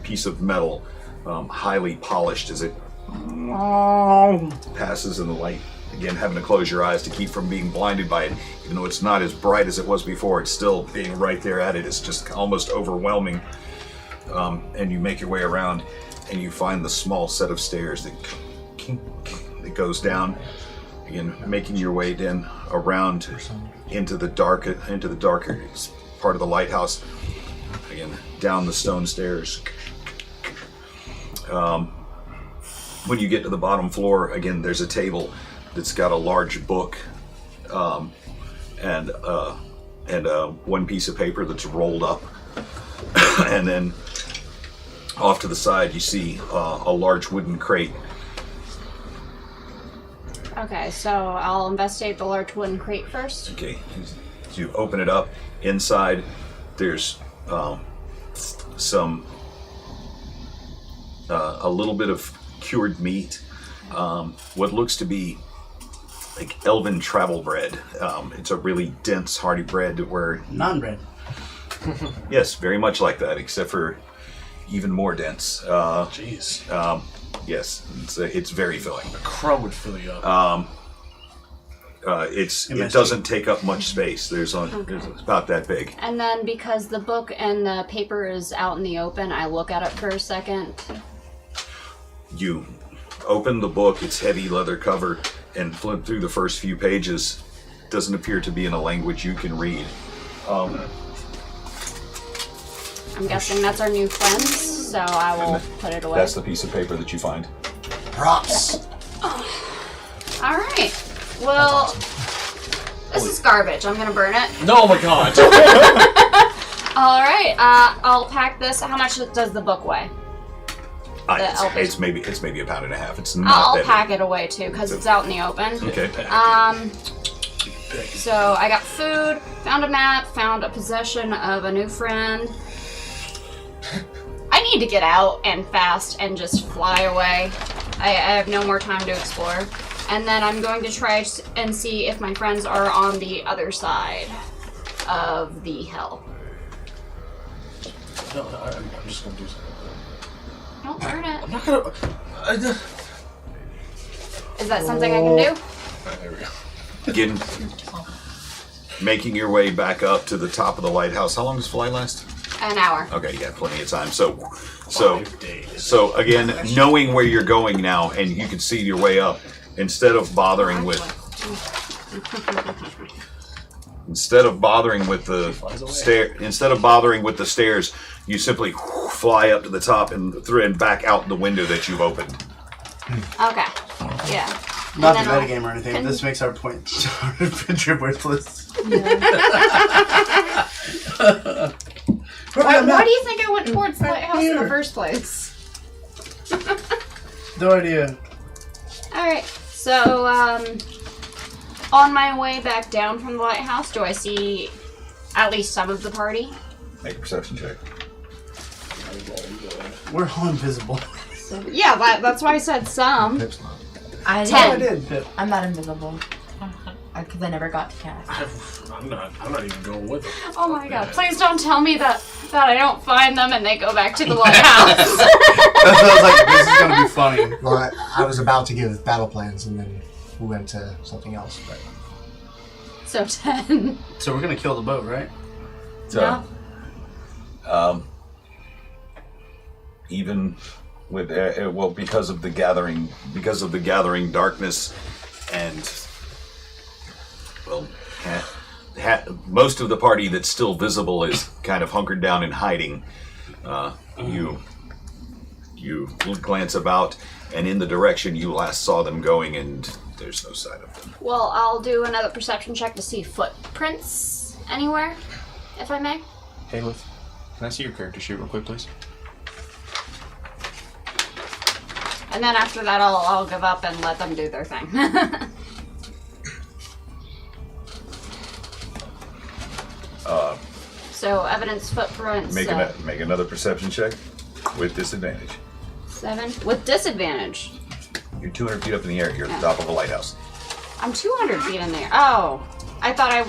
piece of metal, highly polished as it passes in the light. Again, having to close your eyes to keep from being blinded by it, even though it's not as bright as it was before. It's still being right there at it. It's just almost overwhelming. And you make your way around, and you find the small set of stairs that goes down. Again, making your way then around into the darker part of the lighthouse. Again, down the stone stairs. When you get to the bottom floor, again, there's a table that's got a large book and one piece of paper that's rolled up. And then off to the side, you see a large wooden crate. Okay, so I'll investigate the large wooden crate first. Okay, so you open it up. Inside, there's a little bit of cured meat, what looks to be like elven travel bread. It's a really dense, hearty bread where... Non-bread. Yes, very much like that, except for even more dense. Jeez. Yes, it's very filling. A crumb would fill you up. It doesn't take up much space. There's about that big. And then because the book and the paper is out in the open, I look at it for a second. You open the book, it's heavy leather cover, and flip through the first few pages. Doesn't appear to be in a language you can read. I'm guessing that's our new friends, so I will put it away. That's the piece of paper that you find. Props. All right. Well, this is garbage. I'm gonna burn it. No, my God. All right. I'll pack this. How much does the book weigh? It's maybe a pound and a half. It's not. I'll that pack it away too, because it's out in the open. Okay. So I got food, found a map, found a possession of a new friend. I need to get out and fast and just fly away. I have no more time to explore. And then I'm going to try and see if my friends are on the other side of the hell. No, I'm just gonna do something. Don't burn it. I'm not gonna. Is that something I can do? There we go. Again, making your way back up to the top of the lighthouse. How long does fly last? An hour. Okay, you got plenty of time. So again, knowing where you're going now, and you can see your way up. Instead of bothering with the stairs, you simply fly up to the top and back out the window that you've opened. Okay. Yeah. Not the metagame or anything. This makes our point adventure worthless. Why do you think I went towards the lighthouse in the first place? No idea. Alright, so, on my way back down from the lighthouse, do I see at least some of the party? Make a perception check. We're all invisible. So, yeah, that's why I said some. I 10. did. I'm not invisible. Because I never got to cast. I'm not even going with them. Oh my god, please don't tell me that I don't find them and they go back to the lighthouse. That sounds like this is going to be funny. Well, I was about to give battle plans and then we went to something else. But So 10. So we're going to kill the boat, right? So, even with because of the gathering darkness, and most of the party that's still visible is kind of hunkered down and hiding. You glance about, and in the direction you last saw them going, and there's no sign of them. Well, I'll do another perception check to see footprints anywhere, if I may. Caliph, can I see your character sheet real quick, please? And then after that, I'll give up and let them do their thing. So evidence footprints. Make another perception check with disadvantage. 7 with disadvantage. You're 200 feet up in the air. You're at the top of a lighthouse. I'm 200 feet in there. Oh, I thought I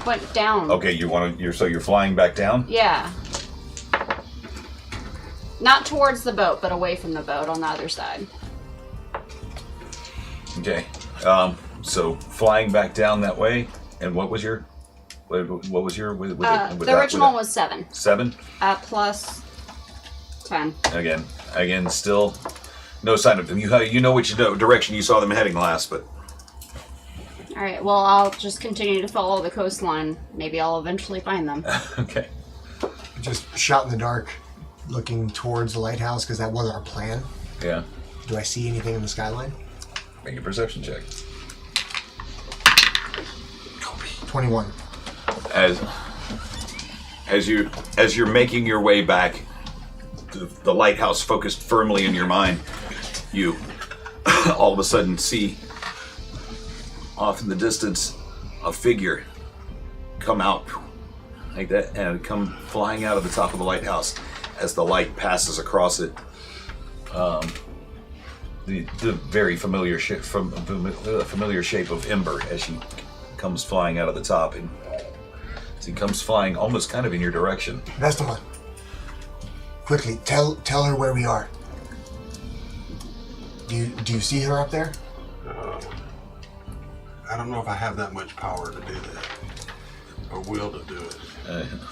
went down. Okay, you're flying back down. Yeah. Not towards the boat, but away from the boat on the other side. Okay. So flying back down that way, and what was your? What was your? The original was 7. 7. Plus 10. Again, still no sign of them. You know which direction you saw them heading last, but. All right. Well, I'll just continue to follow the coastline. Maybe I'll eventually find them. Okay. Just shot in the dark, looking towards the lighthouse because that was our plan. Yeah. Do I see anything in the skyline? Make a perception check. 21. As you're making your way back, the lighthouse focused firmly in your mind, you all of a sudden see off in the distance a figure come out like that and come flying out of the top of the lighthouse as the light passes across it. The very familiar shape of Ember as she comes flying out of the top, and she comes flying almost kind of in your direction. Vestaman, quickly tell her where we are. Do you see her up there? I don't know if I have that much power to do that, or will to do it.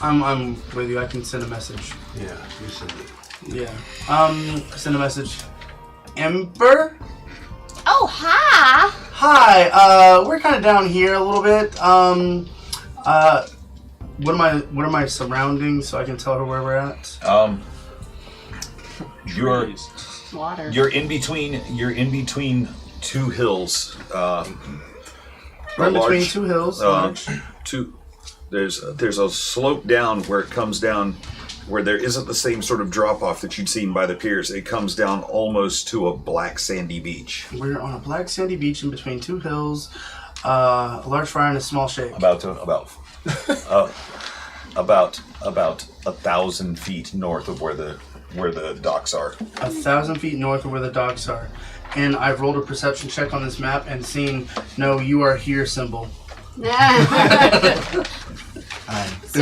I'm with you. I can send a message. Yeah, you send it. Yeah. Send a message. Ember? Oh, hi! Hi, we're kind of down here a little bit. What are my surroundings so I can tell her where we're at? Water. You're in between two hills. We're in between two hills. There's a slope down where it comes down, where there isn't the same sort of drop off that you'd seen by the piers. It comes down almost to a black sandy beach. We're on a black sandy beach in between two hills, a large fire and a small shake. About 1,000 feet north of where the docks are. 1,000 feet north of where the docks are. And I've rolled a perception check on this map and seen no "you are here" symbol. There's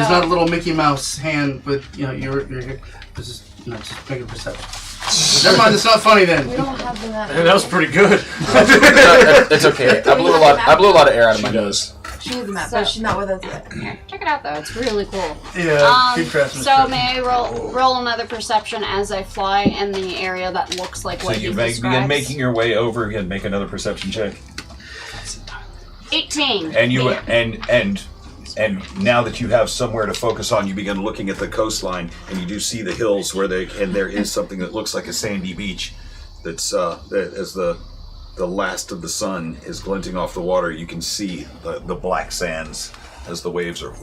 not a little Mickey Mouse hand, but you're here. Just make a perception. Never mind, it's not funny then. We don't have the map. That was pretty good. It's okay. I blew a lot of air out of my nose. She needs the map, but she's not with us yet. Here, check it out though. It's really cool. Yeah, good craftsmanship. So may I roll another perception as I fly in the area that looks like what So you you described? begin making your way over and make another perception check. 18. And you and now that you have somewhere to focus on, you begin looking at the coastline, and you do see the hills and there is something that looks like a sandy beach. That's that as the last of the sun is glinting off the water, you can see the black sands as the waves are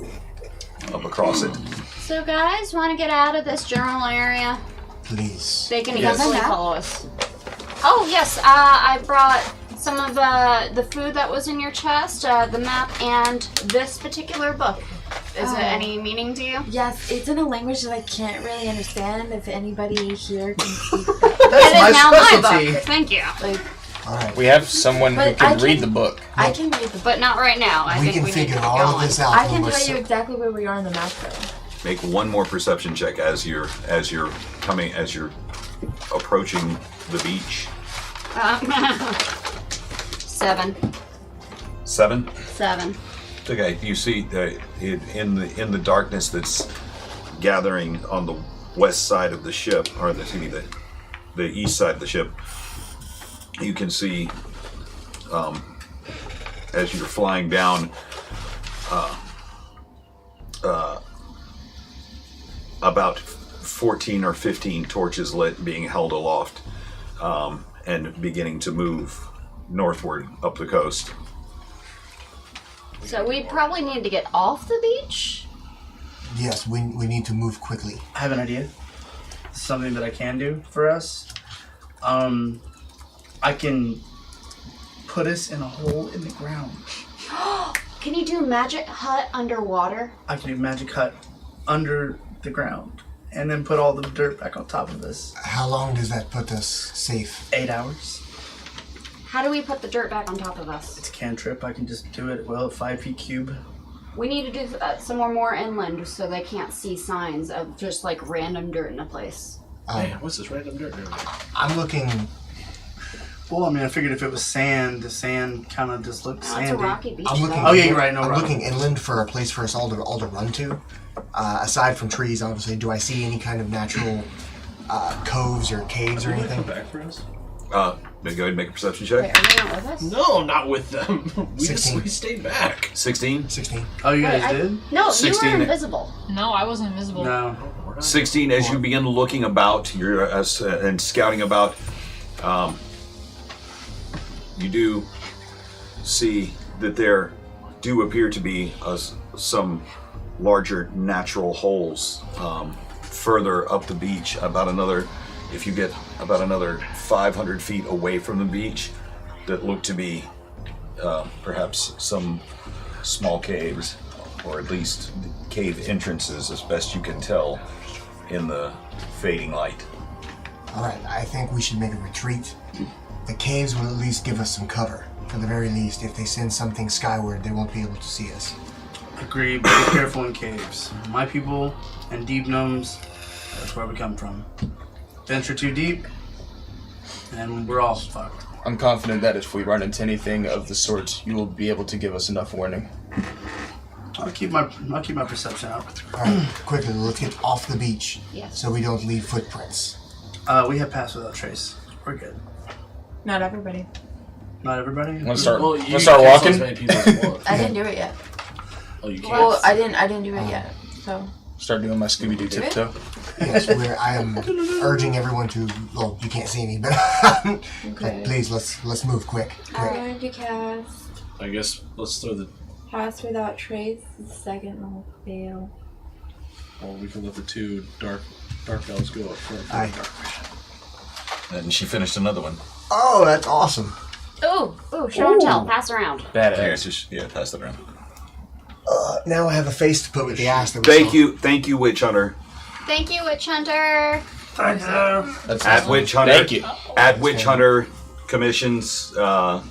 up across it. So guys, want to get out of this general area? Please. They can easily follow us. Oh yes, I brought some of the food that was in your chest, the map, and this particular book. Is it any meaning to you? Yes, it's in a language that I can't really understand. If anybody here can speak That's it my is now specialty. my book. Thank you. All right. We have someone who But can I read can- the book. I can read the book. But not right now. I We think can we need to figure keep all going. of this out. I can when tell we're you exactly where we are on the map, though. Make one more perception check as you're approaching the beach. 7. 7. 7. Okay, you see in the darkness that's gathering on the west side of the ship, or the east side of the ship, you can see as you're flying down about 14 or 15 torches lit, being held aloft, and beginning to move northward up the coast. So we probably need to get off the beach? Yes, we need to move quickly. I have an idea. Something that I can do for us. I can put us in a hole in the ground. Can you do magic hut underwater? I can do magic hut under the ground, and then put all the dirt back on top of us. How long does that put us safe? 8 hours. How do we put the dirt back on top of us? It's a cantrip. I can just do it. Well, 5 feet cube. We need to do some more inland so they can't see signs of just like random dirt in a place. Hey, what's this random dirt doing? I'm looking. Well, I mean, I figured if it was sand, the sand kind of just looked sandy. It's a rocky beach. I'm looking. though. Oh yeah, you're right. No, I'm rock. looking inland for a place for us all to run to. Aside from trees, obviously, do I see any kind of natural coves or caves or anything? Back for us? Then go ahead and make a perception check. Wait, are they not with us? No, not with them. We 16. stayed back. 16. 16. Oh, you Wait, guys did? No, 16. you were invisible. No, I wasn't invisible. No. 16. As you begin looking about, you're and scouting about, you do see that there do appear to be some larger natural holes further up the beach. If you get about another 500 feet away from the beach, that look to be perhaps some small caves, or at least cave entrances, as best you can tell in the fading light. All right, I think we should make a retreat. The caves will at least give us some cover. For the very least, if they send something skyward, they won't be able to see us. Agree, but be careful in caves. My people and deep gnomes, that's where we come from. Venture too deep, and we're all fucked. I'm confident that if we run into anything of the sort, you will be able to give us enough warning. I'll keep my perception out. All right, quickly, let's get off the beach Yes. so we don't leave footprints. We have passed without trace. We're good. Not everybody. Not everybody. Want to start? Well, Want you to start can kill walking? as many people as you want. I didn't do it yet. Oh, you can't? Well, I didn't do it yet. So Start doing my Scooby-Doo Do it? tiptoe. Yes, I am urging everyone to. Well, you can't see me, but Okay. please let's move quick. I'm Quick. going to cast I guess let's throw the... Pass Without Trace. The second will fail. Oh, we can let the two dark elves go up front. Aye. And she finished another one. Oh, that's awesome. Ooh, show and tell. Pass around. Badass. Yeah, pass that around. Now I have a face to put with the ass that we Thank you, Witch Hunter. Thank you, Witch Hunter. That's At Witch Hunter. Thank you. At Witch Hunter commissions a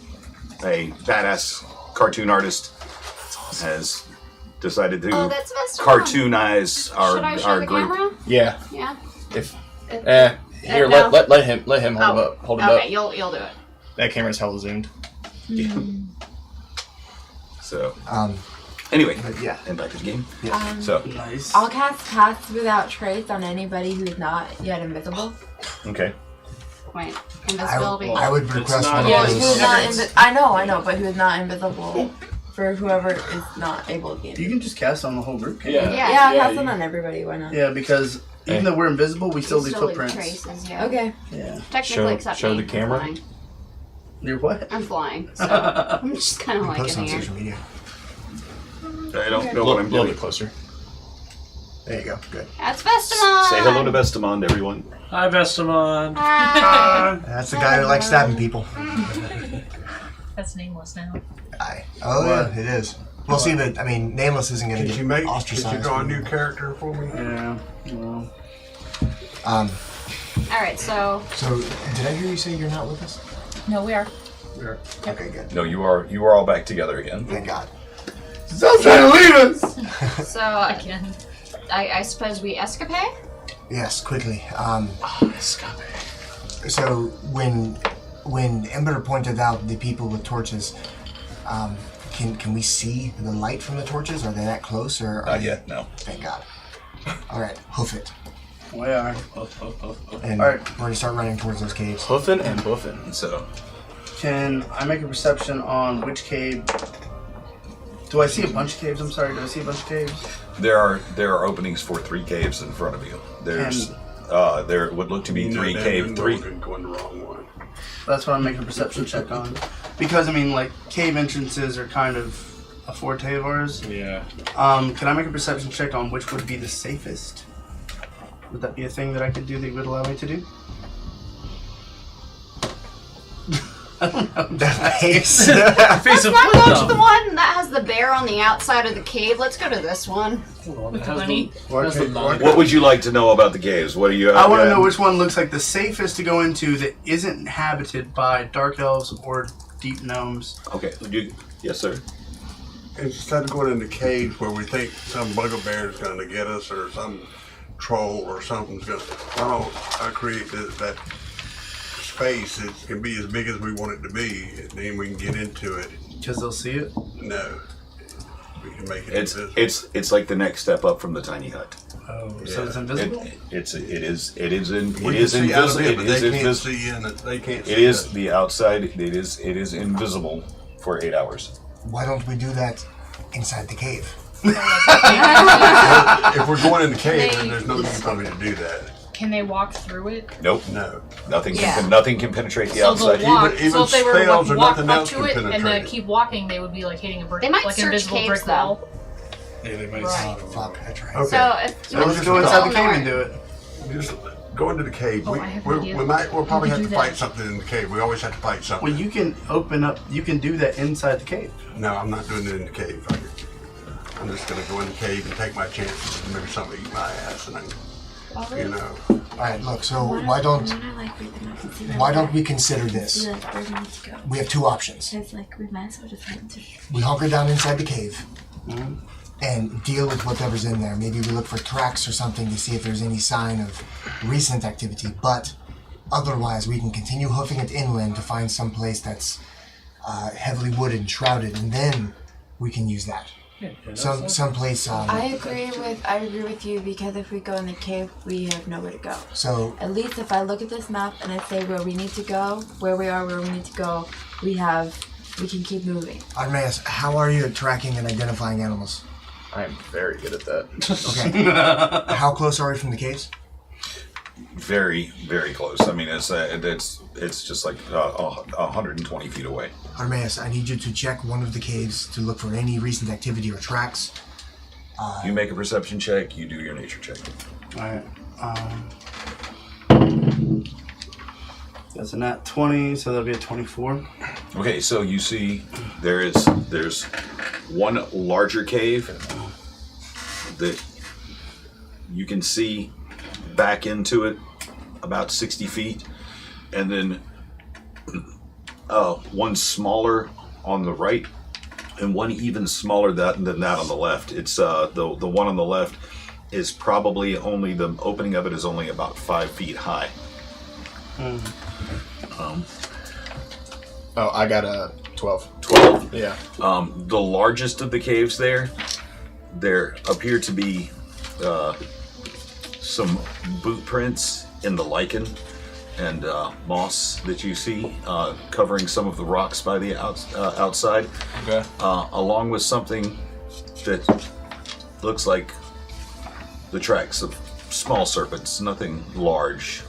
badass cartoon artist has decided to Oh, that's Vesta. cartoonize Should I show our the group. camera? Yeah. Yeah. If If- here, no. let him hold it Okay, up. you'll do it. That camera's hella zoomed. So Um, anyway, yeah. and back to the game. So Nice. I'll cast Pass Without Trace on anybody who's not yet invisible. Okay. Wait, invisibility. I would request not- one Yeah, of Who's those. not I know, but who's not invisible for whoever is not able to be You invisible. can just cast on the whole group. can't Yeah. you? Yeah. Yeah, I'll Yeah, cast you- it on everybody. Why not? Yeah, because even though we're invisible, we still You leave still leave footprints. traces, yeah. Okay. Yeah. Technically, except show me. the camera. I'm flying. You're what? I'm flying, so I'm just kind of like Post in on the air. social media. I don't A know what I'm little doing. bit closer. There you go. Good. That's Vestamon. Say hello to Vestamond, everyone. Hi, Vestamon. Hi. That's the guy who likes stabbing people. That's nameless now. Oh yeah, it is. Well, see, but I mean, Nameless isn't going to Did get you make? Did ostracized. you draw a new character for me? Yeah. Well, All right, so So, did I hear you say you're not with us? No, we are. Okay, good. No, you are all back together again. Thank God. stop trying to leave us. so Again. I suppose we escapade. Yes, quickly. So when Ember pointed out the people with torches, can we see the light from the torches? Are they that close, or? Not yet, no. Thank God. All right, hoof it, We are. and All right. we're gonna start running towards those caves. Hoofing and boofing. So Can I make a perception on which cave? Do I see a bunch of caves? I'm sorry. Do I see a bunch of caves? there are openings for 3 caves in front of you. There's there would look to be 3 cave 3. Going the wrong one. That's what I'm making a perception check on. Because I mean, like cave entrances are kind of a forte of ours. Yeah. Can I make a perception check on which would be the safest? Would that be a thing that I could do that you would allow me to do? I don't know. That face. Face of Let's not go to the Flintstone. one that has the bear on the outside of the cave. Let's go to this one. With the bunny. What would you like to know about the caves? What do you? I want to know which one looks like the safest to go into that isn't inhabited by dark elves or deep gnomes. Okay. Yes, sir. Instead of going into caves where we think some bugbear is going to get us or some troll or something's going to, why don't I create that space? It can be as big as we want it to be, and then we can get into it. Because they'll see it? No. We can make it invisible. It's like the next step up from the tiny hut. Oh, so it's invisible? It is invisible. But they can't see in it. They can't see It is us. the outside. It is invisible for 8 hours. Why don't we do that inside the cave? If we're going in the cave, then there's no need for me to do that. Can they walk through it? Nope. No. Nothing. Yeah. Nothing can penetrate the So outside. they'll walk. Even so if they were to spells or walk nothing up else to can it and penetrate then it. keep walking, they would be like hitting a brick, They might like an search invisible caves, brick though. wall. Yeah, they might Right. Fuck, that's right. Okay. So if you So Let's just go inside the know cave and it. do it. Just go into the cave. Oh, I have an idea. We'll probably We have could to do fight that. something in the cave. We always have to fight something. Well, you can open up, you can do that inside the cave. No, I'm not doing it in the cave. I'm just gonna go in the cave and take my chances. Maybe somebody eat my ass, and then, you know. All right, look. So why don't we consider this? We have two options. It's like we might as well just head to. We hunker down inside the cave and deal with whatever's in there. Maybe we look for tracks or something to see if there's any sign of recent activity. But otherwise, we can continue hoofing it inland to find some place that's heavily wooded and shrouded, and then we can use that. Some place. I agree with you because if we go in the cave, we have nowhere to go. So At least if I look at this map and I say where we need to go, where we are, where we need to go, we can keep moving. Armaeus, how are you at tracking and identifying animals? I am very good at that. Okay. How close are we from the caves? Very, very close. I mean, it's just like 120 feet away. Armaeus, I need you to check one of the caves to look for any recent activity or tracks. You make a perception check. You do your nature check. Alright. That's a nat 20, so that'll be a 24. Okay, so you see there's one larger cave that you can see back into it about 60 feet, and then one smaller on the right and one even smaller than that on the left. It's the one on the left is probably only, the opening of it is only about 5 feet high. I got a 12. 12. Yeah. The largest of the caves there appear to be some boot prints in the lichen and moss that you see covering some of the rocks by the outside. Okay. Along with something that looks like the tracks of small serpents, nothing large.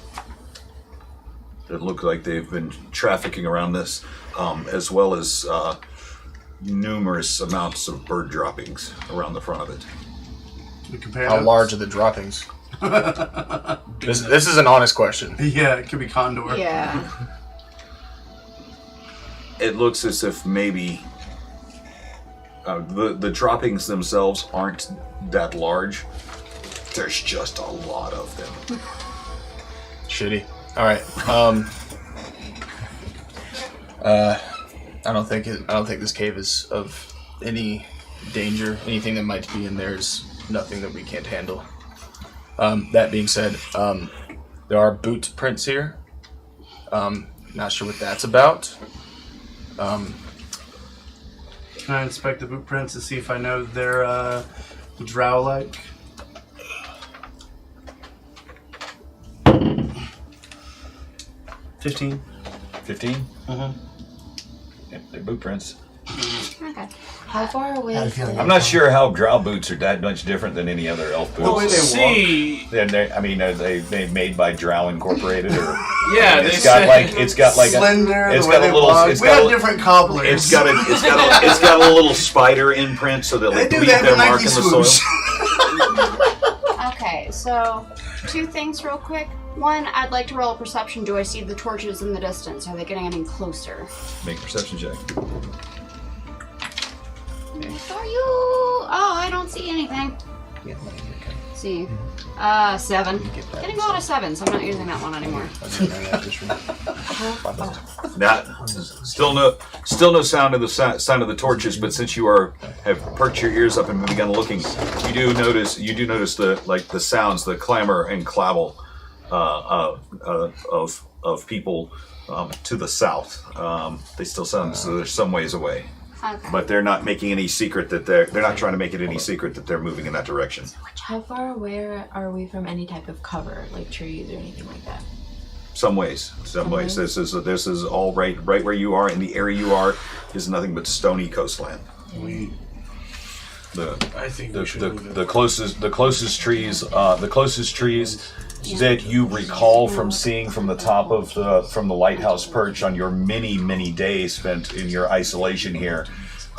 That look like they've been trafficking around this, as well as numerous amounts of bird droppings around the front of it. We compare How notes. large are the droppings? This is an honest question. Yeah, it could be condor. Yeah. It looks as if maybe the droppings themselves aren't that large. There's just a lot of them. Shitty. All right. I don't think this cave is of any danger. Anything that might be in there is nothing that we can't handle. That being said, there are boot prints here. Not sure what that's about. Can I inspect the boot prints to see if I know they're drow-like? $15. 15? Mm-hmm. Yep, they're boot prints. Okay. How far away Had a is feeling. it? I'm not sure how drow boots are that much different than any other elf boots. The way they walk. And I mean, are they made by Drow Incorporated, or Yeah, it's got like Slender, it's the got way a they little. walk. It's We got have a, different cobblers. it's got a little spider imprint, so that They like do leave that their in mark in Nike the soil. swoosh. Okay, so 2 things real quick. One, I'd like to roll a perception. Do I see the torches in the distance? Are they getting any closer? Make a perception check. Are you? Oh, I don't see anything. See. 7. Getting a lot of 7s, so I'm not using that one anymore. That still no sound of the sound of the torches, but since you have perked your ears up and begun looking, you do notice the sounds, the clamor and clabble of people to the south. They still sound so they're some ways away. Okay. But they're not making any secret that they're not trying to make it any secret that they're moving in that direction. How far away are we from any type of cover, like trees or anything like that? Some ways. This is all right where you are in the area you are is nothing but stony coastland. I think we should move it. The closest trees that you recall from seeing from the top of the lighthouse perch on your many days spent in your isolation here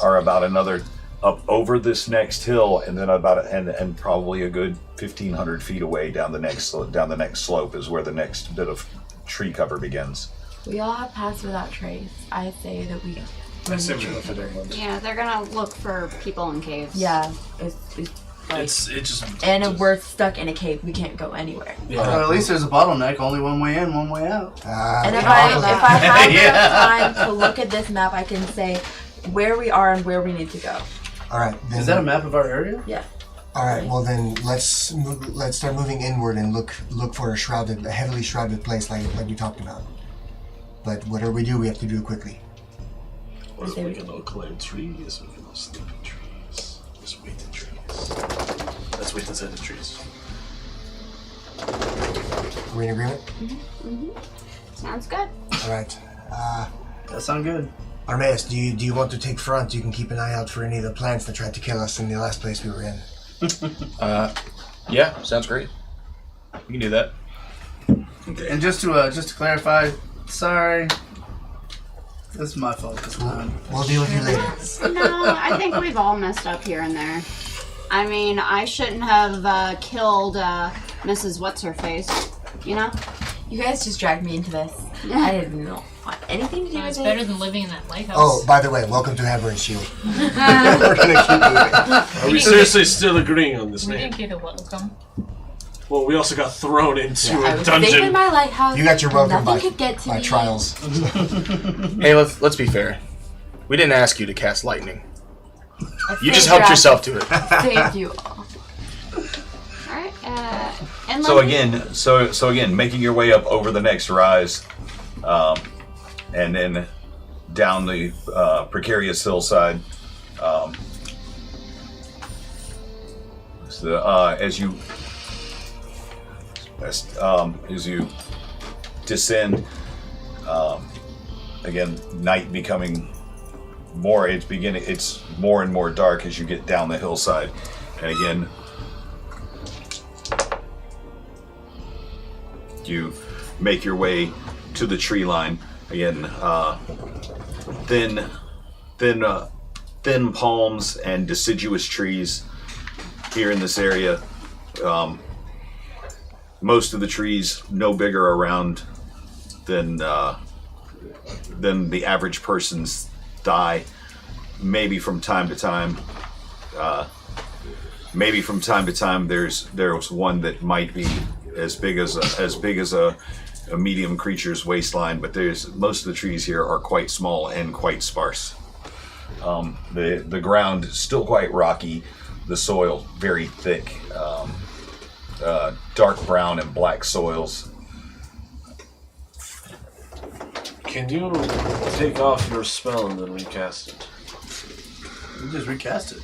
are about another up over this next hill, and then and probably a good 1,500 feet away down the next slope is where the next bit of tree cover begins. We all have paths without trace. I say that we. I say we go for England. Yeah, they're gonna look for people in caves. Yeah, it's like, and we're stuck in a cave. We can't go anywhere. Yeah. At least there's a bottleneck. Only one way in, one way out. And if I have enough time to look at this map, I can say where we are and where we need to go. All right. Then, Is that a map of our area? Yeah. All right. Well, then let's start moving inward and look for a heavily shrouded place like we talked about. But whatever we do, we have to do it quickly. Or we can all climb trees, we can all sleep in trees. Just wait in trees. Let's wait inside the trees. Are we in agreement? Sounds good. All right. That sounds good. Armaeus, do you want to take front? You can keep an eye out for any of the plants that tried to kill us in the last place we were in. Yeah, sounds great. We can do that. Okay. And just to clarify, sorry, this is my fault this time. We'll deal with you later. No, I think we've all messed up here and there. I mean, I shouldn't have killed Mrs. What's-Her-Face, you know? You guys just dragged me into this. I didn't know anything to do Yeah, with it's it. better than living in that lighthouse. Oh, by the way, welcome to Hammer and Shield. We're gonna keep moving. Are we seriously still agreeing on this We name? didn't get a welcome. Well, we also got thrown into I a was safe in dungeon. my lighthouse. You got your welcome Nothing could get to by me. trials. Hey, let's be fair. We didn't ask you to cast lightning. You just Thank helped you. yourself to it. Thank you. Alright, and So again, making your way up over the next rise, and then down the precarious hillside. As you descend, again, night becoming more. It's more and more dark as you get down the hillside, and again. You make your way to the tree line again. Thin palms and deciduous trees here in this area. Most of the trees no bigger around than the average person's thigh. Maybe from time to time. There's one that might be as big as a medium creature's waistline, but most of the trees here are quite small and quite sparse. The ground is still quite rocky, the soil very thick, dark brown and black soils. Can you take off your spell and then recast it? We just recast it.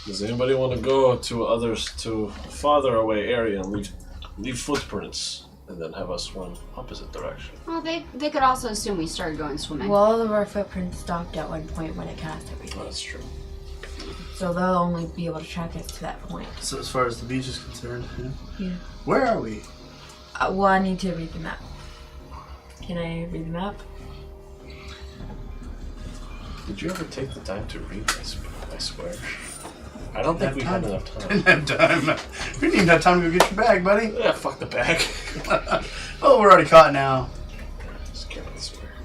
Does anybody want to go to farther away area and leave footprints and then have us swim opposite direction. Well, they could also assume we started going swimming. Well, all of our footprints stopped at one point when it cast everything. Well, that's true. So they'll only be able to track us to that point. So as far as the beach is concerned, Yeah. Where are we? Well, I need to read the map. Can I read the map? Did you ever take the time to read this? I swear. I don't think we had enough time. Didn't have time. We didn't even have time to go get your bag, buddy. Yeah, fuck the bag. Oh, we're already caught now.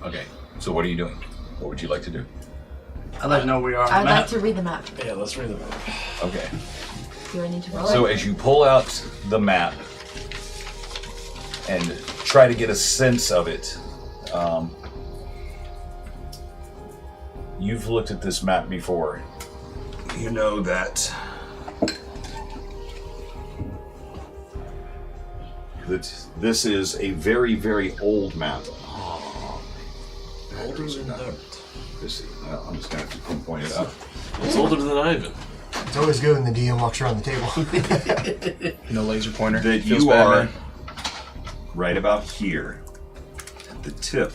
Okay, so what are you doing? What would you like to do? I'd like to know where we are on I'd the like map. to read the map. Yeah, let's read the map. Okay. Do I need to roll So it? as you pull out the map and try to get a sense of it, you've looked at this map before. You know that this is a very, very old map. Older than dirt. I'm just going to have to pinpoint it up. It's older than Ivan. It's always good when the DM walks around the table. No laser pointer. That Feels you bad, are man. right about here, at the tip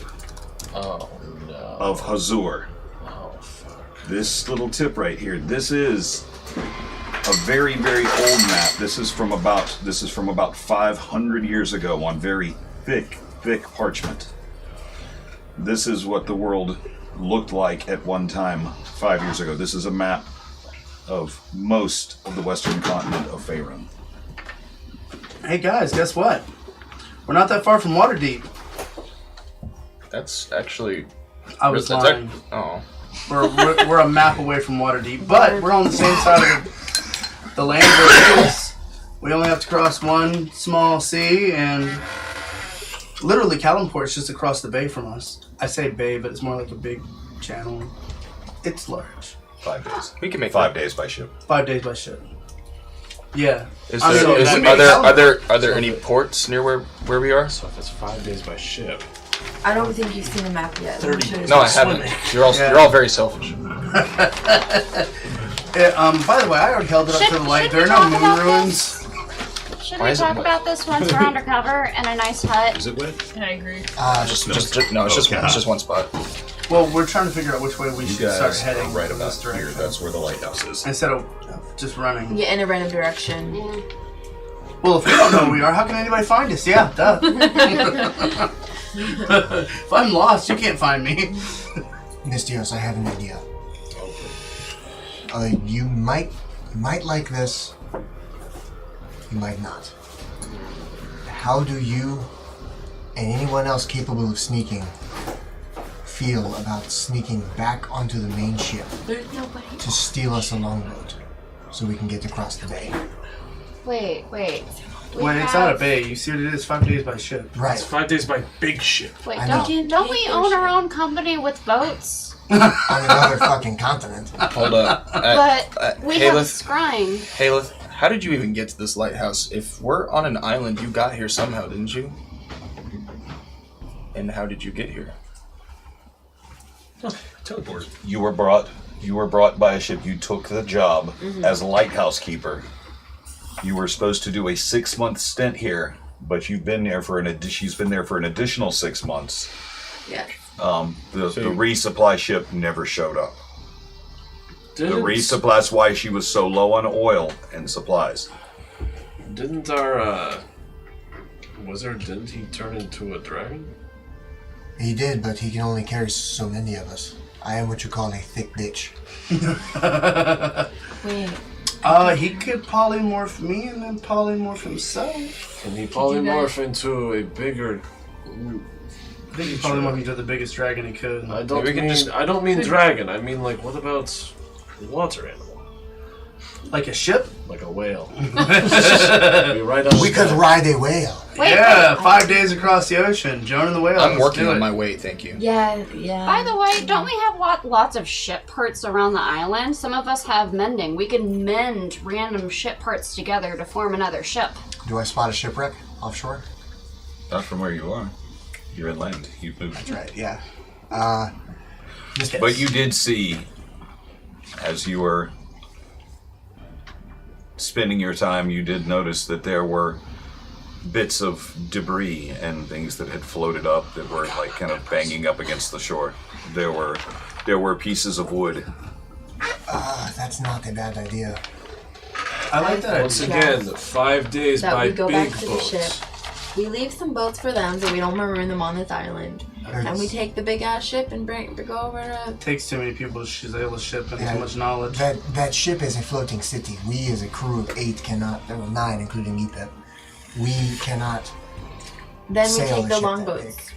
Oh, no. of Hazur. Oh, fuck. This little tip right here. This is a very, very old map. This is from about 500 years ago on very thick parchment. This is what the world looked like at one time 5 years ago. This is a map of most of the western continent of Faerun. Hey guys, guess what? We're not that far from Waterdeep. That's actually. I was that's lying. Oh. We're a map away from Waterdeep, but we're on the same side of the land where it is. We only have to cross one small sea, and literally Kalimport's just across the bay from us. I say bay, but it's more like a big channel. It's large. 5 days. We can make 5 days by ship. 5 days by ship. Yeah. Is I there, mean, is, that are makes there sense. are there any ports near where we are? So if it's 5 days by ship. I don't think you've seen the map yet. 30 I'm sure days. No, I Swimming. haven't. You're all very selfish. By the way, I already held it up to the light. There are no moon ruins. Should Why we is it talk wet? about this once we're undercover in a nice hut? Is it wet? I agree. Just it's just one spot. Well, we're trying to figure out which way we You should start guys heading. are right in about this here. direction. That's where the lighthouse is. Instead of just running. Yeah, in a random direction. Yeah. Well, if we don't know where we are, how can anybody find us? Yeah, duh. If I'm lost, you can't find me. Mistios, I have an idea. You might like this. You might not. How do you and anyone else capable of sneaking feel about sneaking back onto the main ship There's nobody. to steal us a longboat so we can get across the bay? Wait. When it's not a bay, you see what it is, 5 days by ship. Right. It's 5 days by big ship. Wait, I know. don't we own our own company with boats? On another fucking continent. Hold up. But we have Haleth, scrying. Haleth, how did you even get to this lighthouse? If we're on an island, you got here somehow, didn't you? And how did you get here? Teleport. You were brought by a ship. You took the job as a lighthouse keeper. You were supposed to do a 6-month stint here, but she's been there for an additional 6 months. Yeah. The resupply ship never showed up. The Didn't, resupply, that's why she was so low on oil and supplies. didn't our wizard, didn't he turn into a dragon? He did, but he can only carry so many of us. I am what you call a thick bitch. Wait. He could polymorph me and then polymorph himself. Can he polymorph into a bigger... I think he polymorphed into the biggest dragon he could. I don't Maybe we can mean, I don't mean dragon. I mean, like, what about water animal? Like a ship? Like a whale. Be right on We the could top. ride a whale. Yeah, 5 days across the ocean. Joan and the whale. I'm let's working do on it. my weight, thank you. Yeah. By the way, don't we have lots of ship parts around the island? Some of us have mending. We can mend random ship parts together to form another ship. Do I spot a shipwreck offshore? Not from where you are. You're inland. You've moved. That's right, yeah. But you did see, as you were spending your time, you did notice that there were bits of debris and things that had floated up that were like kind of banging up against the shore. There were pieces of wood. That's not a bad idea. I like that. Once again, 5 days that by we go big back to boats. the ship. We leave some boats for them so we don't maroon them on this island. And we take the big ass ship and go over to. It takes too many people to sail a ship and too much knowledge. That ship is a floating city. We, as a crew of 8, cannot. Well, 9, including Ethan. We cannot. Then we sail take a the ship that longboats. big.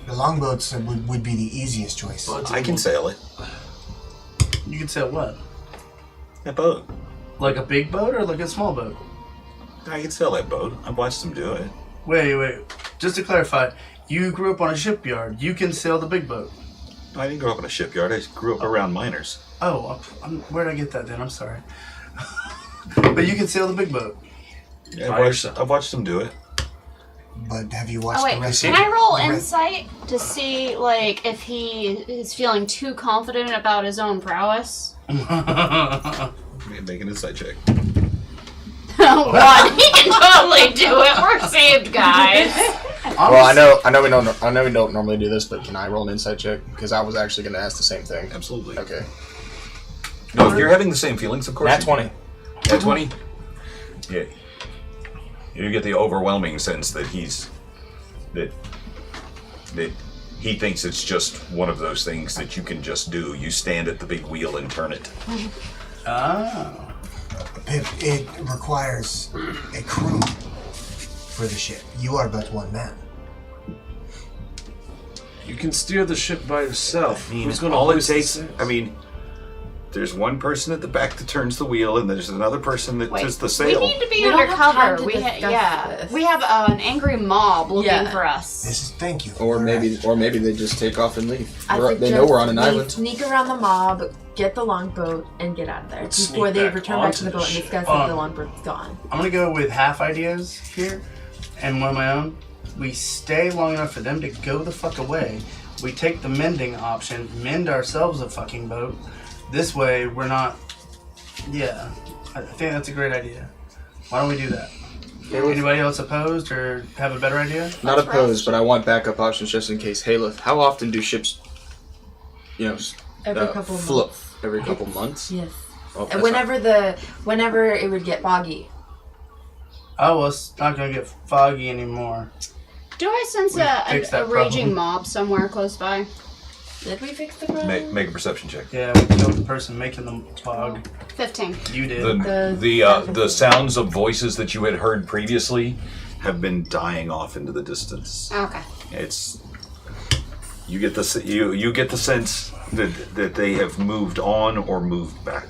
The longboats would be the easiest choice. I can sail it. You can sail what? A boat. Like a big boat or like a small boat? I can sail that boat. I've watched them do it. Wait. Just to clarify, you grew up on a shipyard. You can sail the big boat. I didn't grow up in a shipyard. I grew up around miners. Oh, where'd I get that then? I'm sorry. But you can sail the big boat. Yeah, I've watched them do it. But have you watched Oh wait, the rest can of I roll the rest- insight to see like if he is feeling too confident about his own prowess? Make an insight check. One, he can totally do it. We're saved, guys. Well, I know we don't normally do this, but can I roll an insight check? Because I was actually going to ask the same thing. Absolutely. Okay. No, if you're having the same feelings, of course. Nat 20. Nat 20? Yeah. You get the overwhelming sense that that he thinks it's just one of those things that you can just do. You stand at the big wheel and turn it. Oh. It requires a crew for the ship. You are but one man. You can steer the ship by yourself. Who's gonna all it hoist the takes, sails? I mean, there's one person at the back that turns the wheel, and there's another person that does the We sail. need to be We don't have time undercover. to We discuss this. we have an angry mob looking Yeah. for us. Thank you. Or You're maybe right. they just take off and leave. I They know we're on an suggest we island. Sneak around the mob, get the longboat, and get out of there Let's before sneak they back return back onto to the the boat and ship. discuss if the longboat's gone. I'm gonna go with half ideas here, and one of my own. We stay long enough for them to go the fuck away. We take the mending option, mend ourselves a fucking boat. This way, we're not. Yeah, I think that's a great idea. Why don't we do that? Anybody else opposed or have a better idea? Not opposed, but I want backup options just in case. Haleth, how often do ships, Every couple of float? months. Every couple months? Yes. Oh, And that's whenever it would get foggy. Oh, well, it's not gonna get foggy anymore. Do I sense fixed a that raging problem. mob somewhere close by? Did we fix the problem? Make a perception check. Yeah, we killed the person making the fog. 15. You did. The sounds of voices that you had heard previously have been dying off into the distance. Okay. It's you get the you get the sense that they have moved on or moved back.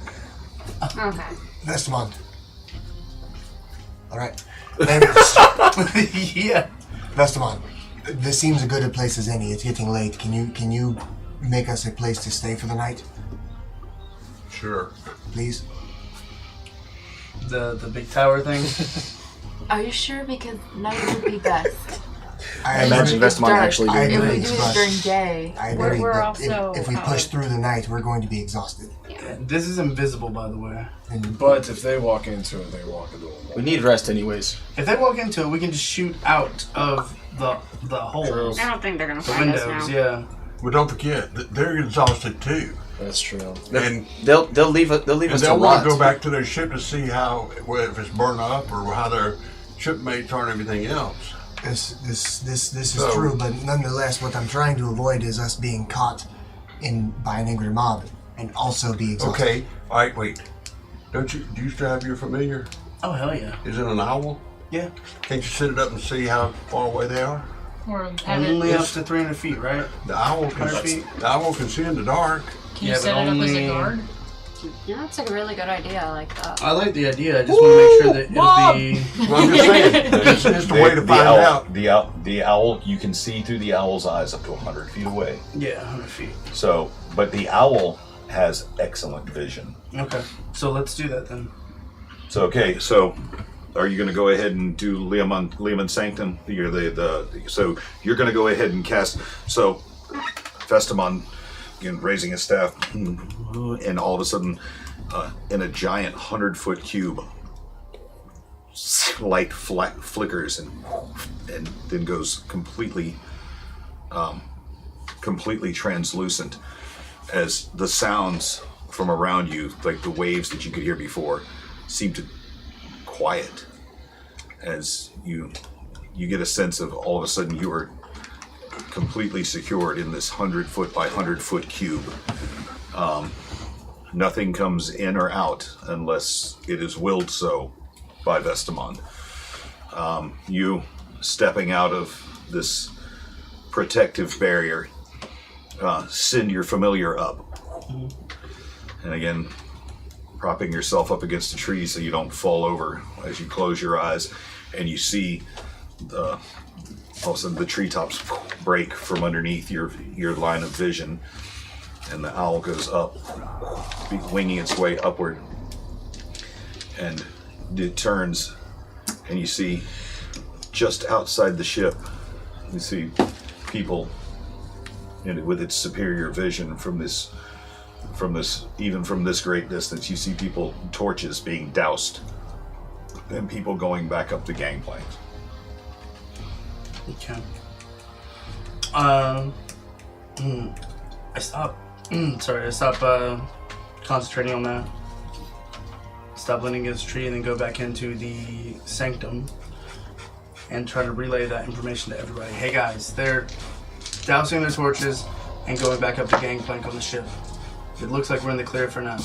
Okay. Vestamon. All right. Yeah. Vestamon, this seems as good a place as any. It's getting late. Can you make us a place to stay for the night, Sure. please? The big tower thing. Are you sure? Because night would be best. I imagine It's Vestamon dark. actually I doing If we agree, do but it during day. I We're- agree, we're but also if we push through the night, we're going to be exhausted. This is invisible, by the way. But if they walk into it, they walk into it. We need rest anyways. If they walk into it, we can just shoot out of the holes, I don't think they're gonna the find windows. us now. Yeah. But don't forget, they're exhausted too. That's true. And They'll leave us and to they'll want rot. to go back to their ship to see if it's burned up or how their shipmates are and everything else. This is So- true, but nonetheless, what I'm trying to avoid is us being caught by an angry mob and also be exhausted. Okay, all right, wait. Do you still have your familiar? Oh hell yeah. Is it an owl? Yeah. Can't you set it up and see how far away they are? Or have it. Only up to 300 feet, right? The owl 100 feet. can see in the dark. Can you Yeah, but set it up as only- a guard? Yeah, that's a really good idea. I like that. I like the idea. I just want to make sure that it'll be. Well, I'm just saying, it's the way to find out. The owl, you can see through the owl's eyes up to 100 feet away. Yeah, 100 feet. So, but the owl has excellent vision. Okay, so let's do that then. So, okay, so are you going to go ahead and do Leomund Sanctum? So you're going to go ahead and cast. So, Festamon, again, raising his staff, and all of a sudden, in a giant 100-foot cube, light flickers and then goes completely translucent as the sounds from around you, like the waves that you could hear before, seem to quiet as you get a sense of all of a sudden you are completely secured in this 100-foot by 100-foot cube. Nothing comes in or out unless it is willed so by Vestamon. You stepping out of this protective barrier, send your familiar up. And again, propping yourself up against a tree so you don't fall over as you close your eyes, and you see all of a sudden the treetops break from underneath your line of vision, and the owl goes up, winging its way upward, and it turns, and you see just outside the ship, you see people, and with its superior vision from this even from this great distance, you see people, torches being doused, and people going back up the gangplank. Okay. I stop. I stop concentrating on that. Stop leaning against the tree and then go back into the sanctum and try to relay that information to everybody. Hey guys, they're dousing their torches and going back up the gangplank on the ship. It looks like we're in the clear for now.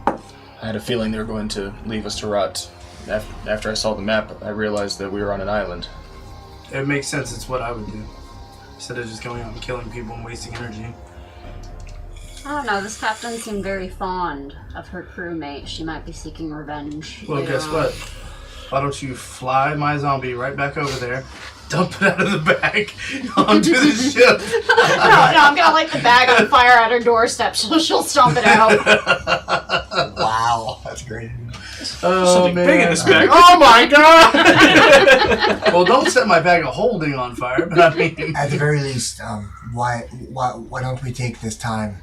I had a feeling they were going to leave us to rot. After I saw the map, I realized that we were on an island. It makes sense. It's what I would do. Instead of just going out and killing people and wasting energy. I don't know, this captain seemed very fond of her crewmate. She might be seeking revenge. Well, guess what? Why don't you fly my zombie right back over there, dump it out of the bag onto the ship? No, I'm gonna light the bag on fire at her doorstep so she'll stomp it out. Wow, that's great. Oh, Something man. big in this bag. Oh my god! Well, don't set my bag of holding on fire, but I mean... At the very least, why don't we take this time?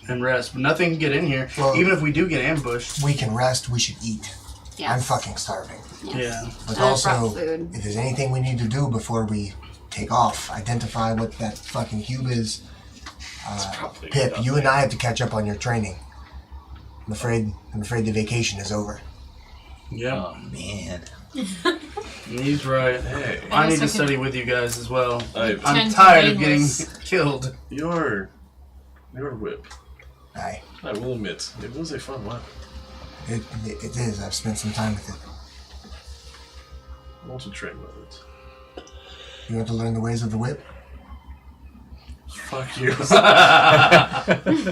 And rest, but nothing can get in here. Well, even if we do get ambushed. We can rest, we should eat. Yes. I'm fucking starving. Yes. Yeah. But I brought also, food. if there's anything we need to do before we take off, identify what that fucking cube is. Pip, you and I have to catch up on your training. I'm afraid the vacation is over. Yeah. Oh man. He's right. Hey, I need to study with you guys as well. I'm Tend to tired of getting nameless. killed. your whip, Aye. I will admit, it was a fun one. It is. I've spent some time with it. I want to train with it. You want to learn the ways of the whip? Fuck you.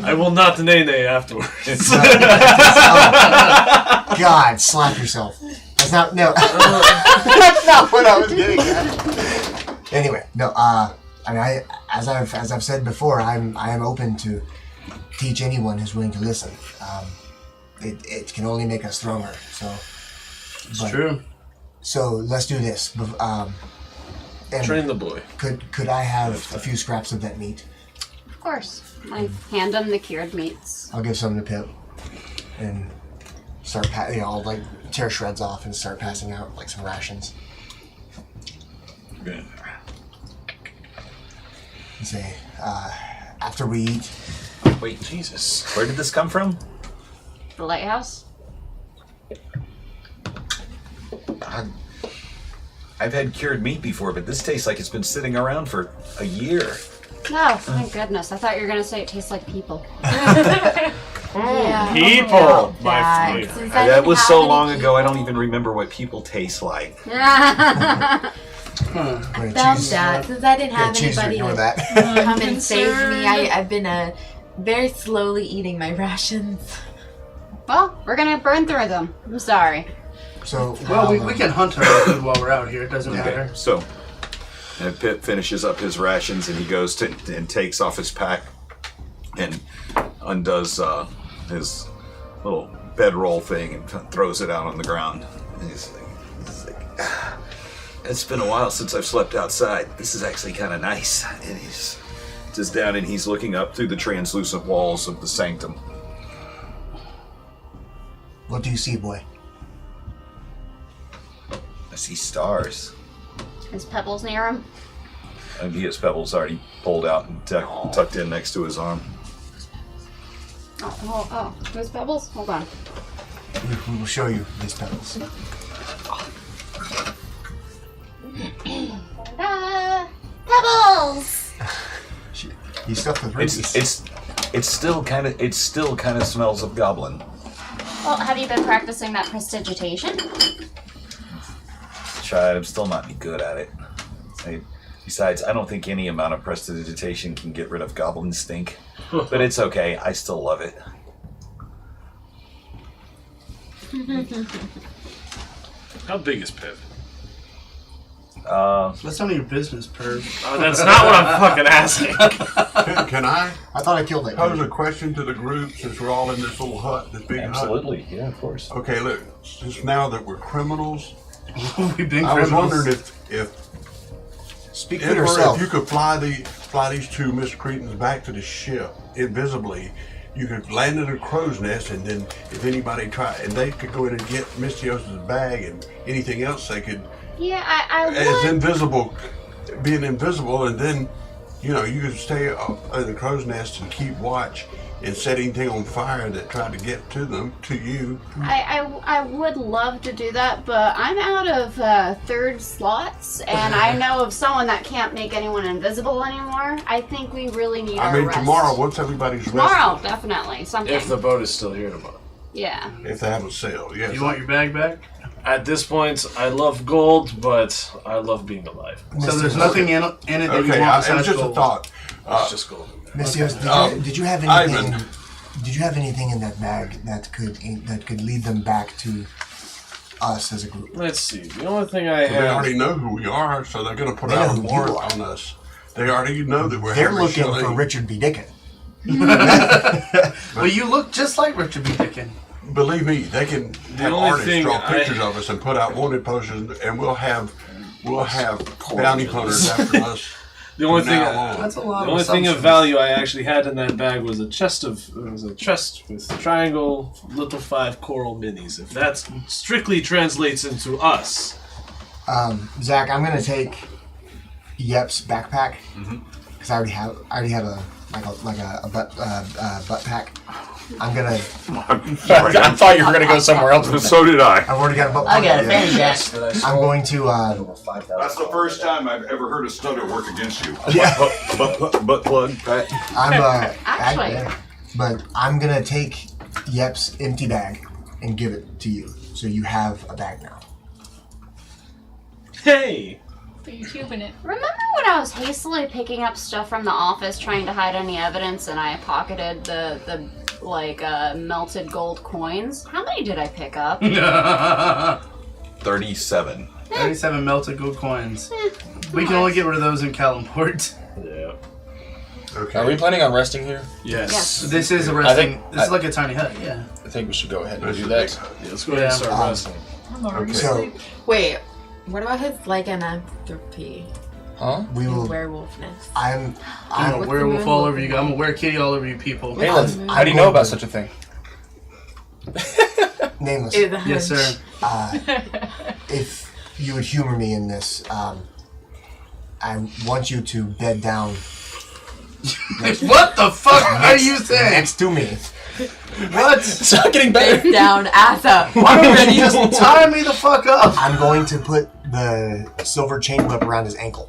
I will not nay afterwards. Oh, God, slap yourself. That's not that's not what I was getting at. Anyway, no. I mean, as I've said before, I am open to teach anyone who's willing to listen. It can only make us stronger. So It's true. So let's do this. And Train the boy. Could I have a few scraps of that meat? Of course. I hand him the cured meats. I'll give some to Pip and start I'll like tear shreds off and start passing out like some rations. Good. And say, after we eat. Wait, Jesus. Where did this come from? The lighthouse? I've had cured meat before, but this tastes like it's been sitting around for a year. No, thank goodness. I thought you were gonna say it tastes like people. Yeah. People, my That. flavor. Since I That didn't was have so any long ago, I don't people- even remember what people taste like. Great Felt cheese. that. Since I didn't have Great cheese to anybody ignore to that. come and save me, I've been very slowly eating my rations. Well, we're gonna burn through them. I'm sorry. So Well, we can hunt our food while we're out here. It doesn't matter. Okay, so Pip finishes up his rations and he goes to and takes off his pack and undoes his little bedroll thing and throws it out on the ground. And he's like, it's been a while since I've slept outside. This is actually kind of nice. And he's just down and he's looking up through the translucent walls of the sanctum. What do you see, boy? I see stars. Is Pebbles near him? And he has Pebbles already pulled out and tucked in next to his arm. Oh. Where's Pebbles? Hold on. We will show you these Pebbles. Pebbles! He's stuffed with rubies. It still kind of smells of goblin. Well, have you been practicing that prestidigitation? Tried. I'm still not any good at it. Besides, I don't think any amount of prestidigitation can get rid of goblin stink. But it's okay. I still love it. How big is Piv? That's none of your business, perv. Oh, that's not what I'm fucking asking. Can I I thought I killed that pose guy. a question to the group since we're all in this little hut, this big Absolutely. Yeah, of course. hut? Okay, look, since now that we're criminals, We've been I was criminals. wondering if Speak for Emperor, yourself. if you could fly these two miscreants back to the ship invisibly, you could land in a crow's nest, and then if anybody tried, and they could go in and get Mystios' bag and anything else they could, Yeah, I as would. invisible, being invisible, and then, you know, you could stay in the crow's nest and keep watch and set anything on fire that tried to get to you. I would love to do that, but I'm out of third slots, and I know of someone that can't make anyone invisible anymore. I think we really need I our mean, rest. tomorrow, once everybody's Tomorrow, definitely. Something. If the boat is still here tomorrow. Yeah. rested, if they haven't sailed, yes. You want your bag back? At this point, I love gold, but I love being alive. So there's nothing in it that you Okay, want it was besides just gold. a thought. It's just gold. Mystios, did you have anything? Did you have anything in that bag that could lead them back to us as a group? Let's see. The only thing I They have. already know who we are, so they're going to put They know out a who you warrant are. on us. They already know that we're They're Henry looking Shelley. for Richard B. Dickon. Well, you look just like Richard B. Dickon. Believe me, they can have only artists thing draw I- pictures of us and put out wanted posters, and we'll have bounty hunters after us. The only from thing. now on. That's a lot The of only thing of assumptions. value I actually had in that bag was a chest with triangle little 5 coral minis. If that strictly translates into us. Zach, I'm gonna take Yep's backpack because I already have a butt pack. I'm gonna. I thought you were going to go somewhere else. So did I. I've already got a butt I pack. got a fanny pack. I'm going to. That's the first time I've ever heard a stutter work against you. Yeah. Butt plug, Pat. I'm Actually. but I'm gonna take Yep's empty bag and give it to you, so you have a bag now. Hey! But you're cubing it. Remember when I was hastily picking up stuff from the office trying to hide any evidence and I pocketed the melted gold coins? How many did I pick up? 37. 37 melted gold coins. We can only get rid of those in Kalimport. Yeah. Okay. Are we planning on resting here? Yes. This is a I resting. think- This is like a tiny hut. Yeah. I think we should go ahead and That's do a that. big hut. Yeah, let's go ahead and start resting. I'm already Okay. asleep. Wait, what about his lycanthropy? Huh? We His will. werewolfness? I'm I'm. a What's the werewolf moon all look over you. like? I'm a were-kitty all over you people. What's Halen, the moon? how do you know about such a thing? Nameless. Ew, the Yes, hunch. sir. If you would humor me in this, I want you to bed down What the fuck are you saying? next to me. What? It's not getting better. Face down, ass up. Why don't you just tie me the fuck up? I'm going to put the silver chain whip around his ankle.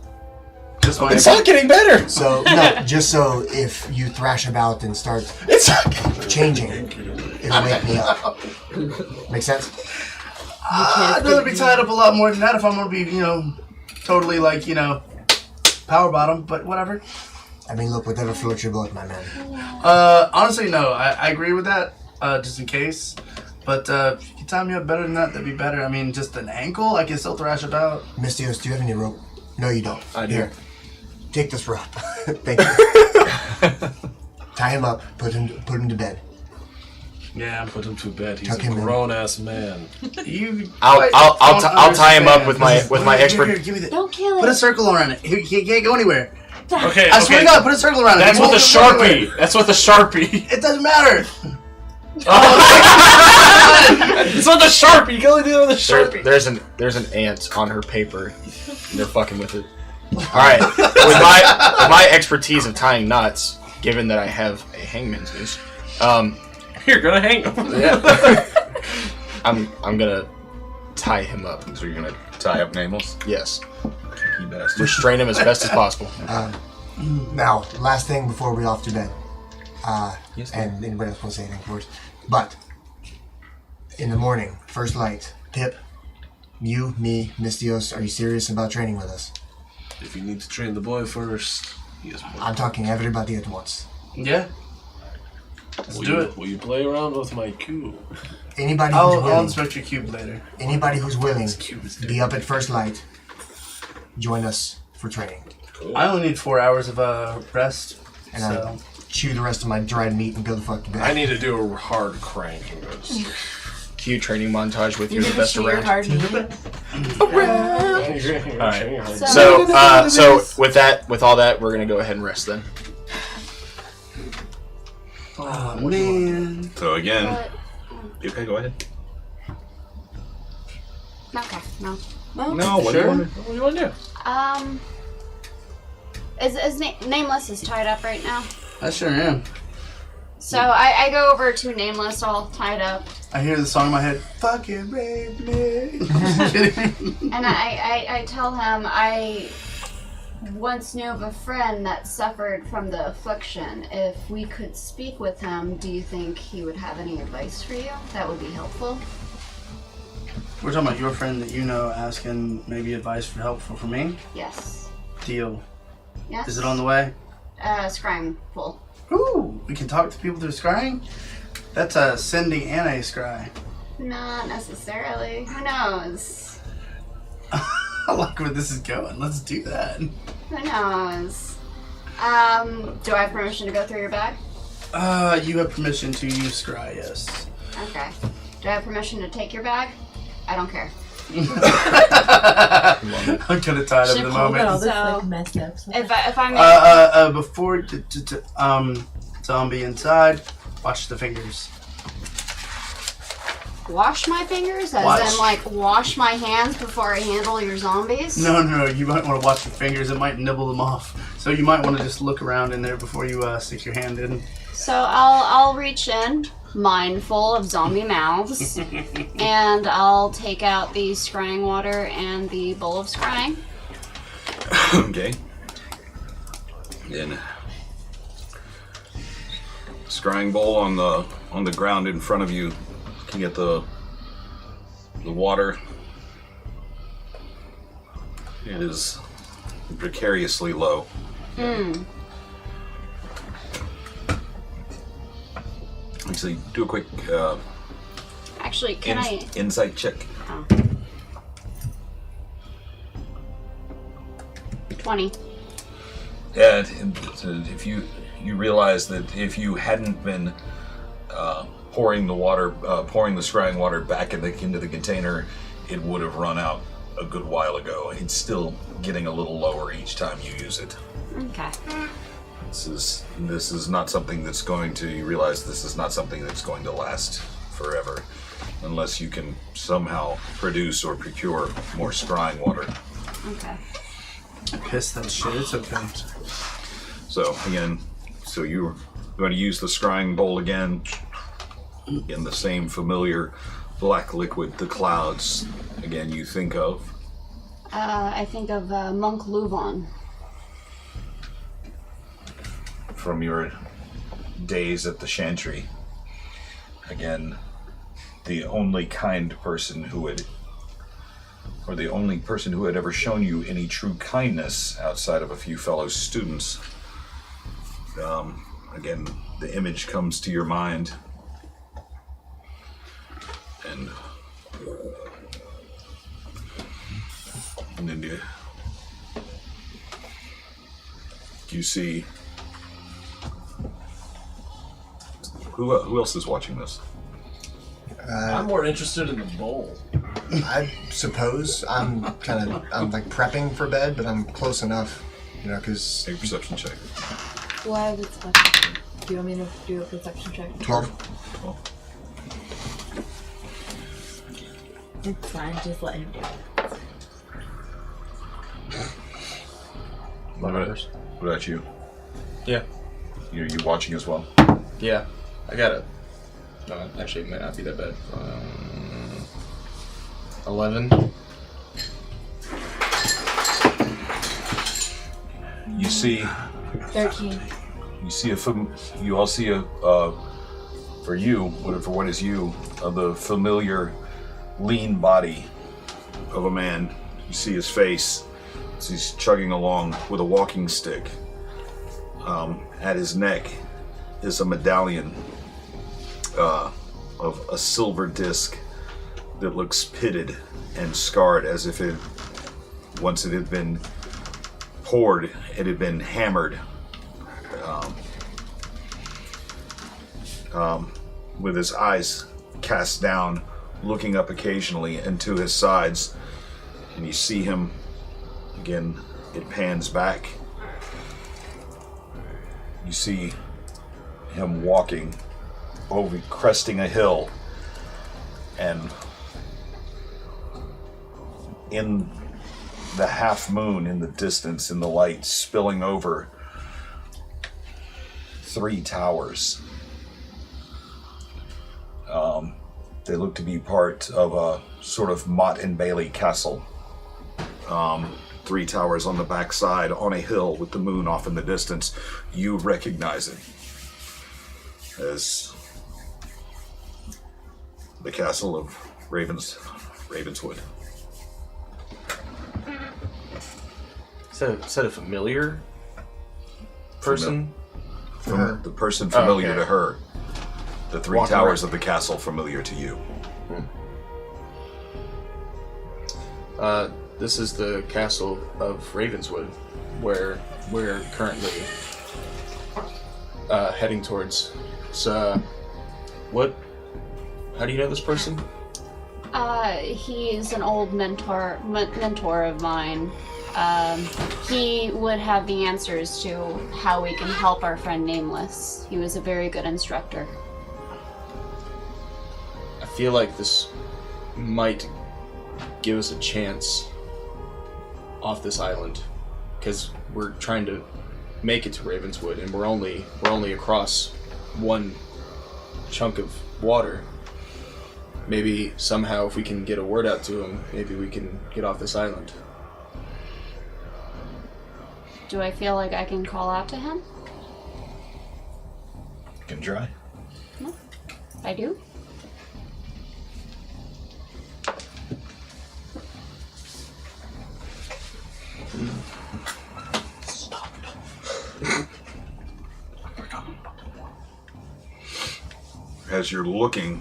Just fine. It's not getting better. So no, just so if you thrash about and start It's not getting changing, it'll wake me up. Make sense? I'd rather be tied up a lot more than that if I'm gonna be, totally like, power bottom, but whatever. I mean, look, whatever floats your boat, my man. Honestly, no, I agree with that, just in case. But if you could tie me up better than that, that'd be better. I mean, just an ankle, I can still thrash about. Mystios, do you have any rope? No, you don't. I do. Here, take this rope. Thank you. Tie him up. Put him to bed. Yeah, Put him to bed. He's Tuck a him in. grown-ass man. you. I'll tie him up with my Here, expert. give me that. Don't kill Put a it. circle around it. He can't go anywhere. Okay, I swear to God, put a circle around it. That's He with the won't go anywhere. Sharpie. That's with the Sharpie. It doesn't matter. It's with the Sharpie. You can only do it with a Sharpie. There's an ant on her paper. They're fucking with it. Alright. With my expertise of tying knots, given that I have a hangman's noose, You're gonna hang him. yeah. I'm gonna tie him up. So you're gonna tie up Nameless? Yes. You bastard. Restrain him as best as possible. Now, last thing before we off to bed. Yes, and anybody else want to say anything, of course. But, in the morning, first light, Pip, you, me, Mystios, are you serious about training with us? If you need to train the boy first, yes. I'm talking everybody at once. Yeah. Let's do it. Will you play around with my cube? Anybody who's I'll willing, inspect your cube later. anybody who's willing, cube is be up at first light, join us for training. Cool. I only need 4 hours of rest. And So chew the rest of my dried meat and go the fuck to bed. I need to do a hard crank and go to sleep. Cue training montage with You're you're the gonna best chew your around. hard meat. Alright. So with all that, we're gonna go ahead and rest then. oh man. So again, But, okay, go ahead. okay, no. No, what do you want to do? Is Nameless is tied up right now? I sure am. So I go over to Nameless, all tied up, I hear the song in my head. Fucking rape me. I'm just kidding. and I tell him I once knew of a friend that suffered from the affliction. If we could speak with him, do you think he would have any advice for you that would be helpful? We're talking about your friend that you know asking maybe advice for helpful for me. Yes. Deal. Yes. Is it on the way? Scrying full. Ooh, we can talk to people through scrying? That's a sending and a scry. Not necessarily. Who knows? I like where this is going. Let's do that. Who knows? Do I have permission to go through your bag? You have permission to use scry, yes. Okay. Do I have permission to take your bag? I don't care. I'm kind of tired of the moment. All this, So, like, messed up. If I'm Before zombie inside, watch the fingers. wash my fingers, as Watch. in like wash my hands before I handle your zombies. No, you might want to watch your fingers. It might nibble them off. So you might want to just look around in there before you stick your hand in. So I'll reach in, mindful of zombie mouths, and I'll take out the scrying water and the bowl of scrying. Okay. Then scrying bowl on the ground in front of you. Looking at the water. It is precariously low. Actually, do a quick Actually, can I? insight check. Oh. 20. Yeah, if you realize that if you hadn't been pouring the scrying water back into the container, it would have run out a good while ago. It's still getting a little lower each time you use it. Okay. This is not something that's going to. You realize this is not something that's going to last forever, unless you can somehow produce or procure more scrying water. Okay. Piss that shit. It's okay. So again, you're going to use the scrying bowl again in the same familiar black liquid, the clouds. Again, you think of. I think of Monk Luvon. From your days at the Chantry. Again, the only kind person who had ever shown you any true kindness outside of a few fellow students. Again, the image comes to your mind. And then you see. Who else is watching this? I'm more interested in the bowl. I suppose I'm like prepping for bed, but I'm close enough, because Make a perception check. Why would it? Do you want me to do a perception check? 12. It's fine, just let him do it. What about you? Yeah. You watching as well? Yeah. I got it. No, actually, it might not be that bad. 11. You see 13. You all see for what is you, the familiar lean body of a man. You see his face as he's chugging along with a walking stick. At his neck is a medallion of a silver disc that looks pitted and scarred, as if once it had been poured, it had been hammered. With his eyes cast down, looking up occasionally and to his sides, and you see him again. It pans back. You see him walking over, cresting a hill, and in the half moon in the distance, in the light spilling over, 3 towers. They look to be part of a sort of Mott and Bailey castle. 3 towers on the backside on a hill with the moon off in the distance. You recognize it as the castle of Ravenswood. Is that a familiar person? The person familiar to her. The 3 Walking towers around. of the castle familiar to you. This is the castle of Ravenswood, where we're currently heading towards. So, how do you know this person? He's an old mentor of mine. He would have the answers to how we can help our friend Nameless. He was a very good instructor. I feel like this might give us a chance off this island, because we're trying to make it to Ravenswood, and we're only across one chunk of water. Maybe somehow, if we can get a word out to him, maybe we can get off this island. Do I feel like I can call out to him? You can try. No. I do? As you're looking,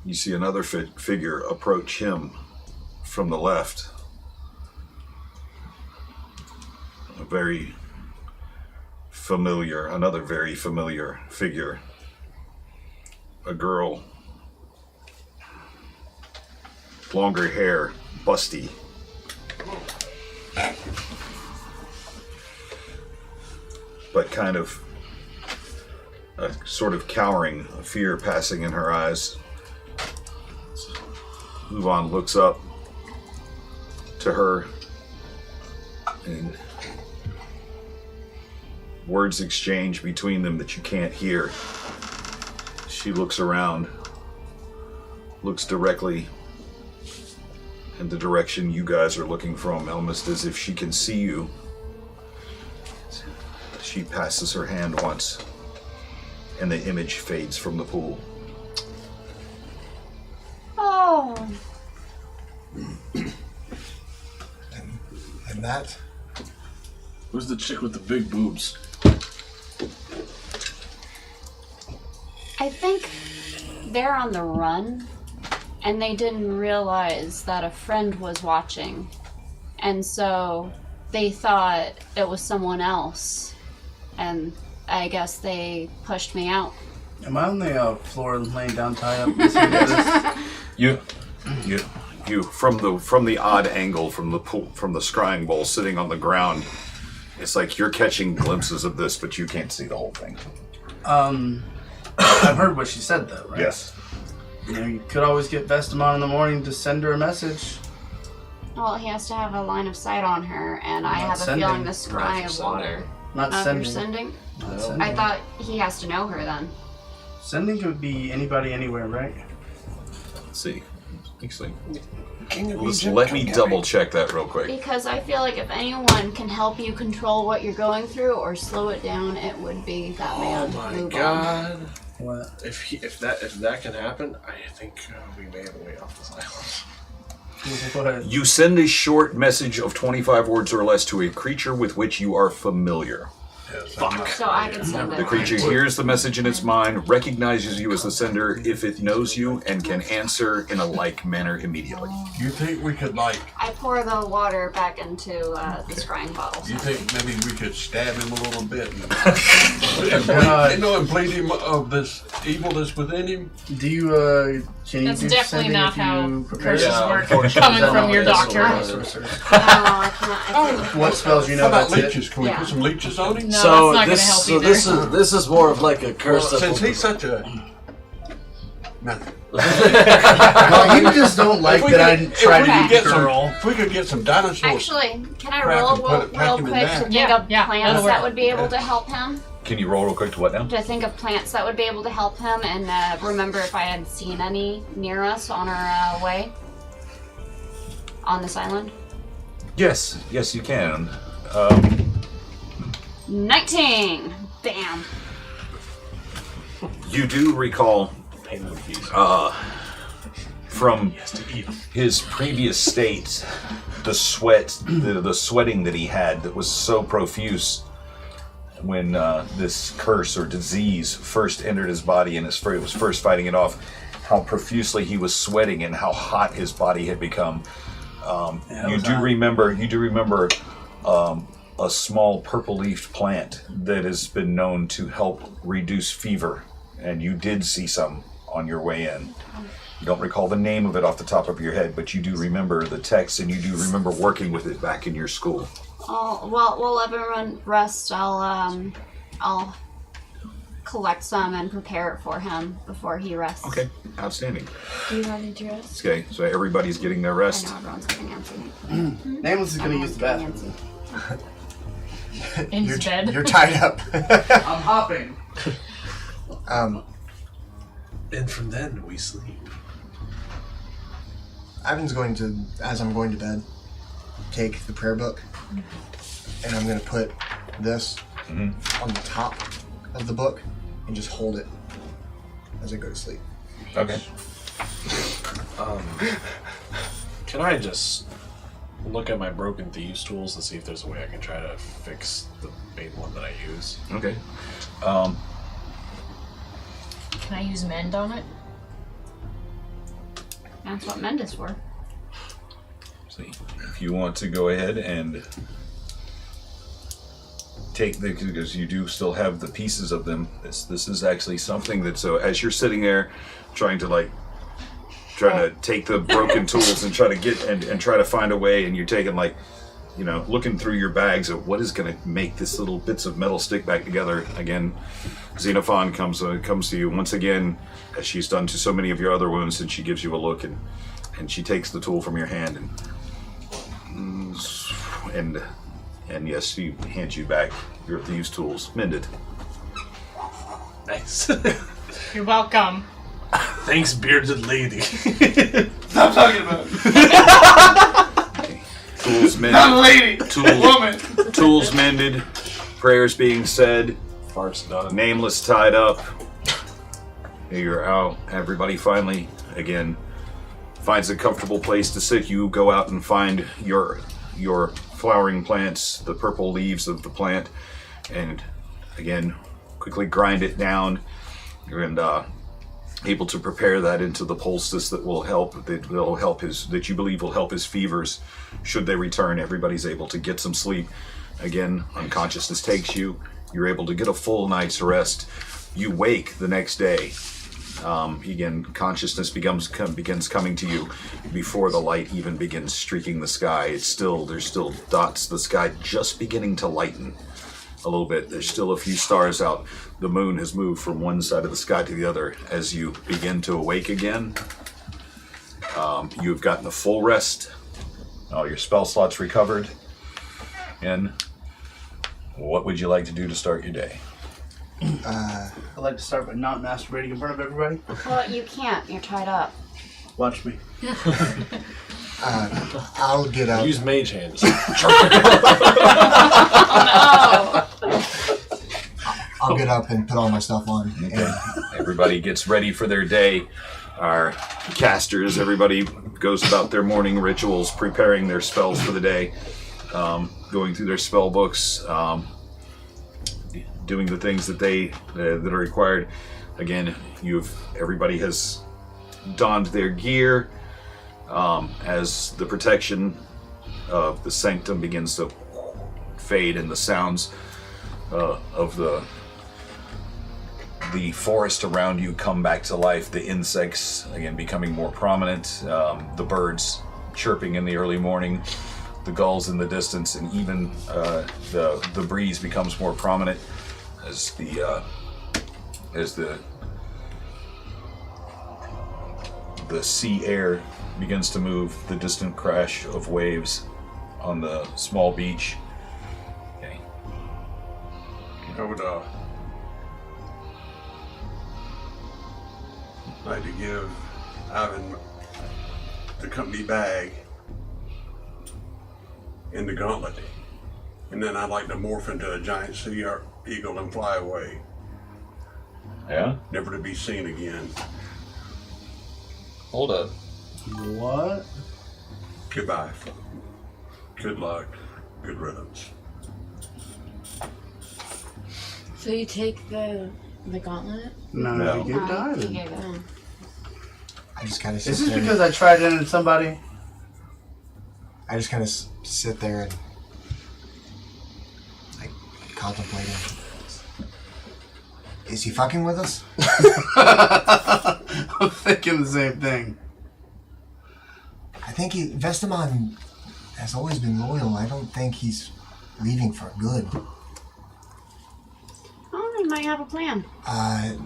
you see another figure approach him from the left. Another very familiar figure. A girl. Longer hair, busty. But kind of a sort of cowering, a fear passing in her eyes. Luvan looks up to her, and words exchange between them that you can't hear. She looks around, looks directly in the direction you guys are looking from, almost as if she can see you. She passes her hand once, and the image fades from the pool. Oh. And that? Who's the chick with the big boobs? I think they're on the run, and they didn't realize that a friend was watching. And so they thought it was someone else. And I guess they pushed me out. Am I on the floor laying down tied up listening to this? You from the odd angle from the pool, from the scrying bowl sitting on the ground, it's like you're catching glimpses of this, but you can't see the whole thing. I've heard what she said, though, right? Yes. You could always get Vestamon in the morning to send her a message. Well, he has to have a line of sight on her, and I have sending. a feeling the scry of water. Not You're sending. sending? Not sending. I thought he has to know her then. Sending could be anybody, anywhere, right? Let's see. Actually, Just let me double check that real quick. Because I feel like if anyone can help you control what you're going through or slow it down, it would be that man. Oh my Move on. god. What? If that can happen, I think we may have a way off this island. What? You send a short message of 25 words or less to a creature with which you are familiar. Fuck. So I can send it. The creature hears the message in its mind, recognizes you as the sender if it knows you, and can answer in a like manner immediately. You think we could, like, I pour the water back into the scrying bottle. you think maybe we could stab him a little bit and, and bleed him of this evil that's within him? Do you, can you That's do definitely sending not if you how prepare curses some- work coming from your doctor. I can't. What spells you know? How about That's it? leeches? Can we Yeah. put some leeches on him? No, that's not going to help so either. this is more of like a Well, curse. that since will- he's such a... Nothing. Well, you just don't like If we that I could- tried if we to could be get girl. If we could get some dinosaur Actually, can I crap roll and put it- pack real him in quick that. to think Yeah, of yeah, plants that'll that work. would be able to help him? Can you roll real quick to what now? To think of plants that would be able to help him and remember if I had seen any near us on our way on this island. Yes, yes, you can. 19! Bam! You do recall from his previous state, the sweat, the sweating that he had that was so profuse when this curse or disease first entered his body and it was first fighting it off, how profusely he was sweating and how hot his body had become. You do remember a small purple-leafed plant that has been known to help reduce fever, and you did see some on your way in. You don't recall the name of it off the top of your head, but you do remember the text, and you do remember working with it back in your school. Oh, well, while everyone rests, I'll collect some and prepare it for him before he rests. Okay, outstanding. Do you want to dress? Okay, so everybody's getting their I rest. know everyone's getting antsy. Nameless is gonna use the bathroom. In his bed. You're tied up. I'm hopping. And from then we sleep. Ivan's going to, as I'm going to bed, take the prayer book, and I'm going to put this on the top of the book and just hold it as I go to sleep. Okay. Can I just look at my broken thieves tools and see if there's a way I can try to fix the main one that I use? Okay. Can I use mend on it? That's what mend is for. See, if you want to go ahead and take the, because you do still have the pieces of them. This is actually something that, so as you're sitting there trying to take the broken tools and try to get and try to find a way, and you're taking looking through your bags of what is going to make this little bits of metal stick back together. Again, Xenophon comes to you once again, as she's done to so many of your other wounds, and she gives you a look, and she takes the tool from your hand and yes, she hands you back your thieves' tools, mended. Nice. You're welcome. Thanks, bearded lady. Stop talking about it. Tools mended. Not a lady. Woman. Tools mended. Prayers being said. Farce done. Nameless tied up. You're out. Everybody finally, again, finds a comfortable place to sit. You go out and find your flowering plants, the purple leaves of the plant, and again, quickly grind it down, and able to prepare that into the poultice that will help. That you believe will help his fevers should they return. Everybody's able to get some sleep. Again, unconsciousness takes you. You're able to get a full night's rest. You wake the next day. Again, consciousness begins coming to you before the light even begins streaking the sky. There's still dots. The sky just beginning to lighten. a little bit. There's still a few stars out. The moon has moved from one side of the sky to the other. As you begin to awake again, you've gotten a full rest. All your spell slots recovered. And what would you like to do to start your day? I'd like to start by not masturbating in front of everybody. Well, you can't. You're tied up. Watch me. I'll get up. Use mage hands. I'll get up and put all my stuff on. Okay. Everybody gets ready for their day. Our casters, everybody goes about their morning rituals, preparing their spells for the day, going through their spell books, doing the things that that are required. Again, everybody has donned their gear as the protection of the sanctum begins to fade and the sounds of the forest around you come back to life. The insects again becoming more prominent, the birds chirping in the early morning, the gulls in the distance, and even the breeze becomes more prominent as the sea air begins to move, the distant crash of waves on the small beach. Okay. I would like to give Ivan the company bag and the gauntlet. And then I'd like to morph into a giant sea eagle and fly away. Yeah? Never to be seen again. Hold up. What? Goodbye. Good luck. Good riddance. So you take the gauntlet? No, you get died. You gave it. I just kind of sit Is this there. because I tried it on somebody? I just kind of sit there and like contemplating. Is he fucking with us? I'm thinking the same thing. I think Vestamon has always been loyal. I don't think he's leaving for good. Oh, he might have a plan.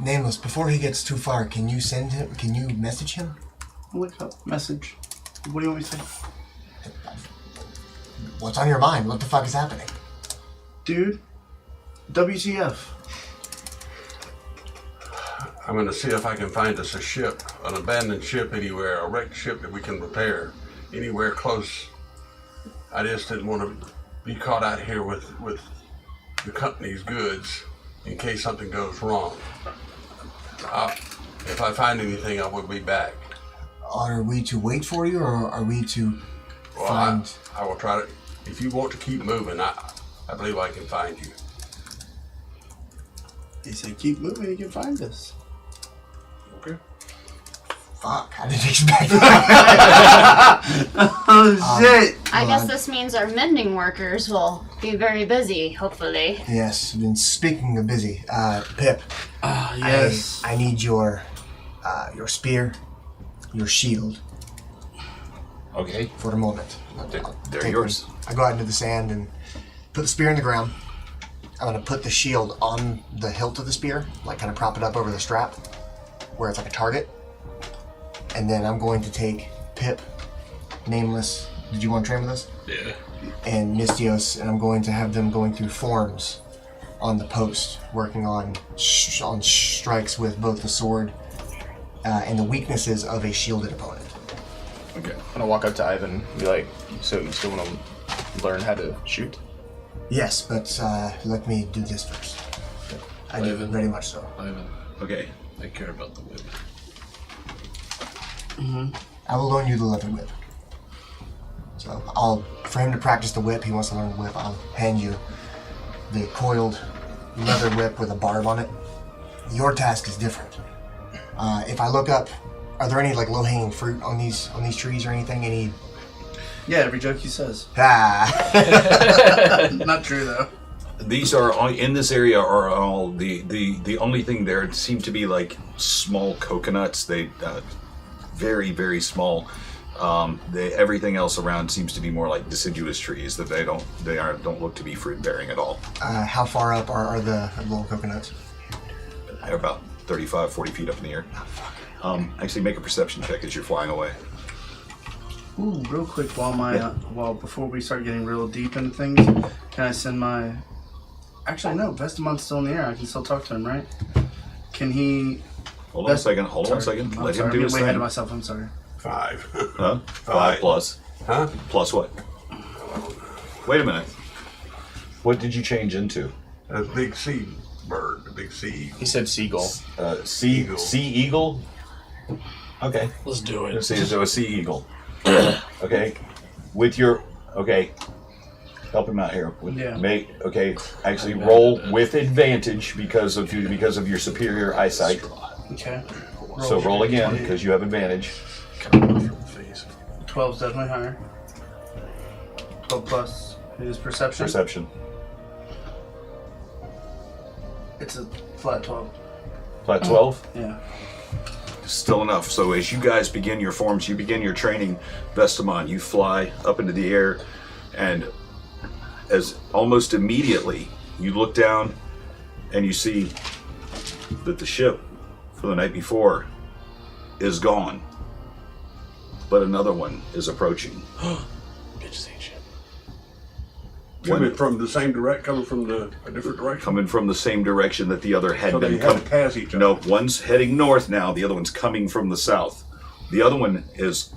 Nameless, before he gets too far, can you message him? Wake up. Message. What do you want me to say? What's on your mind? What the fuck is happening? Dude, WTF? I'm going to see if I can find us a ship, an abandoned ship anywhere, a wrecked ship that we can repair, anywhere close. I just didn't want to be caught out here with the company's goods in case something goes wrong. If I find anything, I will be back. Are we to wait for you, or are we to find... I will try to... If you want to keep moving, I believe I can find you. He said keep moving, you can find us. Okay. Fuck, I didn't expect that. Oh shit! I guess this means our mending workers will be very busy, hopefully. Yes, been speaking of busy. Pip. Yes. I need your spear, your shield. Okay. For the moment. They're yours. I go out into the sand and put the spear in the ground. I'm going to put the shield on the hilt of the spear, like kind of prop it up over the strap, where it's like a target. And then I'm going to take Pip, Nameless. Did you want to train with us? Yeah. And Mystios, and I'm going to have them going through forms on the post, working on strikes with both the sword and the weaknesses of a shielded opponent. Okay. I'm gonna walk up to Ivan and be like, so you still want to learn how to shoot? Yes, but let me do this first. I do, Ivan. very much so. Ivan, Okay. I care about the whip. I will loan you the leather whip. So for him to practice the whip, he wants to learn the whip, I'll hand you the coiled leather whip with a barb on it. Your task is different. If I look up, are there any like low-hanging fruit on these trees or anything? Any? Yeah, every joke he says. Not true though. These are all, in this area are all the only thing there seem to be like small coconuts. They very, very small. Everything else around seems to be more like deciduous trees that don't look to be fruit bearing at all. How far up are the little coconuts? They're about 35, 40 feet up in the air. Actually, make a perception check as you're flying away. Ooh, real quick, before we start getting real deep into things, can I send my... Actually, no, Vestamon's still in the air. I can still talk to him, right? Can he... Hold on a second. Let him do his way thing. ahead of myself, I'm sorry. 5. Huh? 5 plus. Huh? Plus what? Wait a minute. What did you change into? A big sea bird, a big sea. He said seagull. Sea eagle? Okay. Let's do it. So a sea eagle. Okay. Okay. Help him out here. Actually roll with advantage because of your superior eyesight. Okay. So roll again because you have advantage. 12's definitely higher. 12 plus his perception. Perception. It's a flat 12. Flat 12? Yeah. Still enough. So as you guys begin your forms, you begin your training, Vestamon, you fly up into the air, and as almost immediately you look down and you see that the ship for the night before is gone, but another one is approaching. Bitch, ain't shit. Coming from the same direction, coming from a different direction. Coming from the same direction that the other had So been they had to pass each other. No, one's heading north now. The other one's coming from the south. The other one is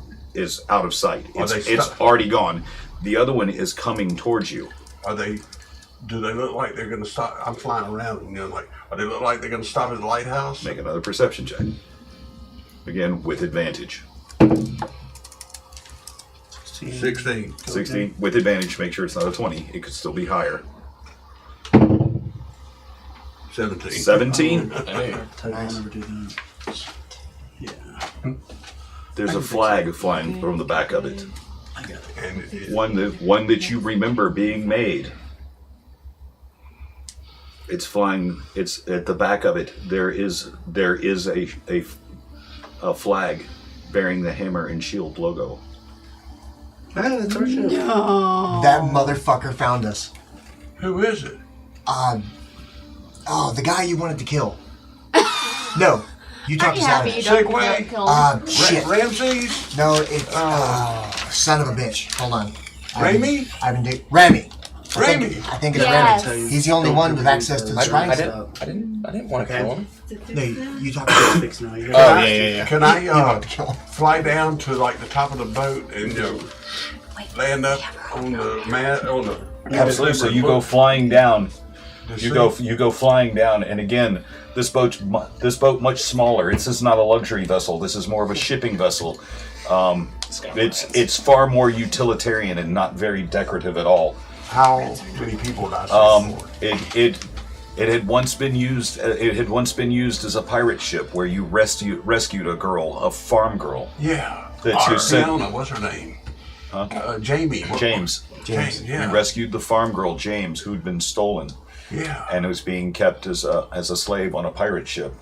out of sight. It's already gone. The other one is coming towards you. Do they look like they're going to stop? I'm flying around, and are they look like they're going to stop at the lighthouse? Make another perception check. Again, with advantage. 16. 16 with advantage. Make sure it's not a 20. It could still be higher. 17. 17. Hey. I'll never do that. Yeah. There's a flag flying from the back of it. And One that you remember being made. It's flying. It's at the back of it. There is a flag bearing the hammer and shield logo. That's our ship. That motherfucker found us. who is it? The guy you wanted to kill. No, you talked us out of it. Segway? Shit. Ramses? No, it's son of a bitch. Hold on. Ramy? Ramy. I think it's Yes. Remy. He's the only one with access to the shrine. I didn't want to kill him. No, you talked to fix now. Yeah. Can I fly down to like the top of the boat and land up on the mat on the? Absolutely. So you go flying down. You go flying down, and again, this boat much smaller. This is not a luxury vessel. This is more of a shipping vessel. It's far more utilitarian and not very decorative at all. How many people did I see It had once been used. It had once been used as a pirate ship where you rescued a girl, a farm girl. Yeah. Fiona, what's her name? Huh? Jamie. James. Yeah. You rescued the farm girl James, who'd been stolen. Yeah. And was being kept as a slave on a pirate ship.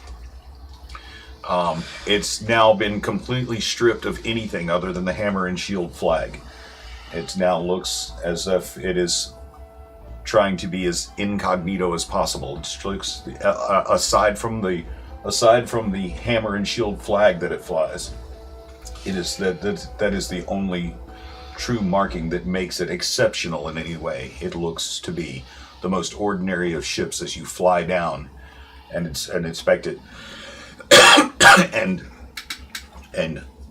It's now been completely stripped of anything other than the hammer and shield flag. It now looks as if it is trying to be as incognito as possible. It looks aside from the hammer and shield flag that it flies. It is that is the only true marking that makes it exceptional in any way. It looks to be the most ordinary of ships as you fly down and inspect it. and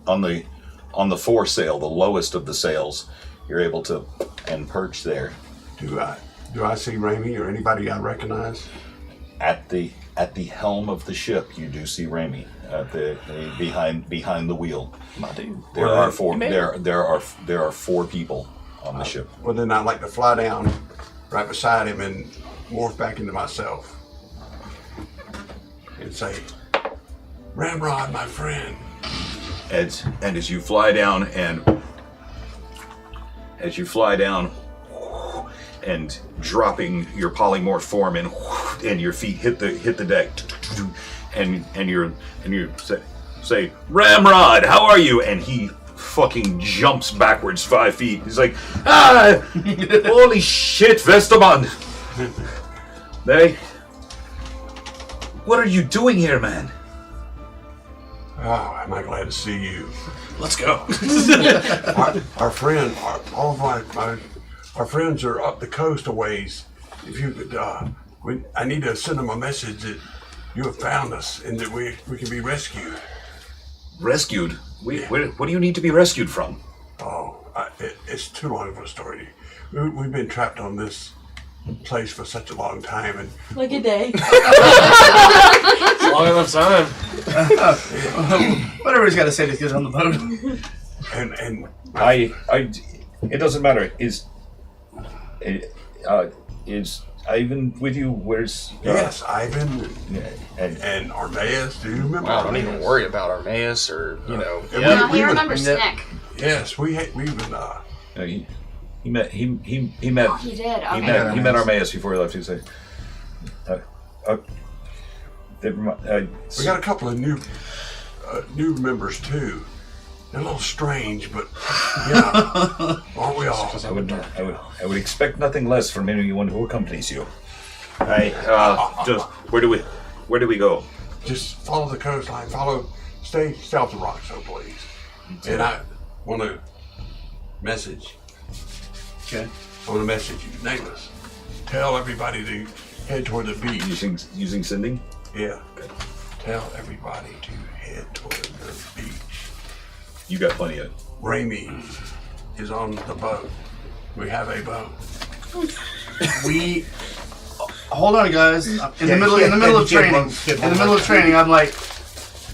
on the foresail, the lowest of the sails, you're able to perch there. Do I see Ramy or anybody I recognize? At the helm of the ship, you do see Ramy behind the wheel. My dude. There are four people on the ship. Well, then I'd like to fly down right beside him and morph back into myself and say, "Ramrod, my friend." And as you fly down and dropping your polymorph form and your feet hit the deck, and you say, "Ramrod, how are you?" And he fucking jumps backwards 5 feet. He's like, ah! Holy shit, Vesterman! Hey, what are you doing here, man? Oh, am I glad to see you. Let's go. Our friend, all of our friends are up the coast a ways. If you could, I need to send them a message that you have found us and that we can be rescued. Rescued? What do you need to be rescued from? Oh, it's too long of a story. We've been trapped on this place for such a long time, and Like a day. It's long enough time. Whatever he's got to say to get on the boat. and It doesn't matter. Is Ivan with you? Where's yes, Ivan and and Armaeus. Do you remember? Wow, don't even worry about Armaeus or No, he remembers Nick. Yes, we've been. he met He did. he Okay. met Armaeus before he left. He said, We got a couple of new members too. They're a little strange, but yeah, aren't we all? I would expect nothing less from anyone who accompanies you. Where do we go? Just follow the coastline. Stay south of Roxo, please. And I want to message. Okay. I want to message you. Nameless. Tell everybody to head toward the beach. Using sending? Yeah. Tell everybody to head toward the beach. You got plenty of. Raimi is on the boat. We have a boat. We hold on, guys. In the middle of training, I'm like,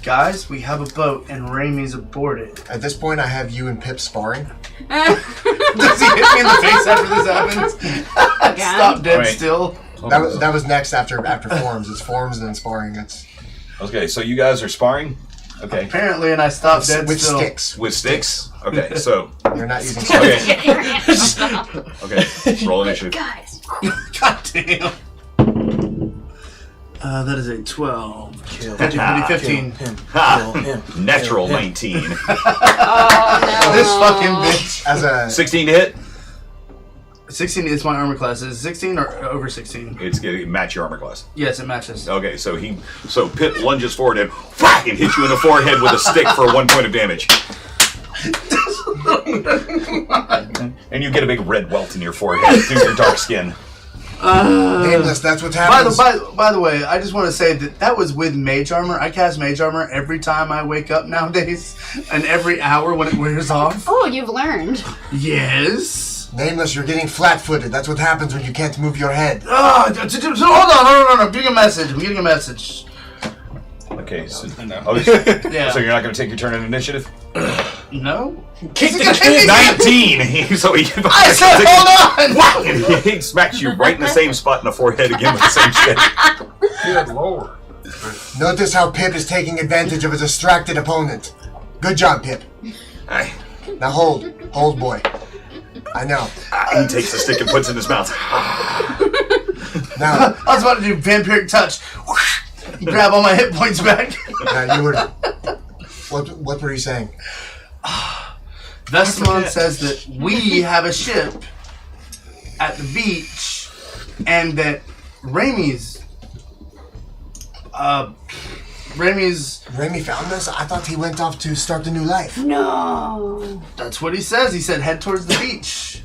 guys, we have a boat and Raimi's aboard it. At this point, I have you and Pip sparring. Does he hit me in the face after this happens? Stop dead Right. still. That was next after forms. It's forms and then sparring. That's Okay, so you guys are sparring. Okay. Apparently, and I stopped dead with still. sticks. With sticks. Okay, so You're not using sticks. okay. Roll initiative. Guys. God damn. That is a 12. 15. Natural 19. This fucking bitch. As a 16 to hit. 16 is my armor class. Is it 16 or over 16? It's gonna match your armor class. Yes, it matches. Okay, so Pip lunges forward and whack, and hits you in the forehead with a stick for 1 point of damage. And you get a big red welt in your forehead through your dark skin. nameless. That's what happens. By the way, I just want to say that was with mage armor. I cast mage armor every time I wake up nowadays, and every hour when it wears off. Oh, you've learned. Yes. Nameless, you're getting flat-footed. That's what happens when you can't move your head. Hold on. No. I'm getting a message. Okay, so, Yeah. so you're not going to take your turn in initiative? No. Kick the kid! 19! So he, I said hold on! wow, and he smacks you right in the same spot in the forehead again with the same shit. Good lord. Notice how Pip is taking advantage of a distracted opponent. Good job, Pip. Aye. Now hold, boy. I know. He takes the stick and puts it in his mouth. Now, I was about to do vampiric touch. Grab all my hit points back. now you were. What were you saying? Vestamon says that we have a ship at the beach, and that Raimi's Raimi found us? I thought he went off to start a new life. No. That's what he says. He said head towards the beach.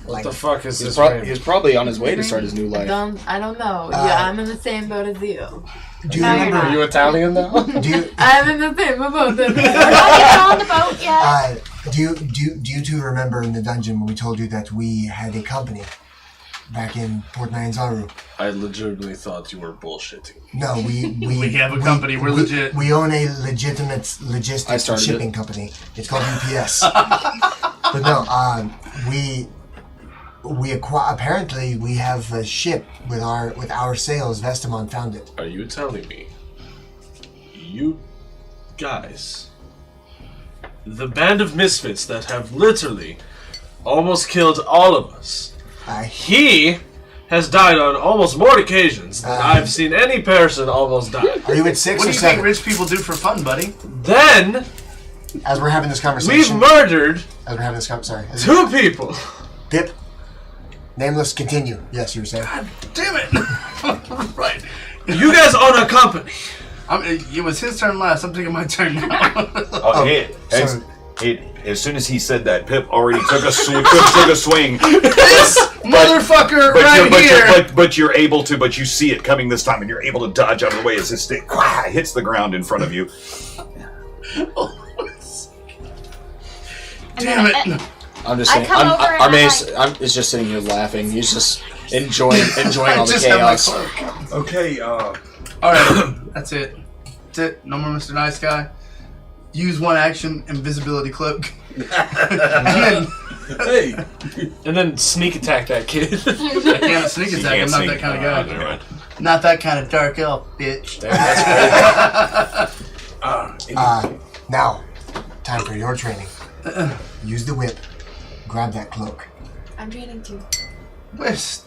What the fuck is this? He's probably on his way to start his new life. I don't know. Yeah, I'm in the same boat as you. Do you No, you're remember? not. Are you Italian now? Do you, I'm in the same boat as you. We're not even on the boat yet. do you two remember in the dungeon when we told you that we had a company back in Port Nyanzaru? I legitimately thought you were bullshitting. No, we have a company. We're legit. We own a legitimate I logistics started shipping it. company. It's called UPS. But no, apparently we have a ship with our sails. Vestamon found it. Are you telling me you guys, the band of misfits that have literally almost killed all of us, he has died on almost more occasions than I've seen any person almost die. Are you at 6 What do or you think 7? rich people do for fun, buddy? Then As we're having this conversation, We've murdered as we're having this sorry, as 2 people. Pip, Nameless, continue. Yes, you were saying. God damn it! Right. You guys own a company. It was his turn last. I'm taking my turn now. As soon as he said that, Pip already took a swing. This motherfucker here. But you're able to. But you see it coming this time, and you're able to dodge out of the way as his stick hits the ground in front of you. Damn it! I'm just saying. I'm just sitting here laughing. He's just enjoying all the chaos. Okay. All right, that's it. That's it. No more Mr. Nice Guy. Use one action, invisibility cloak. Hey, and then sneak attack that kid. I can't sneak attack. I'm not that kind of guy. Not that kind of dark elf, bitch. Now, time for your training. Use the whip. Grab that cloak. I'm training too.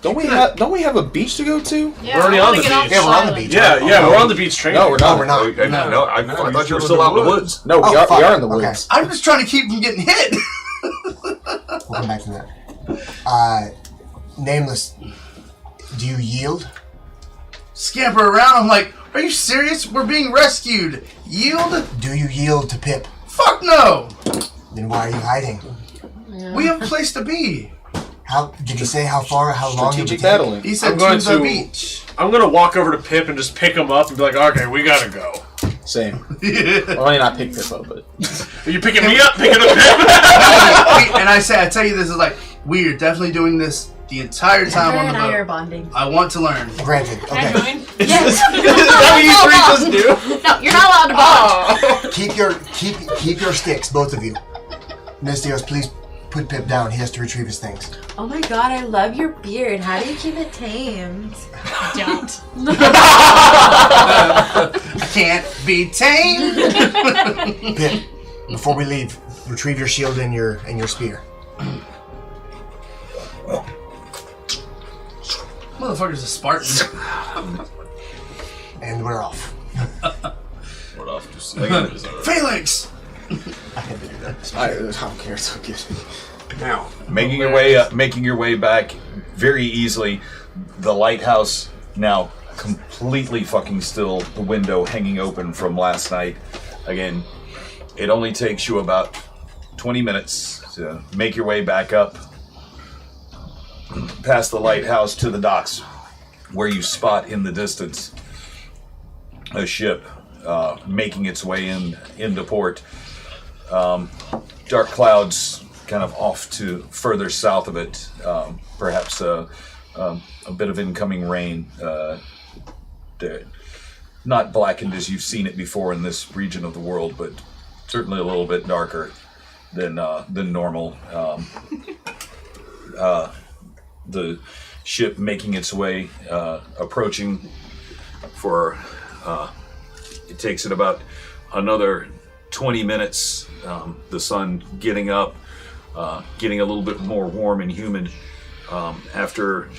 Don't we have a beach to go to? Yeah, We're already on the beach. Yeah, we're on the beach. Yeah, we're on the beach training. No, we're not. No, we're not. No, I thought you were still out in the woods. No, we are in the woods. I'm just trying to keep from getting hit. We'll come back to that. Nameless, do you yield? Scamper around. I'm like, are you serious? We're being rescued. Yield? Do you yield to Pip? Fuck no. Then why are you hiding? We have a place to be. How did you say how far? How long? Strategic battling. He said I'm going to the to- beach. I'm gonna walk over to Pip and just pick him up and be like, "Okay, we gotta go." Same. Well, I mean, not pick Pip up, but Are you picking me up? Picking up Pip? And I tell you this is like, we are definitely doing this the entire time on the and I are boat. bonding. I want to learn. Granted. Can I Okay. join? Yes. is that what you three just do? No, you're not allowed to bond. Keep your sticks, both of you. Mistios, please put Pip down. He has to retrieve his things. Oh my god, I love your beard. How do you keep it tamed? Don't. Can't be tamed. Pip, before we leave, retrieve your shield and your spear. Motherfucker's a Spartan. And we're off. What off to see? Phalanx! I had to do that. I don't care. It's okay. Now, Making your way back very easily. The lighthouse now completely fucking still. The window hanging open from last night. Again, it only takes you about 20 minutes to make your way back up past the lighthouse to the docks, where you spot in the distance a ship making its way into port. Dark clouds kind of off to further south of it. Perhaps a bit of incoming rain. They're not blackened as you've seen it before in this region of the world, but certainly a little bit darker than normal. The ship making its way, approaching for, it takes it about another 20 minutes. The sun getting up, getting a little bit more warm and humid. After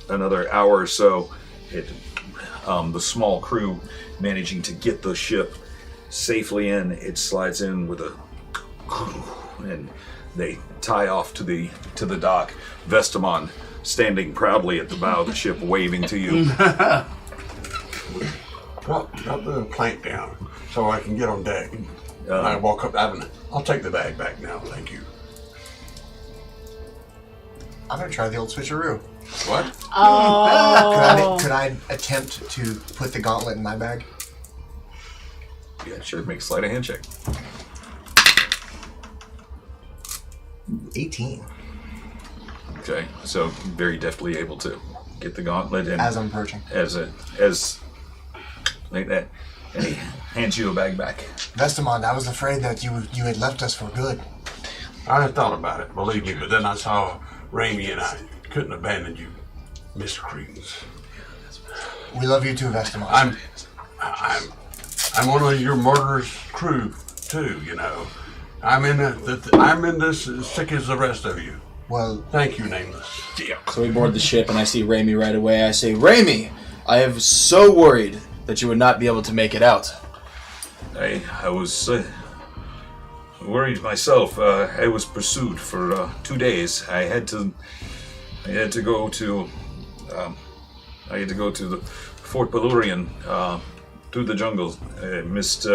another hour or so, the small crew managing to get the ship safely in, it slides in with a, and they tie off to the dock. Vestamon standing proudly at the bow of the ship, waving to you. drop the plank down so I can get on deck. I walk up. I'll take the bag back now. Thank you. I'm gonna try the old switcheroo. What? Could I attempt to put the gauntlet in my bag? Yeah, sure. Make a sleight of hand check. 18. Okay, so very deftly able to get the gauntlet and As I'm approaching. as like that, and he hands you a bag back. Vestamon, I was afraid that you had left us for good. I had thought about it, believe me, but then I saw Raimi and I couldn't abandon you, Mr. Cretans. We love you too, Vestamon. I'm one of your murderers' crew too. You know, I'm in this as sick as the rest of you. Well, thank you, Nameless. So we board the ship, and I see Raimi right away. I say, Raimi, I am so worried that you would not be able to make it out. I was worried myself. I was pursued for 2 days. I had to go to the Fort Balurian through the jungle. I missed.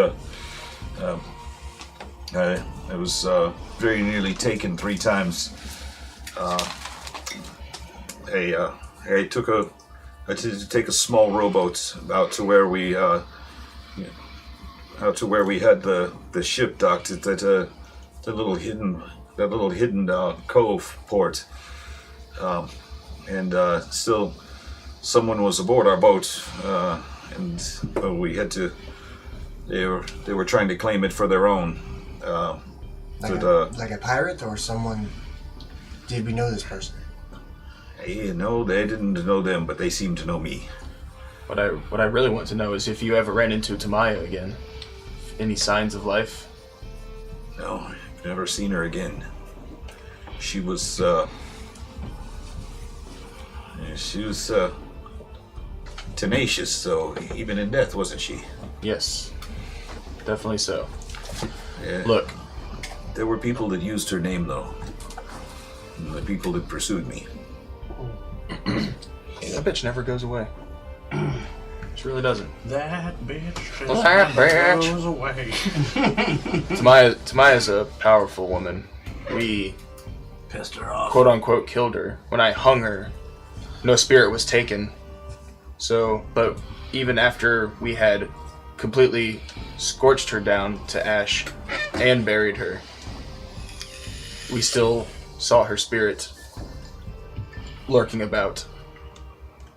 I was very nearly taken 3 times. I had to take a small rowboat out to where we had the ship docked at that little hidden cove port, and still someone was aboard our boat, and we had to. They were trying to claim it for their own. Like a pirate or someone? Did we know this person? No, they didn't know them, but they seemed to know me. What I really want to know is if you ever ran into Tamaya again. Any signs of life? No, I've never seen her again. She was tenacious, though, even in death, wasn't she? Yes, definitely so. Yeah. Look. There were people that used her name, though. And the people that pursued me. That bitch never goes away. She really doesn't. That bitch goes away. Tamaya's a powerful woman. We pissed her off. Quote unquote killed her. When I hung her, no spirit was taken. So, but even after we had completely scorched her down to ash and buried her, we still saw her spirit lurking about.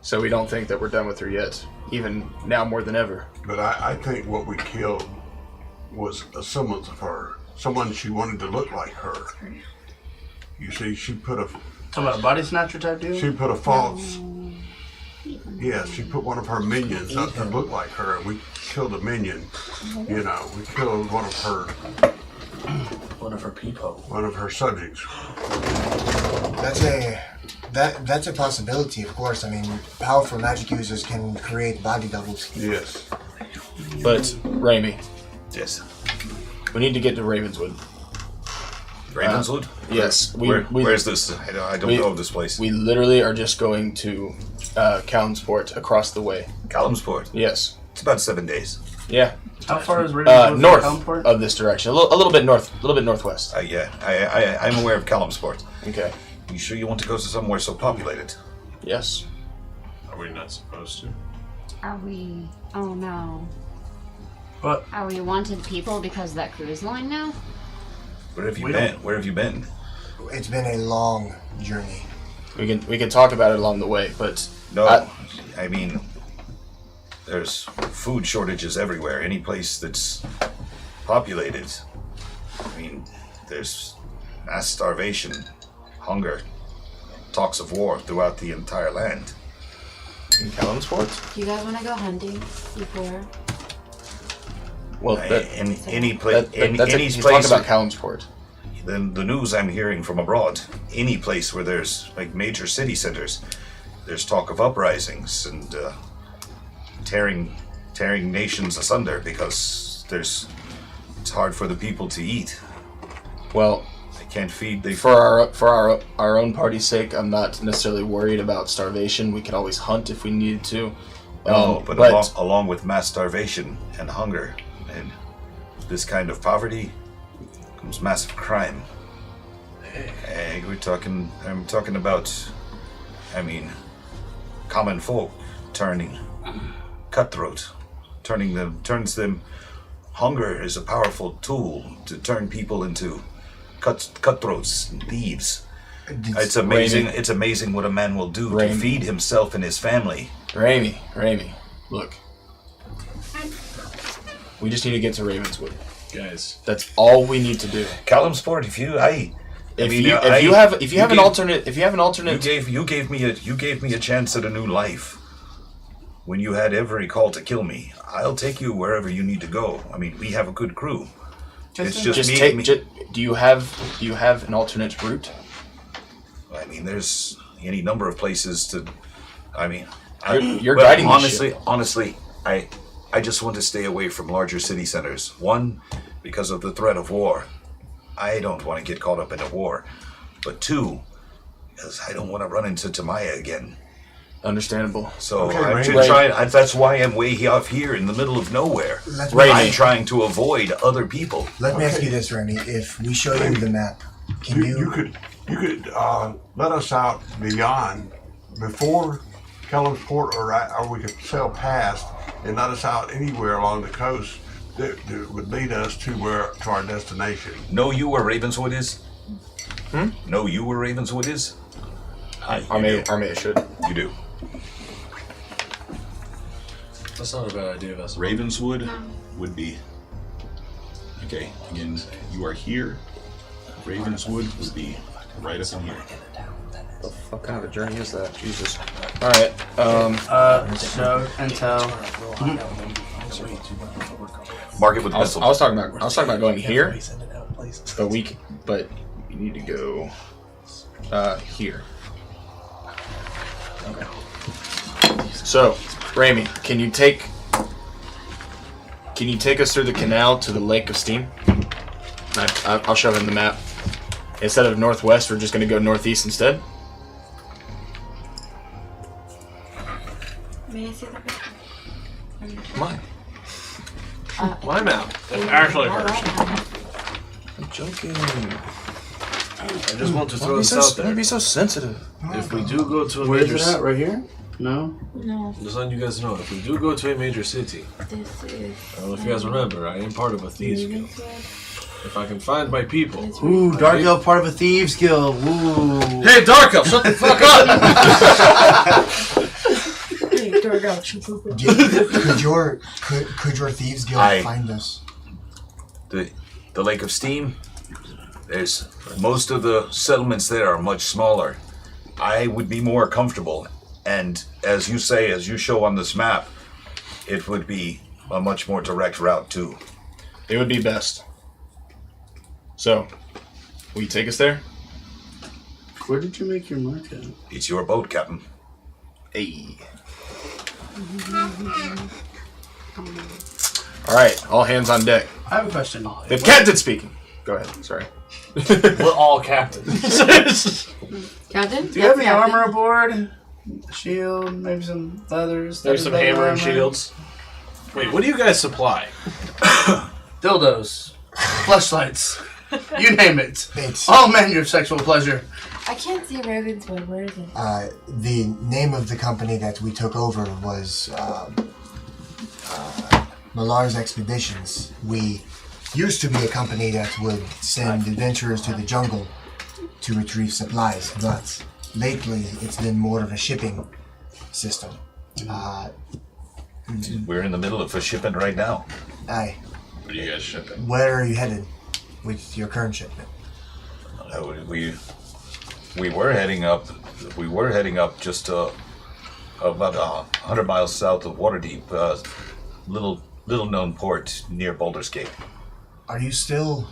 So we don't think that we're done with her yet, even now more than ever. But I think what we killed was a semblance of her. Someone she wanted to look like her. You see, she put a... Talking about a body snatcher type deal? She put a false... Yeah, she put one of her minions up to look like her, and we killed a minion. You know, we killed one of her... One of her people. One of her subjects. That's a possibility, of course. I mean, powerful magic users can create body doubles. Yes. But, Raimi. Yes. We need to get to Ravenswood. Ravenswood? Yes. Where's this? I don't know of this place. We literally are just going to Callumsport across the way. Callumsport? Yes. It's about 7 days. Yeah. How far is Ravenswood north from Callumsport? of this direction. A little bit north, a little bit northwest. Yeah, I'm aware of Callumsport. Okay. You sure you want to go to somewhere so populated? Yes. Are we not supposed to? Are we? Oh no. What? Are we wanted people because of that cruise line now? Where have you been? Where have you been? It's been a long journey. We can talk about it along the way, but no, I mean, there's food shortages everywhere. Any place that's populated. I mean, there's mass starvation, hunger, talks of war throughout the entire land. In Callumsport? Do you guys want to go hunting before? Well, any place. He's talking about Callumsport. Then the news I'm hearing from abroad, any place where there's like major city centers, there's talk of uprisings and tearing nations asunder because it's hard for the people to eat. Well, they can't feed. For our own party's sake, I'm not necessarily worried about starvation. We could always hunt if we needed to. But along with mass starvation and hunger and this kind of poverty comes massive crime. I'm talking about, common folk turning cutthroat, turns them. Hunger is a powerful tool to turn people into cutthroats and thieves. It's amazing. It's amazing what a man will do to feed himself and his family. Raimi, look. We just need to get to Ravenswood, guys. That's all we need to do. Callumsport, if you have an alternate, you gave me a chance at a new life. When you had every call to kill me, I'll take you wherever you need to go. I mean, we have a good crew. Do you have an alternate route? I mean, there's any number of places to. I mean, you're guiding the ship. Honestly, I just want to stay away from larger city centers. One, because of the threat of war, I don't want to get caught up in a war. But 2, because I don't want to run into Tamaya again. Understandable. So Okay, I'm Rainy. just trying. That's why I'm way off here in the middle of nowhere. I'm trying to avoid other people. Let me ask you this, Remy. If we show you the map, can You could let us out beyond before Kellam's Port, or we could sail past and let us out anywhere along the coast that would lead us to our destination. Know you where Ravenswood is? Know you where Ravenswood is? Armea should. You do. That's not a bad idea, Vessel. Ravenswood would be. Okay, again, you are here. Ravenswood would be right up in here. What the fuck kind of a journey is that? Jesus. Alright, So, intel. Mark it with I was missiles. talking about going here, but you need to go here. Okay. So, Ramy, can you take us through the canal to the Lake of Steam? I'll show him the map. Instead of northwest, we're just going to go northeast instead. May I see that picture? Come on. My map. Actually hers. I'm joking. I just want to throw this out there. Don't be so sensitive. If we do go to a Where major is it at? Right here? No? No, just letting you guys know, if we do go to a major city, this is. I don't know if you guys remember, I am part of a thieves guild. If I can find my people. Ooh, Dark Elf part of a thieves guild. Ooh. Hey, Dark Elf, shut the fuck up! Could your thieves guild find us? The Lake of Steam. There's most of the settlements there are much smaller. I would be more comfortable, and as you say, as you show on this map, it would be a much more direct route too. It would be best. So, will you take us there? Where did you make your mark at? It's your boat, Captain. Hey. All right, all hands on deck. I have a question. The captain speaking. Go ahead. Sorry. We're all captains. Captain? Do you have any armor aboard? Shield, maybe some leathers. Maybe some hammer and shields. Wait, what do you guys supply? Dildos. Fleshlights. You name it. It's All manner of sexual pleasure. I can't see Ravenswood. Where is it? the name of the company that we took over was Millar's Expeditions. We used to be a company that would send adventurers to the jungle to retrieve supplies, but lately it's been more of a shipping system. We're in the middle of a shipment right now. Aye. What are you guys shipping? Where are you headed with your current shipment? We were heading up. We were heading up just about 100 miles south of Waterdeep, little known port near Baldur's Gate. Are you still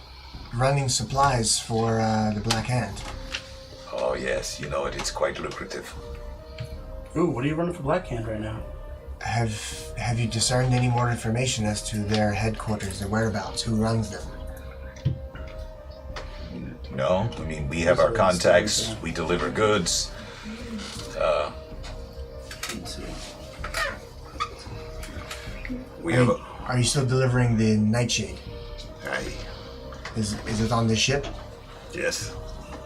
running supplies for the Black Hand? Oh yes, you know it. It's quite lucrative. Ooh, what are you running for Black Hand right now? Have you discerned any more information as to their headquarters, their whereabouts, who runs them? No, I mean we have our contacts. We deliver goods. Let's see. We have. Are you still delivering the Nightshade? Aye. Is it on this ship? Yes,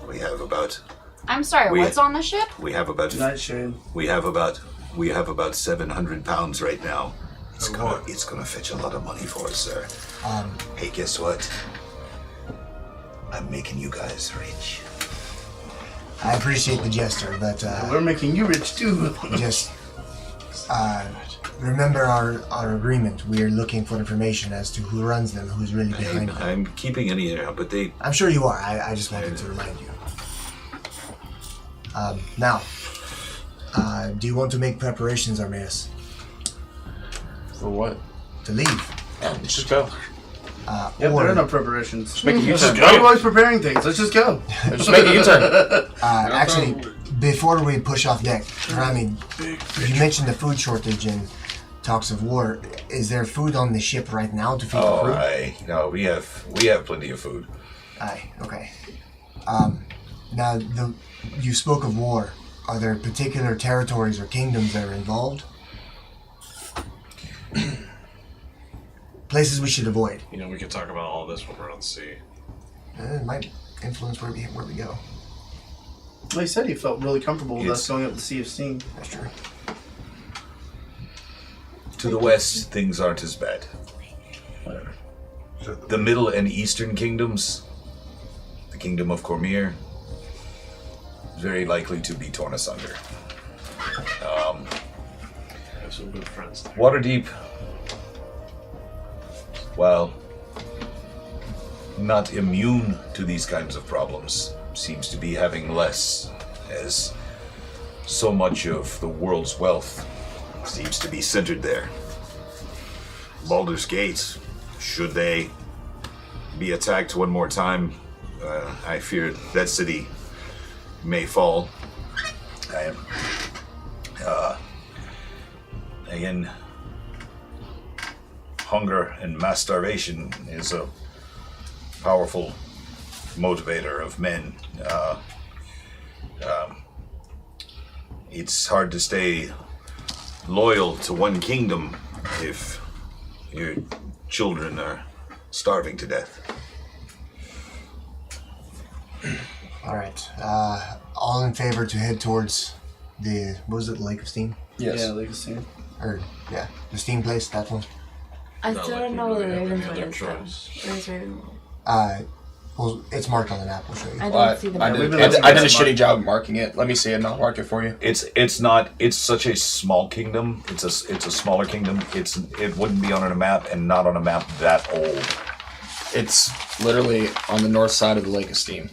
we have about. I'm sorry, We- what's on the ship? We have about. Nightshade. We have about 700 pounds right now. It's gonna fetch a lot of money for us, sir. Hey, guess what? I'm making you guys rich. I appreciate the gesture, but We're making you rich too. just remember our agreement. We are looking for information as to who runs them, who's really behind them. I'm keeping an ear out, but they. I'm sure you are. I just wanted to remind you. Now, do you want to make preparations, Armaeus, For what? to leave? Let's just go. Yep, there are no preparations. Make a U-turn. Why are you always preparing things? Let's just go. Just make a U-turn. Actually, before we push off deck, Rami, you mentioned the food shortage and talks of war. Is there food on the ship right now to feed the Oh, crew? no, we have plenty of food. Aye. Okay. Now, you spoke of war. Are there particular territories or kingdoms that are involved? Places we should avoid. You know, we could talk about all this when we're on the sea. It might influence where we go. Well, he said he felt really comfortable with us going up the Sea of Steam. That's true. To the west, things aren't as bad. So The middle and eastern kingdoms, the kingdom of Cormyr, is very likely to be torn asunder. I have some good friends there. Waterdeep, while not immune to these kinds of problems, seems to be having less, as so much of the world's wealth seems to be centered there. Baldur's Gate, should they be attacked one more time, I fear that city may fall. Again, hunger and mass starvation is a powerful motivator of men. It's hard to stay loyal to one kingdom if your children are starving to death. All right. All in favor to head towards the, what was it, Lake of Steam? Yes. Yeah, Lake of Steam. Or, yeah, the Steam place, that one. I Not still like don't we know where the really have any Ravenswood other is. Though. choice. Where's Ravenwood? Well, it's marked on the map. We'll show you. I Well, don't see the I map. did, We've I been did, I did a looking at shitty job marking it. Let me see it and I'll mark it for you. It's not. It's such a small kingdom. It's a smaller kingdom. It wouldn't be on a map, and not on a map that old. It's literally on the north side of the Lake of Steam.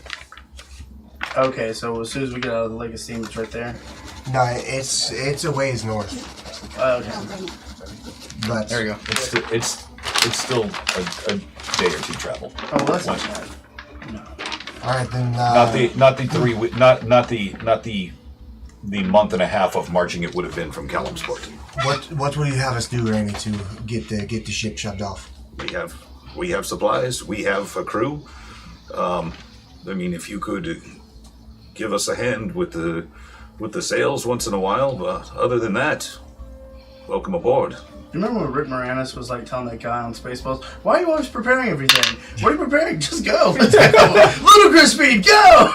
Okay, so as soon as we get out of the Lake of Steam, it's right there. No, it's a ways north, Okay. but There you go. It's still a day or two travel. Oh, well, that's not bad. all right then. Not the month and a half of marching it would have been from Callumsport. What will you have us do, Ramy, to get the ship shoved off? We have supplies. We have a crew. I mean, if you could give us a hand with the sails once in a while. Other than that, welcome aboard. Do you remember when Rick Moranis was like telling that guy on Spaceballs, "Why are you always preparing everything? What are you preparing? Just go. Let's go. Ludicrous speed, go!"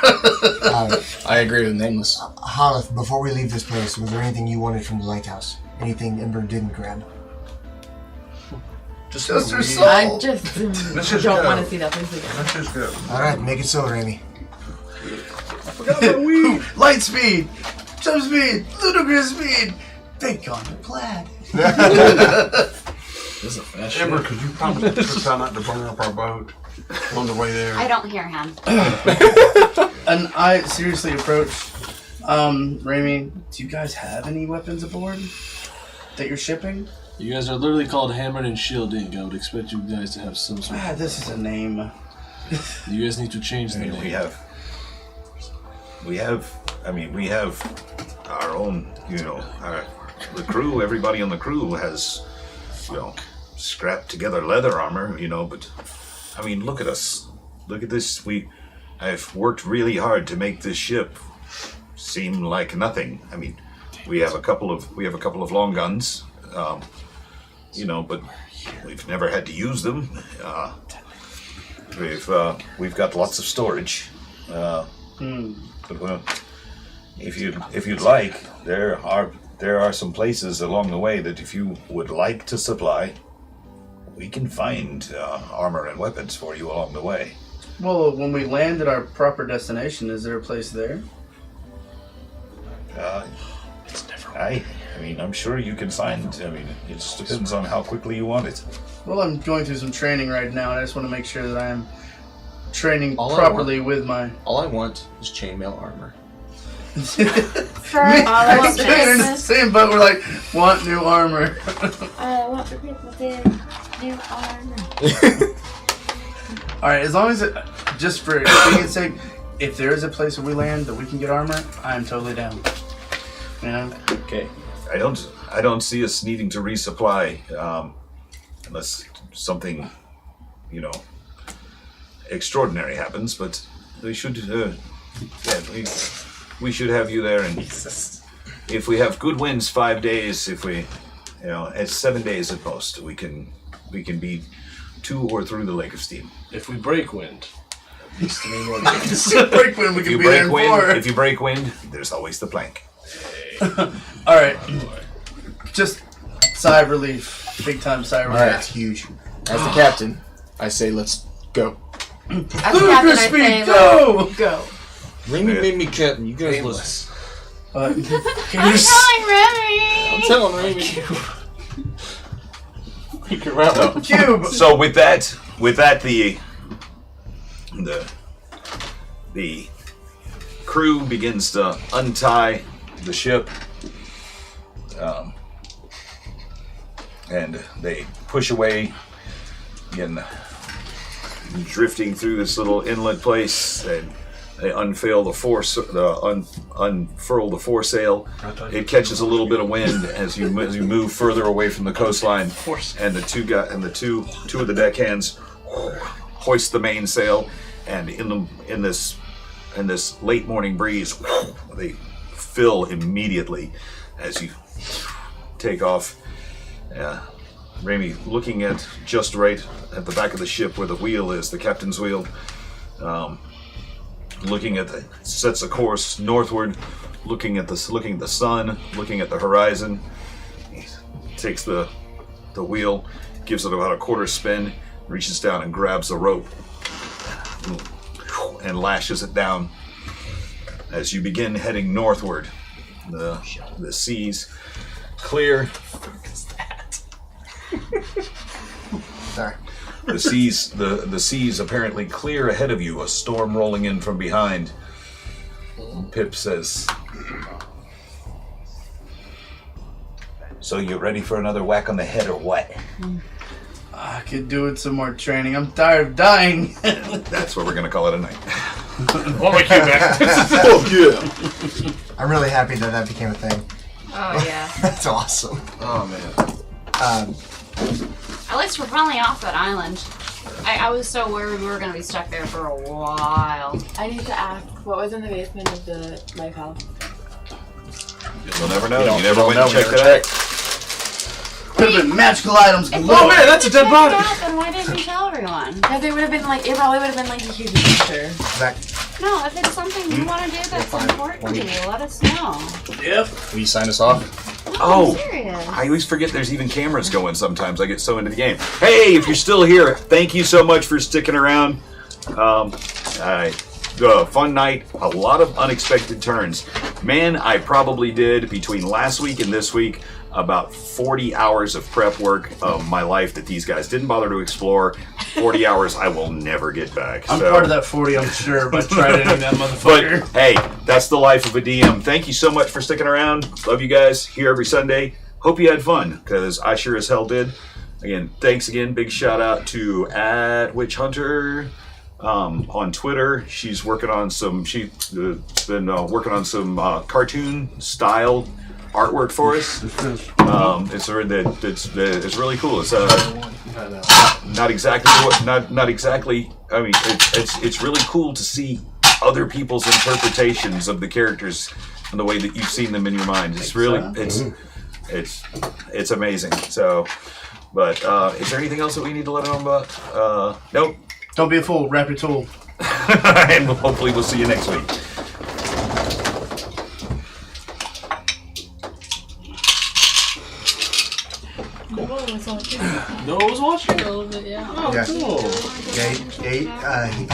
I agree with Nameless. Holith, before we leave this place, was there anything you wanted from the lighthouse? Anything Ember didn't grab? Just her Let's soul. I just just don't go. want to see that place again. let's just go. All right, make it so, Ramy. Light speed, jump speed, ludicrous speed. They gone to plaid. This is a fast shit. Amber, could you promise to try not to burn up our boat on the way there? I don't hear him. And I seriously approached Ramy, do you guys have any weapons aboard that you're shipping? You guys are literally called Hammered and Shield Inc. I would expect you guys to have some sort Ah, this is a name. You guys need to change the I mean, name. we have our own, the crew, everybody on the crew has, scrapped together leather armor, but, I mean, look at us. Look at this. I've worked really hard to make this ship seem like nothing. I mean, we have a couple of long guns, but we've never had to use them. We've got lots of storage. But, if you'd like, there are some places along the way that if you would like to supply, we can find armor and weapons for you along the way. Well, when we land at our proper destination, is there a place there? I mean, I'm sure you can find. I mean, it just depends on how quickly you want it. Well, I'm going through some training right now, and I just want to make sure that I am training All I properly with my... All I want is chainmail armor. For I all was of in the Christmas, same boat. We're like, want new armor. I want for Christmas is new armor. All right, as long as just for convenience sake, if there is a place where we land that we can get armor, I am totally down. You know? Okay. I don't see us needing to resupply unless something, extraordinary happens, but we should, we should have you there. And if we have good winds 5 days, if we, at 7 days at most, we can be to or through the Lake of Steam. If we break wind, at least 3 more Break wind, we If can you be there in break 4. wind, if you break wind, there's always the plank. All right. Just sigh of relief. Big time sigh of relief. Alright. That's huge. As the captain, I say let's go. As the captain, I say, go! go. Remy made me captain. You guys listen. I'm telling Remy. I'm telling Remy. peek around. Cube! So with that, the crew begins to untie the ship, and they push away, again, drifting through this little inlet place, and they unfurl the foresail. It catches a little bit of wind as you move further away from the coastline, and the two of the deckhands hoist the mainsail, and in this late morning breeze, they fill immediately as you take off. Ramy, looking at just right at the back of the ship where the wheel is, the captain's wheel, sets a course northward, looking at the sun, looking at the horizon. He takes the wheel, gives it about a quarter spin, reaches down and grabs the rope and lashes it down. As you begin heading northward, the seas clear. Sorry. The seas apparently clear ahead of you, a storm rolling in from behind. Pip says, "So you ready for another whack on the head or what?" I could do with some more training. I'm tired of dying. That's what we're gonna call it a night. We'll make you back. Oh yeah. I'm really happy that became a thing. Oh yeah. That's awesome. Oh man. At least we're finally off that island. I was so worried we were gonna be stuck there for a while. I need to ask, what was in the basement of the lighthouse? You'll never know. You You never went and checked it out. Could have been magical items galore. Oh man, that's a dead body. Then why didn't you tell everyone? Because it would have been like, it probably would have been like a huge adventure. Zach, No, if it's something you want to do that's important to you, let us know. Yep. Will you sign us off? No, Oh, I'm serious. I always forget the's even cameras going sometimes. I get so into the game. Hey, if you're still here, thank you so much for sticking around. Fun night, a lot of unexpected turns. Man, I probably did, between last week and this week, about 40 hours of prep work of my life that these guys didn't bother to explore. 40 hours I will never get back. I'm So- part of that 40, I'm sure, but try to name that motherfucker. But hey, that's the life of a DM. Thank you so much for sticking around. Love you guys. Here every Sunday. Hope you had fun, because I sure as hell did. Again, thanks again. Big shout out to @WitchHunter on Twitter. She's working on some. She's been working on some cartoon style artwork for us. It's really cool. It's not exactly. I mean, it's really cool to see other people's interpretations of the characters and the way that you've seen them in your mind. It's really it's amazing. So, but is there anything else that we need to let them know about? Nope. Don't be a fool, wrap your tool. And hopefully we'll see you next week. No one was watching? A little bit, yeah. Oh, Yeah. cool. yeah, he popped